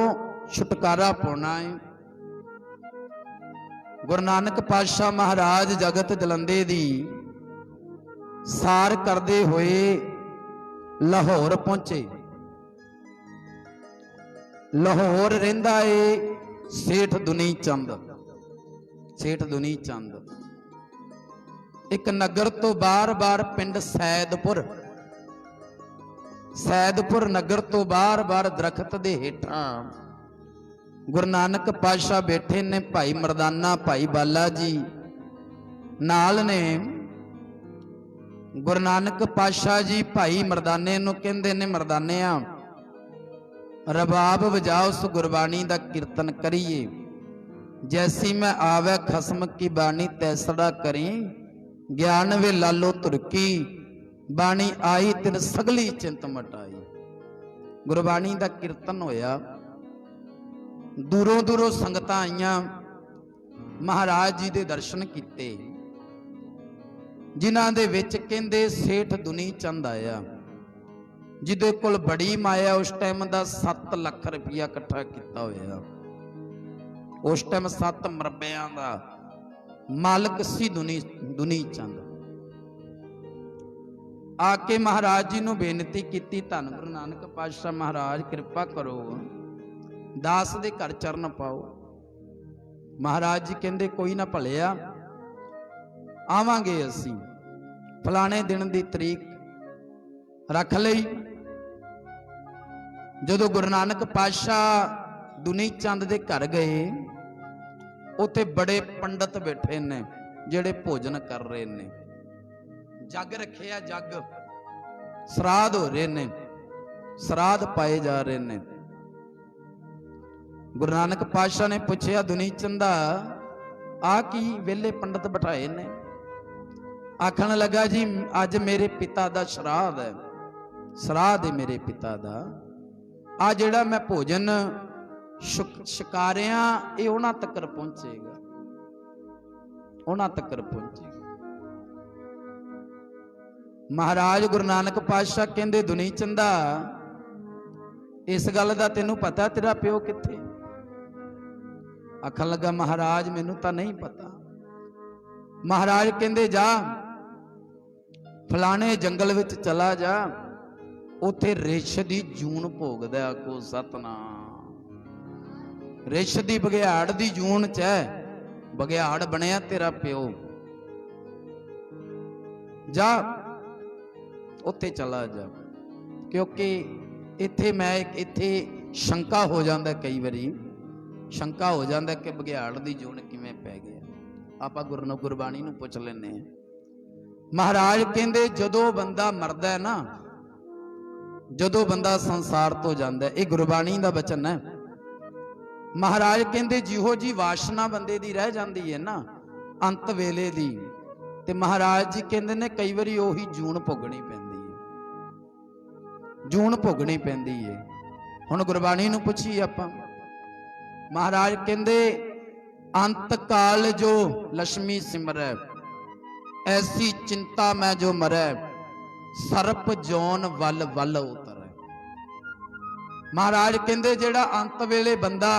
ਛੁਟਕਾਰਾ ਪਾਉਣਾ ਹੈ। ਗੁਰੂ ਨਾਨਕ ਪਾਤਸ਼ਾਹ ਮਹਾਰਾਜ ਜਗਤ ਜਲੰਦੇ ਦੀ ਸਾਰ ਕਰਦੇ ਹੋਏ ਲਾਹੌਰ ਪਹੁੰਚੇ। ਲਾਹੌਰ ਰਹਿੰਦਾ ਏ ਸੇਠ ਦੁਨੀ ਚੰਦ। ਸੇਠ ਦੁਨੀ ਚੰਦ ਇੱਕ ਨਗਰ ਤੋਂ ਬਾਰ-ਬਾਰ ਪਿੰਡ ਸੈਦਪੁਰ, ਸੈਦਪੁਰ ਨਗਰ ਤੋਂ ਬਾਰ-ਬਾਰ ਦਰਖਤ ਦੇ ਹੇਠਾਂ ਗੁਰੂ ਨਾਨਕ ਪਾਤਸ਼ਾਹ ਬੈਠੇ ਨੇ। ਭਾਈ ਮਰਦਾਨਾ, ਭਾਈ ਬਾਲਾ ਜੀ ਨਾਲ ਨੇ। ਗੁਰੂ ਨਾਨਕ ਪਾਤਸ਼ਾਹ ਜੀ ਭਾਈ ਮਰਦਾਨੇ ਨੂੰ ਕਹਿੰਦੇ ਨੇ, ਮਰਦਾਨਿਆ ਰਬਾਬ ਵਜਾ, ਉਸ ਗੁਰਬਾਣੀ ਦਾ ਕੀਰਤਨ ਕਰੀਏ। ਜੈਸੀ ਮੈਂ ਆਵੇ ਖਸਮ ਕੀ ਬਾਣੀ ਤੈਸੜਾ ਕਰੀ, ਗਿਆਨ ਵੇ ਲਾਲੋ ਤੁਰਕੀ, ਬਾਣੀ ਆਈ ਤਿਨ ਸਗਲੀ ਚਿੰਤ ਮਟਾਈ। ਗੁਰਬਾਣੀ ਦਾ ਕੀਰਤਨ ਹੋਇਆ, ਦੂਰੋਂ ਦੂਰੋਂ ਸੰਗਤਾਂ ਆਈਆਂ, ਮਹਾਰਾਜ ਜੀ ਦੇ ਦਰਸ਼ਨ ਕੀਤੇ, ਜਿਨ੍ਹਾਂ ਦੇ ਵਿੱਚ ਕਹਿੰਦੇ ਸੇਠ ਦੁਨੀ ਚੰਦ ਆਇਆ, ਜਿਹਦੇ ਕੋਲ ਬੜੀ ਮਾਇਆ। ਉਸ ਟਾਈਮ ਦਾ 7 ਲੱਖ ਰੁਪਇਆ ਇਕੱਠਾ ਕੀਤਾ ਹੋਇਆ। ਉਸ ਟਾਈਮ 7 ਮਰਬਿਆਂ ਦਾ ਮਾਲਕ ਸੀ ਦੁਨੀ ਚੰਦ। ਆ ਕੇ ਮਹਾਰਾਜ ਜੀ ਨੂੰ ਬੇਨਤੀ ਕੀਤੀ, ਧੰਨ ਗੁਰੂ ਨਾਨਕ ਪਾਤਸ਼ਾਹ ਮਹਾਰਾਜ ਕਿਰਪਾ ਕਰੋ, ਦਾਸ ਦੇ ਘਰ ਚਰਨ ਪਾਓ। ਮਹਾਰਾਜ ਜੀ ਕਹਿੰਦੇ ਕੋਈ ਨਾ ਭਲਿਆ, ਆਵਾਂਗੇ ਅਸੀਂ, ਫਲਾਣੇ ਦਿਨ ਦੀ ਤਰੀਕ ਰੱਖ ਲਈ। ਜਦੋਂ ਗੁਰੂ ਨਾਨਕ ਪਾਤਸ਼ਾਹ ਦੁਨੀ ਚੰਦ ਦੇ ਘਰ ਗਏ, ਉੱਥੇ ਬੜੇ ਪੰਡਤ ਬੈਠੇ ਨੇ ਜਿਹੜੇ ਭੋਜਨ ਕਰ ਰਹੇ ਨੇ। ਜੱਗ ਰੱਖਿਆ, ਜੱਗ ਸਰਾਧ ਹੋ ਰਹੇ ਨੇ, ਸਰਾਧ ਪਾਏ ਜਾ ਰਹੇ ਨੇ। ਗੁਰੂ ਨਾਨਕ ਪਾਤਸ਼ਾਹ ਨੇ ਪੁੱਛਿਆ, ਦੁਨੀ ਚੰਦਾ ਆ ਕੀ ਵੇਲੇ ਪੰਡਤ ਬਿਠਾਏ ਨੇ? ਆਖਣ ਲੱਗਾ, ਜੀ ਅੱਜ ਮੇਰੇ ਪਿਤਾ ਦਾ ਸ਼ਰਾਧ ਹੈ, ਸ਼ਰਾਧ ਹੈ ਮੇਰੇ ਪਿਤਾ ਦਾ। ਆ ਜਿਹੜਾ ਮੈਂ ਭੋਜਨ ਛਕਾਰਿਆਂ, ਇਹ ਉਹਨਾਂ ਤੱਕ ਪਹੁੰਚੇਗਾ, ਉਹਨਾਂ ਤੱਕ ਪਹੁੰਚੇਗਾ। ਮਹਾਰਾਜ ਗੁਰੂ ਨਾਨਕ ਪਾਤਸ਼ਾਹ ਕਹਿੰਦੇ, ਦੁਨੀ ਚੰਦਾ ਇਸ ਗੱਲ ਦਾ ਤੈਨੂੰ ਪਤਾ ਤੇਰਾ ਪਿਓ ਕਿੱਥੇ? ਆਖਣ ਲੱਗਾ, ਮਹਾਰਾਜ ਮੈਨੂੰ ਤਾਂ ਨਹੀਂ ਪਤਾ। ਮਹਾਰਾਜ ਕਹਿੰਦੇ, ਜਾ ਫਲਾਣੇ ਜੰਗਲ ਵਿੱਚ ਚਲਾ ਜਾ, ਉੱਥੇ ਰਿਛ ਦੀ ਜੂਨ ਭੋਗਦਾ। ਕੋ ਸਤਨਾਮ। ਰਿਛ ਦੀ ਬਘਿਆੜ ਦੀ ਜੂਨ ਚ ਹੈ, ਬਘਿਆੜ ਬਣਿਆ ਤੇਰਾ ਪਿਓ, ਜਾ ਉੱਥੇ ਚਲਾ ਜਾ। ਕਿਉਂਕਿ ਇੱਥੇ ਸ਼ੰਕਾ ਹੋ ਜਾਂਦਾ, ਕਈ ਵਾਰੀ ਸ਼ੰਕਾ ਹੋ ਜਾਂਦਾ ਕਿ ਬਘਿਆੜ ਦੀ ਜੂਨ ਕਿਵੇਂ ਪੈ ਗਿਆ। ਆਪਾਂ ਗੁਰਬਾਣੀ ਨੂੰ ਪੁੱਛ ਲੈਂਦੇ ਹਾਂ। ਮਹਾਰਾਜ ਕਹਿੰਦੇ, ਜਦੋਂ ਬੰਦਾ ਮਰਦਾ ਹੈ ਨਾ, ਜਦੋਂ ਬੰਦਾ ਸੰਸਾਰ ਤੋਂ ਜਾਂਦਾ, ਇਹ ਗੁਰਬਾਣੀ ਦਾ ਬਚਨ ਹੈ। ਮਹਾਰਾਜ ਕਹਿੰਦੇ, ਜਿਹੋ ਜੀ ਵਾਸ਼ਨਾ ਬੰਦੇ ਦੀ ਰਹਿ ਜਾਂਦੀ ਹੈ ਨਾ ਅੰਤ ਵੇਲੇ ਦੀ, ਤੇ ਮਹਾਰਾਜ ਜੀ ਕਹਿੰਦੇ ਨੇ ਕਈ ਵਾਰੀ ਉਹੀ ਜੂਨ ਭੋਗਣੀ ਪੈਂਦੀ ਹੈ, ਜੂਨ ਭੋਗਣੀ ਪੈਂਦੀ ਹੈ। ਹੁਣ ਗੁਰਬਾਣੀ ਨੂੰ ਪੁੱਛੀਏ ਆਪਾਂ। ਮਹਾਰਾਜ ਕਹਿੰਦੇ, ਅੰਤ ਕਾਲ ਜੋ ਲక్ష్ਮੀ ਸਿਮਰੈ, ਐਸੀ ਚਿੰਤਾ ਮੈਂ ਜੋ ਮਰੈ, ਸਰਪ ਜੋਨ ਵੱਲ ਵੱਲ ਉਤਰੈ। ਮਹਾਰਾਜ ਕਹਿੰਦੇ, ਜਿਹੜਾ ਅੰਤ ਵੇਲੇ ਬੰਦਾ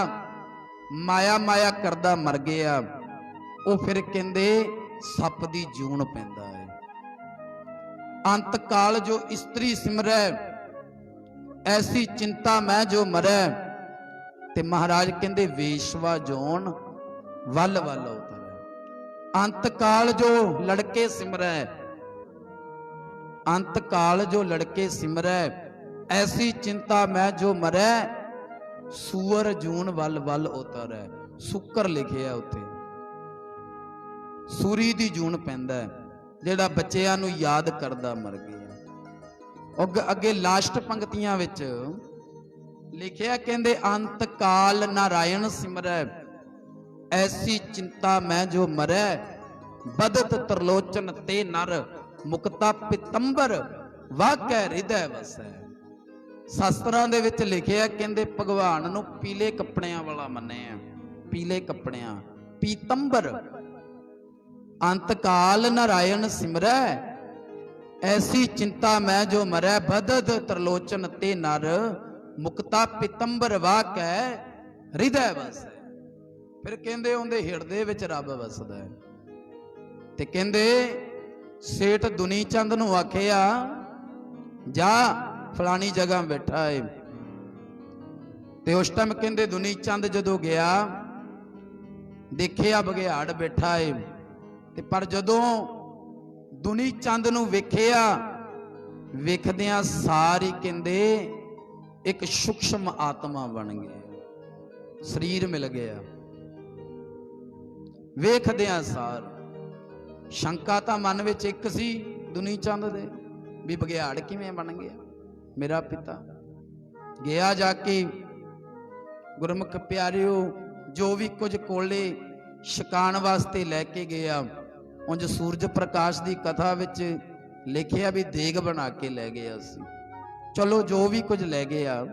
ਮਾਇਆ ਕਰਦਾ ਮਰ ਗਿਆ, ਉਹ ਫਿਰ ਕਹਿੰਦੇ ਸੱਪ ਦੀ ਜੂਨ ਪੈਂਦਾ ਹੈ। ਅੰਤ ਕਾਲ ਜੋ ਇਸਤਰੀ ਸਿਮਰੈ, ਐਸੀ ਚਿੰਤਾ ਮੈਂ ਜੋ ਮਰੈ, ਤੇ ਮਹਾਰਾਜ ਕਹਿੰਦੇ ਵੇਸ਼ਵਾ ਜੋਨ ਵੱਲ ਵੱਲ ਉਤਰੈ। ਅੰਤ ਕਾਲ ਜੋ ਲੜਕੇ ਸਿਮਰੈ, ਅੰਤ ਕਾਲ ਜੋ ਲੜਕੇ ਸਿਮਰੈ, ਐਸੀ ਚਿੰਤਾ ਮੈਂ ਜੋ ਮਰੈ, ਸੂਰ ਜੂਨ ਵੱਲ ਵੱਲ ਉਤਰੈ। ਸੁੱਕਰ ਲਿਖਿਆ ਉੱਥੇ, ਸੂਰੀ ਦੀ ਜੂਨ ਪੈਂਦਾ, ਜਿਹੜਾ ਬੱਚਿਆਂ ਨੂੰ ਯਾਦ ਕਰਦਾ ਮਰ ਗਿਆ। ਅੱਗੇ ਲਾਸਟ ਪੰਕਤੀਆਂ ਵਿੱਚ ਲਿਖਿਆ, ਕਹਿੰਦੇ ਅੰਤ ਕਾਲ ਨਾਰਾਇਣ ਸਿਮਰੈ, ਐਸੀ ਚਿੰਤਾ ਮੈਂ ਜੋ ਮਰੈ, ਬਦਤ ਤਰਲੋਚਨ ਤੇ ਨਰ, ਮੁਕਤਾ ਪਿਤੰਬਰ ਵਾਕੈ ਹਿਰਦੈ ਵਸੈ। ਸ਼ਾਸਤਰਾਂ ਦੇ ਵਿੱਚ ਲਿਖਿਆ, ਕਹਿੰਦੇ ਭਗਵਾਨ ਨੂੰ ਪੀਲੇ ਕੱਪੜਿਆਂ ਵਾਲਾ ਮੰਨਿਆ। ਪੀਲੇ ਕੱਪੜਿਆਂ, ਪੀਤੰਬਰ। ਅੰਤ ਕਾਲ ਨਾਰਾਇਣ ਸਿਮਰੈ, ਐਸੀ ਚਿੰਤਾ ਮੈਂ ਜੋ ਮਰੈ। ਬਦਦ ਤਰਲੋਚਨ ਤੇ ਨਰ, ਮੁਕਤਾ ਪੀਤੰਬਰ ਵਾਕੈ ਹਿਰਦੈ ਵਸੈ। ਫਿਰ ਕਹਿੰਦੇ ਉਹਦੇ ਹਿਰਦੇ ਵਿੱਚ ਰੱਬ ਵਸਦਾ ਹੈ। ਤੇ ਕਹਿੰਦੇ ਸੇਠ ਦੁਨੀ ਚੰਦ ਨੂੰ ਆਖਿਆ, ਜਾ ਫਲਾਣੀ ਜਗ੍ਹਾ ਬੈਠਾ ਏ। ਤੇ ਉਸ ਟਾਈਮ ਕਹਿੰਦੇ ਦੁਨੀ ਚੰਦ ਜਦੋਂ ਗਿਆ, ਦੇਖਿਆ ਬਘਿਆੜ ਬੈਠਾ ਏ। ਤੇ ਪਰ ਜਦੋਂ ਦੁਨੀ ਚੰਦ ਨੂੰ ਵੇਖਿਆ, ਵੇਖਦਿਆਂ ਸਾਰੀ ਕਹਿੰਦੇ ਇੱਕ ਸੂਖਸ਼ਮ ਆਤਮਾ ਬਣ ਗਿਆ, ਸਰੀਰ ਮਿਲ ਗਿਆ। ਵੇਖਦਿਆਂ ਸਾਰ ਸ਼ੰਕਾ ਤਾਂ ਮਨ ਵਿੱਚ ਇੱਕ ਸੀ ਦੁਨੀ ਚੰਦ ਦੇ, ਵੀ ਬਘਿਆੜ ਕਿਵੇਂ ਬਣ ਗਿਆ ਮੇਰਾ ਪਿਤਾ। ਗਿਆ ਜਾ ਕੇ ਗੁਰਮੁਖ ਪਿਆਰਿਓ, ਜੋ ਵੀ ਕੁਝ ਕੋਲੇ ਛਕਾਣ ਵਾਸਤੇ ਲੈ ਕੇ ਗਿਆ, ਉਂਝ ਸੂਰਜ ਪ੍ਰਕਾਸ਼ ਦੀ ਕਥਾ ਵਿੱਚ ਲਿਖਿਆ ਵੀ ਦੇਗ ਬਣਾ ਕੇ ਲੈ ਗਿਆ ਸੀ। ਚਲੋ ਜੋ ਵੀ ਕੁਝ ਲੈ ਗਿਆ,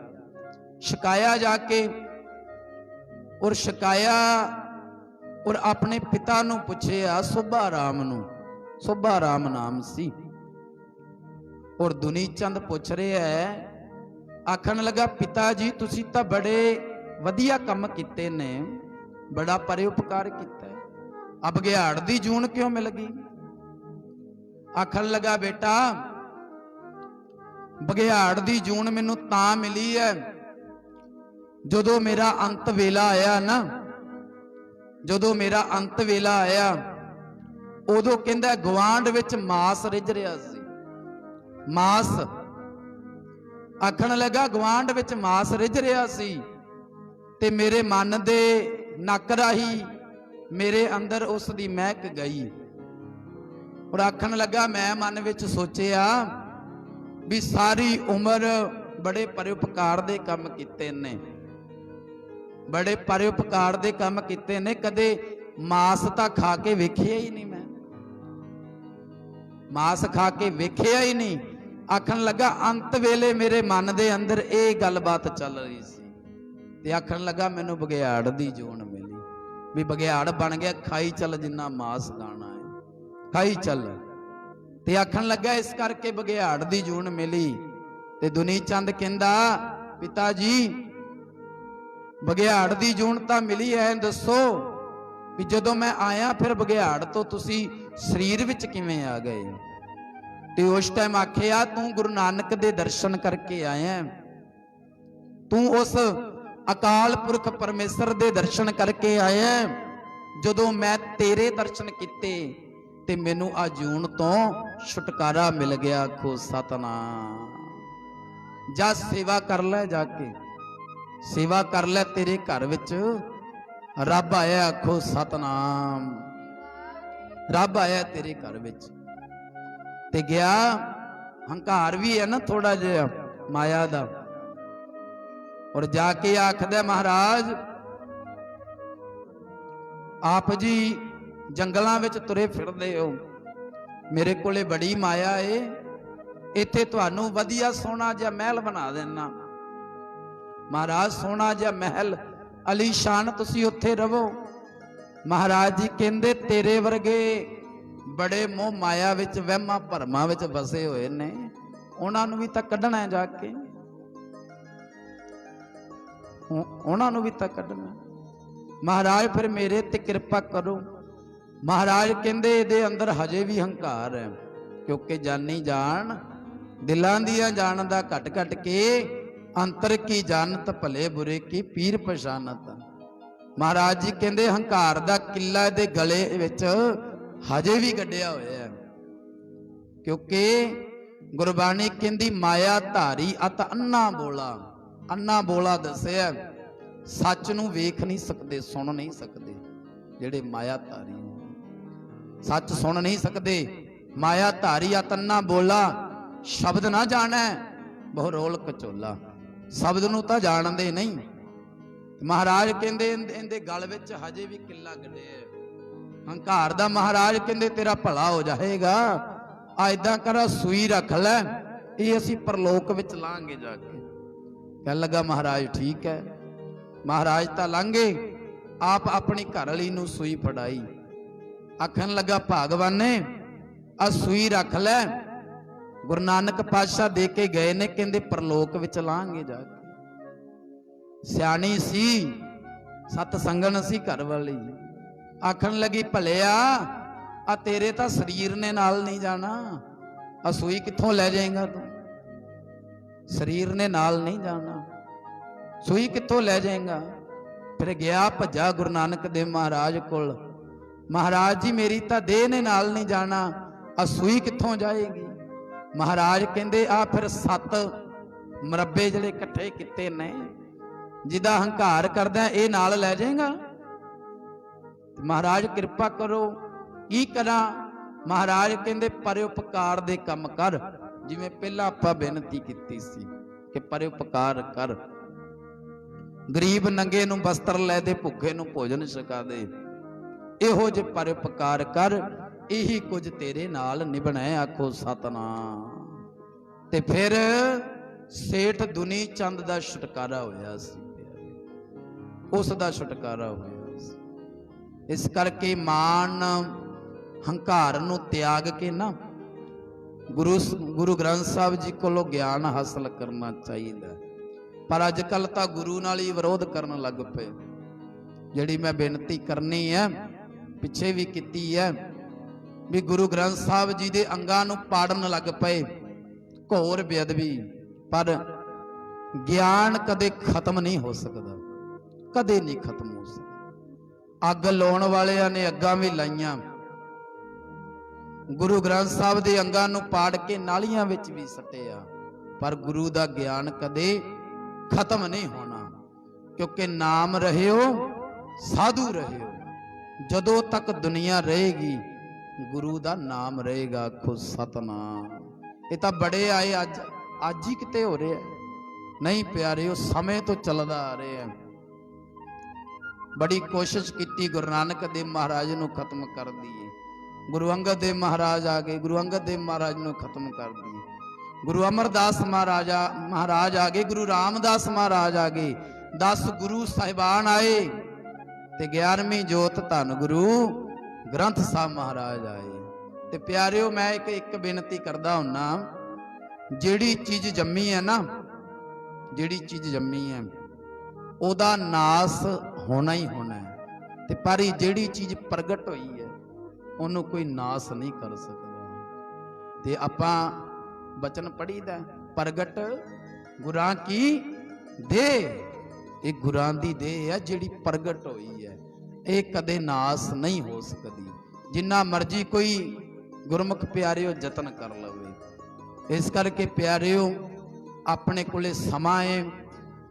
ਛਕਾਇਆ ਜਾ ਕੇ, ਔਰ ਛਕਾਇਆ ਔਰ ਆਪਣੇ ਪਿਤਾ ਨੂੰ ਪੁੱਛਿਆ, ਸੁਭਾ ਰਾਮ ਨੂੰ, ਸੁਭਾ ਰਾਮ ਨਾਮ ਸੀ। ਔਰ ਦੁਨੀ ਚੰਦ ਪੁੱਛ ਰਿਹਾ ਹੈ, ਆਖਣ ਲੱਗਾ, ਪਿਤਾ ਜੀ ਤੁਸੀਂ ਤਾਂ ਬੜੇ ਵਧੀਆ ਕੰਮ ਕੀਤੇ ਨੇ, ਬੜਾ ਪਰਉਪਕਾਰ ਕੀਤਾ, ਅਬ ਬਘਿਆੜ ਦੀ ਜੂਨ ਕਿਉਂ ਮਿਲ ਗਈ? ਆਖਣ ਲੱਗਾ, ਬੇਟਾ ਬਘਿਆੜ ਦੀ ਜੂਨ ਮੈਨੂੰ ਤਾਂ ਮਿਲੀ ਹੈ, ਜਦੋਂ ਮੇਰਾ ਅੰਤ ਵੇਲਾ ਆਇਆ ਨਾ, ਜਦੋਂ ਮੇਰਾ ਅੰਤ ਵੇਲਾ ਆਇਆ, ਉਦੋਂ ਕਹਿੰਦਾ ਗਵਾਂਢ ਵਿੱਚ ਮਾਸ ਰਿੱਝ ਰਿਹਾ ਸੀ। ਮਾਸ, ਆਖਣ ਲੱਗਾ ਗਵਾਂਢ ਵਿੱਚ ਮਾਸ ਰਿੱਝ ਰਿਹਾ ਸੀ, ਤੇ ਮੇਰੇ ਮਨ ਦੇ ਨੱਕ ਰਾਹੀਂ ਮੇਰੇ ਅੰਦਰ ਉਸ ਦੀ ਮਹਿਕ ਗਈ। ਔਰ ਆਖਣ ਲੱਗਾ, ਮੈਂ ਮਨ ਵਿੱਚ ਸੋਚਿਆ ਵੀ ਸਾਰੀ ਉਮਰ ਬੜੇ ਪਰਉਪਕਾਰ ਦੇ ਕੰਮ ਕੀਤੇ ਨੇ, ਬੜੇ ਪਰਉਪਕਾਰ ਦੇ ਕੰਮ ਕੀਤੇ ਨੇ, ਕਦੇ ਮਾਸ ਤਾਂ ਖਾ ਕੇ ਵੇਖਿਆ ਹੀ ਨਹੀਂ, ਮੈਂ ਮਾਸ ਖਾ ਕੇ ਵੇਖਿਆ ਹੀ ਨਹੀਂ। ਆਖਣ ਲੱਗਾ, ਅੰਤ ਵੇਲੇ ਮੇਰੇ ਮਨ ਦੇ ਅੰਦਰ ਇਹ ਗੱਲਬਾਤ ਚੱਲ ਰਹੀ ਸੀ, ਤੇ ਆਖਣ ਲੱਗਾ ਮੈਨੂੰ ਬਘਿਆੜ ਦੀ ਜੂਨ ਮਿਲੀ, ਵੀ ਬਘਿਆੜ ਬਣ ਗਿਆ, ਖਾਈ ਚੱਲ ਜਿੰਨਾ ਮਾਸ ਖਾਣਾ ਹੈ, ਖਾਈ ਚੱਲ। ਤੇ ਆਖਣ ਲੱਗਾ ਇਸ ਕਰਕੇ ਬਘਿਆੜ ਦੀ ਜੂਨ ਮਿਲੀ। ਤੇ ਦੁਨੀ ਚੰਦ ਕਹਿੰਦਾ, ਪਿਤਾ ਜੀ ਬਘਿਆੜ ਦੀ ਜੂਨ ਤਾਂ ਮਿਲੀ ਹੈ, ਦੱਸੋ ਵੀ ਜਦੋਂ ਮੈਂ ਆਇਆ ਫਿਰ ਬਘਿਆੜ ਤੋਂ ਤੁਸੀਂ ਸਰੀਰ ਵਿੱਚ ਕਿਵੇਂ ਆ ਗਏ? ਤੇ ਉਸ ਟਾਈਮ ਆਖਿਆ, ਤੂੰ ਗੁਰੂ ਨਾਨਕ ਦੇ ਦਰਸ਼ਨ ਕਰਕੇ ਆਇਆ, ਤੂੰ ਉਸ ਅਕਾਲ ਪੁਰਖ ਪਰਮੇਸ਼ਰ ਦੇ ਦਰਸ਼ਨ ਕਰਕੇ ਆਇਆ। ਜਦੋਂ ਮੈਂ ਤੇਰੇ ਦਰਸ਼ਨ ਕੀਤੇ ਤੇ ਮੈਨੂੰ ਆ ਜੂਨ ਤੋਂ ਛੁਟਕਾਰਾ ਮਿਲ ਗਿਆ। ਆਖੋ ਸਤਨਾਮ। ਜਾ ਸੇਵਾ ਕਰ ਲੈ, ਜਾ ਕੇ ਸੇਵਾ ਕਰ ਲੈ, ਤੇਰੇ ਘਰ ਵਿੱਚ ਰੱਬ ਆਇਆ। ਆਖੋ ਸਤਨਾਮ। ਰੱਬ ਆਇਆ ਤੇਰੇ ਘਰ ਵਿੱਚ। ਤੇ ਗਿਆ, ਹੰਕਾਰ ਵੀ ਹੈ ਨਾ ਥੋੜਾ ਜਿਹਾ ਮਾਇਆ ਦਾ। ਔਰ ਜਾ ਕੇ ਆਖਦਾ, ਮਹਾਰਾਜ ਆਪ ਜੀ ਜੰਗਲਾਂ ਵਿੱਚ ਤੁਰੇ ਫਿਰਦੇ ਹੋ, ਮੇਰੇ ਕੋਲੇ ਬੜੀ ਮਾਇਆ ਏ, ਇੱਥੇ ਤੁਹਾਨੂੰ ਵਧੀਆ ਸੋਹਣਾ ਜਿਹਾ ਮਹਿਲ ਬਣਾ ਦੇਣਾ। ਮਹਾਰਾਜ ਸੋਹਣਾ ਜਿਹਾ ਮਹਿਲ ਅਲੀਸ਼ਾਨ, ਤੁਸੀਂ ਉੱਥੇ ਰਹੋ। ਮਹਾਰਾਜ ਜੀ ਕਹਿੰਦੇ, ਤੇਰੇ ਵਰਗੇ ਬੜੇ ਮੋਹ ਮਾਇਆ ਵਿੱਚ ਵਹਿਮਾਂ ਭਰਮਾਂ ਵਿੱਚ ਵਸੇ ਹੋਏ ਨੇ, ਉਹਨਾਂ ਨੂੰ ਵੀ ਤਾਂ ਕੱਢਣਾ ਹੈ, ਜਾ ਕੇ ਉਹਨਾਂ ਨੂੰ ਵੀ ਤਾਂ ਕੱਢਣਾ। ਮਹਾਰਾਜ ਫਿਰ ਮੇਰੇ ਤੇ ਕਿਰਪਾ ਕਰੋ। ਮਹਾਰਾਜ ਕਹਿੰਦੇ, ਇਹਦੇ ਅੰਦਰ ਹਜੇ ਵੀ ਹੰਕਾਰ ਹੈ, ਕਿਉਂਕਿ ਜਾਨੀ ਜਾਣ ਦਿਲਾਂ ਦੀਆਂ ਜਾਣਦਾ ਘਟ ਘਟ ਕੇ, ਅੰਤਰ ਕੀ ਜਾਣਤ ਭਲੇ ਬੁਰੇ ਕੀ ਪੀਰ ਪਛਾਨਤ। ਮਹਾਰਾਜ ਜੀ ਕਹਿੰਦੇ ਹੰਕਾਰ ਦਾ ਕਿੱਲਾ ਇਹਦੇ ਗਲੇ ਵਿੱਚ ਹਜੇ ਵੀ ਗੱਡਿਆ ਹੋਇਆ ਹੈ, ਕਿਉਂਕਿ ਗੁਰਬਾਣੀ ਕਹਿੰਦੀ ਮਾਇਆ ਧਾਰੀ ਅਤ ਅੰਨਾ ਬੋਲਾ। ਅੰਨਾ ਬੋਲਾ ਦੱਸਿਆ, ਸੱਚ ਨੂੰ ਵੇਖ ਨਹੀਂ ਸਕਦੇ, ਸੁਣ ਨਹੀਂ ਸਕਦੇ। ਜਿਹੜੇ ਮਾਇਆ ਧਾਰੀ ਨੇ ਸੱਚ ਸੁਣ ਨਹੀਂ ਸਕਦੇ। ਮਾਇਆ ਧਾਰੀ ਅਤ ਅੰਨਾ ਬੋਲਾ, ਸ਼ਬਦ ਨਾ ਜਾਣੈ ਬਹੁ ਰੋਲ ਕਚੋਲਾ। ਸ਼ਬਦ ਨੂੰ ਤਾਂ ਜਾਣਦੇ ਨਹੀਂ। ਮਹਾਰਾਜ ਕਹਿੰਦੇ ਇਹਦੇ ਗਲ ਵਿੱਚ ਹਜੇ ਵੀ ਕਿੱਲਾ ਗੱਡਿਆ ਹੰਕਾਰ ਦਾ। ਮਹਾਰਾਜ ਕਹਿੰਦੇ ਤੇਰਾ ਭਲਾ ਹੋ ਜਾਏਗਾ, ਆ ਏਦਾਂ ਕਰ, ਸੂਈ ਰੱਖ ਲੈ, ਇਹ ਅਸੀਂ ਪਰਲੋਕ ਵਿੱਚ ਲਾਂਗੇ ਜਾ ਕੇ। कहन लगा महाराज ठीक है। महाराज तां लंघे, आप अपनी घरवाली नूं सूई फड़ाई, आखन लगा भागवाने आ सूई रख लै, गुरु नानक पातशाह दे के गए ने, कहंदे परलोक विच लांघे जाके। सियाणी सी, सत संगन सी घरवाली, आखन लगी भलिया आ तेरे तां शरीर ने नाल नहीं जाना, आ सूई कित्थों लै जाएगा तू? शरीर ने नाल नहीं जाना, सूई कित्थों लै जाएगा? फिर गया भज्जा गुरु नानक देव महाराज कोल, महाराज जी मेरी तां देह ने नाल नहीं जाना, आ सूई कित्थों जाएगी? महाराज कहंदे आ फिर 7 मरबे जिहड़े इकट्ठे कीते ने, जिदा हंकार करदा ये नाल लै जाएगा? महाराज कृपा करो, की करा? महाराज कहंदे परोपकार दे काम कर, जिवें पहला आपां बेनती कीती सी कि परोपकार कर, गरीब नंगे नूं वस्त्र लै दे, भुखे नूं भोजन छका दे, इहो जे परोपकार कर, यही कुछ तेरे नाल निभना है। आखो सतनाम। ते फिर सेठ दुनी चंद दा छुटकारा होया सी, उस दा छुटकारा होया सी। इस करके मान हंकार नूं त्याग के ना गुरु ग्रंथ साहब जी कोलों ज्ञान हासिल करना चाहिए। पर अजकल तो गुरु नाल ही विरोध करन लग पे। जिहड़ी मैं बेनती करनी है पिछे भी कीती है भी गुरु ग्रंथ साहब जी दे अंगां नूं पाड़न लग पे, घोर बेअदबी। पर ज्ञान कदे खत्म नहीं हो सकता, कदे नहीं खत्म हो सकता। अग लाउण वालियां ने अग्गां भी लाइयां, गुरु ग्रंथ साहब दे अंगां नूं पाड़ के नालियां विच भी सट्टिया, पर गुरु दा ज्ञान कदे खत्म नहीं होना, क्योंकि नाम रहियो साधु रहियो। जदों तक दुनिया रहेगी गुरु दा नाम रहेगा। आखो सतनाम। ये तो बड़े आए अज ही किते हो रहे नहीं प्यारे, समय तो चलदा आ रहे हैं। बड़ी कोशिश की गुरु नानक देव महाराज नूं खत्म कर दिए, गुरु अंगद देव महाराज आ गए, गुरु अंगद देव महाराज नूं खत्म कर दिए, गुरु अमरदास महाराज आ गए, गुरु रामदास महाराज आ गए, 10 गुरु साहिबान आए, ते 11वीं जोत धन गुरु ग्रंथ साहब महाराज आए। ते प्यारिओ मैं एक बेनती करदा हुन्ना, जिहड़ी चीज जम्मी है ना, जिहड़ी चीज जम्मी है ओदा नास होना ही होना है, ते पर जिहड़ी चीज प्रगट होई है ਉਹਨੂੰ कोई नास नहीं कर सकता। ते आपां बचन पढ़ीदा, प्रगट गुरां की दे, एक गुरां दी दे है जिहड़ी प्रगट होई है, ये कदे नास नहीं हो सकती। जिन्ना मर्जी कोई गुरमुख प्यारिओ जतन कर लवे। इस करके प्यारिओ अपने कोले समा है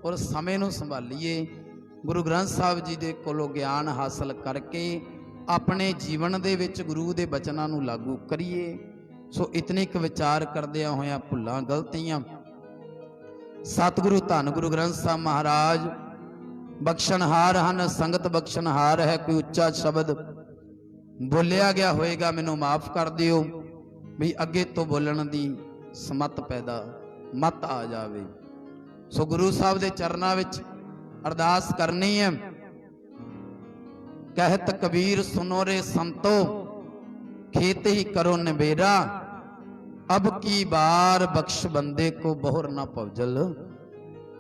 और समय नूं संभालीए, गुरु ग्रंथ साहब जी दे कोलों ज्ञान हासिल करके अपने जीवन दे विच गुरु दे बचनां नूं लागू करिए। सो इतने क विचार करदियां होया भुल्लां गलतियां सतगुरु धन गुरु ग्रंथ साहब महाराज बख्शनहार हन, संगत बख्शनहार है। कोई उच्चा शब्द बोलिया गया होएगा मैनूं माफ कर दिओ, भी अगे तो बोलण दी समत पैदा मत आ जावे। सो गुरु साहब दे चरनां विच अरदास करनी है। कहत कबीर सुनो रे संतो, खेत ही करो निबेरा, अब की बार बख्श बंदे को बहुर ना भवजल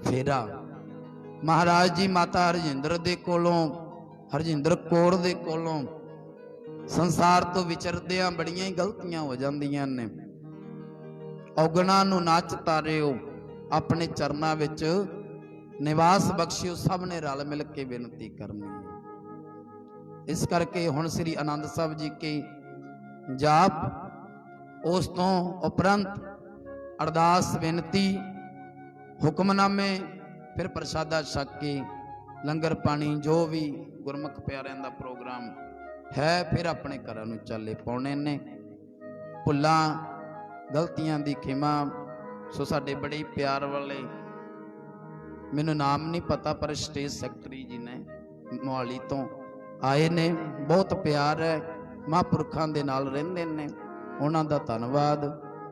फेरा। महाराज जी माता हरजिंदर दे कोलों, हरजिंदर कौर दे कोलों संसार तो विचरदियां बड़ियां ही गलतियां हो जांदियां ने। औगणा नूं ना चितारिओ, अपने चरनां विच निवास बख्शिओ। सब ने रल मिल के बेनती करनी है। इस करके हुण श्री आनंद साहब जी के जाप, उस तो उपरंत अरदास बेनती, हुक्मनामे, फिर प्रसादा छक के लंगर पानी जो भी गुरमुख प्यारिਆਂ ਦਾ प्रोग्राम है, फिर अपने घर नूं चाले पाउणे ने। भुल्लां गलतियां दी खिमा। सो साडे बड़े प्यार वाले, मैनूं नाम नहीं पता, पर स्टेज सैकटरी जी ने मोहाली तो आए ने, बहुत प्यार है, महापुरखां दे नाल रहिंदे ने, उन्हां दा धन्नवाद।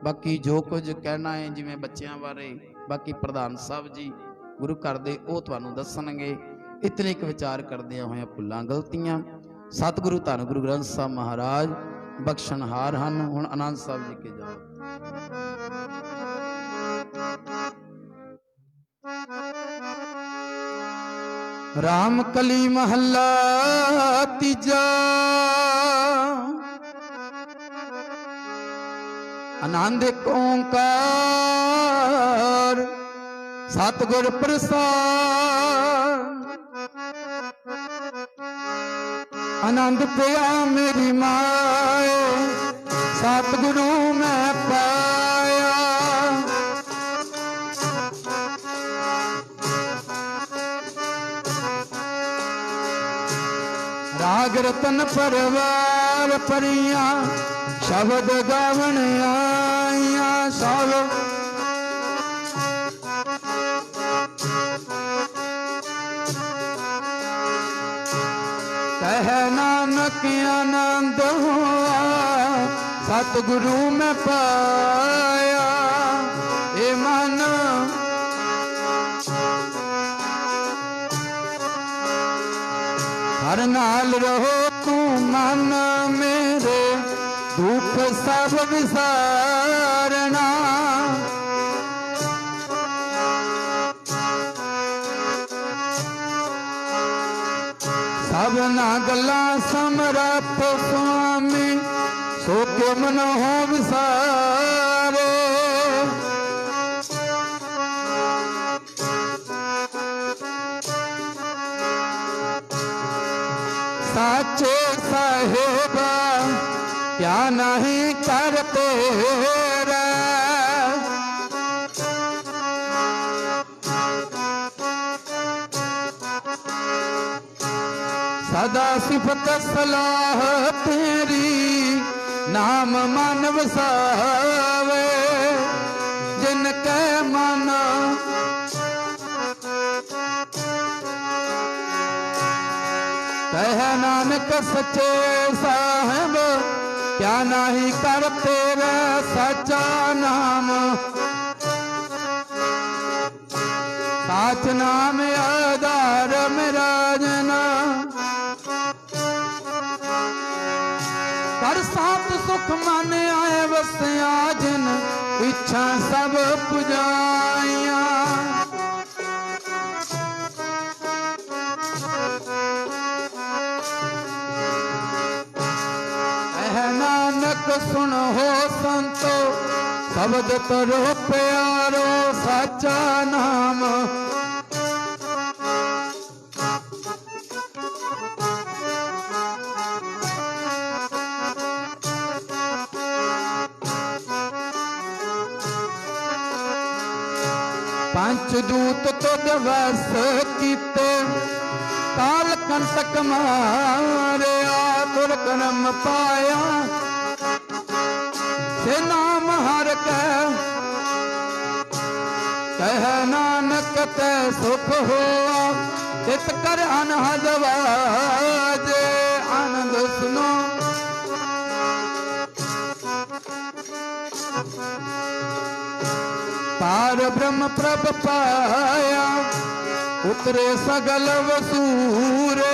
बाकी जो कुछ कहना है जिवें बच्चियां बारे, बाकी प्रधान साहब जी गुरु करदे ਉਹ ਤੁਹਾਨੂੰ ਦੱਸਣਗੇ। इतने एक विचार करदे होए भुल्लां गलतियां सतगुरु धन गुरु ग्रंथ साहब महाराज बख्शणहार हन। हुण आनंद साहब जी के जाओ। राम कली महला तीजा आनंद ओंकार सतगुर प्रसाद। आनंद पिया मेरी माए सतगुरु मैं पाया। राग रतन परवार परियां शब्द गावन आइया सब। कह नानक आनंद हुआ सतगुरु में पाया। ए मन हर नाल रहो तू मन मेरे दुख सब विसारना। सब ना गला समरथ स्वामी सो के मन हो विसारे। साचे साहेबा क्या नहीं करते रे। सदा सिफत सलाह तेरी नाम मन वसावे। जिनके मन कह नानक सच्चे साहिब क्या नहीं करते रे। सच्चा नाम साच नाम आधार मेरा जना। कर सात सुख मन आए वसिया जिन इच्छा सब पुजाइया। नानक सुन हो संतो शब्द तरो प्यारो साचा नाम। पंचदूत तुद वस कीते काल कंटक मारे। तुर कर्म पाया से नाम हर कह नानक ते सुख हुआ। चित कर अनहद वाजे आनंद सुनो। पार ब्रह्म प्रभ पाया उतरे सगल वसूरे।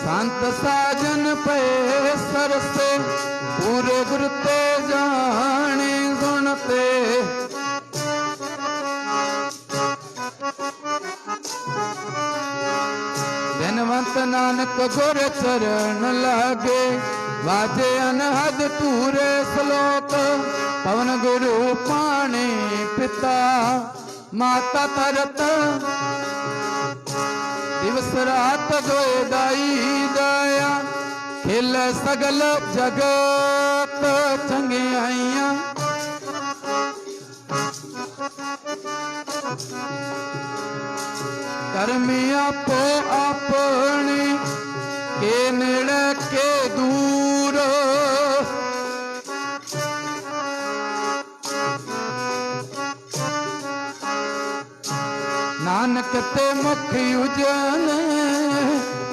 संत साजन पे सरसे पूरे गुर ते जाने गुणते। धनवंत नानक गुर चरण लागे वाजे अनहद तूरे श्लोक। पवन गुरु पाणी पिता माता तरत दिवस रात गोए दाई दया। खेल सगल जगत चंगियाइया। कर्मी आपो अपनी के नेड़े के दूर। नानक ते मुख उजल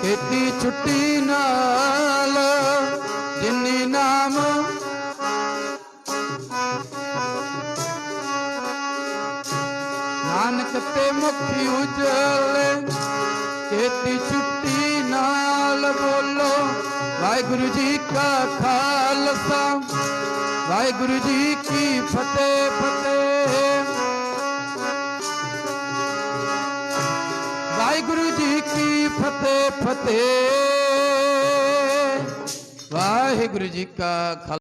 खेती छुट्टी नाल जिन्नी नाम ते मुखी उजले, चेती छुट्टी नाल बोलो वाहिगुरु जी का खालसा, वाहिगुरु जी की फतेह फतेह। वाहिगुरु जी की फतेह फतेह। वाहिगुरु जी का खालसा।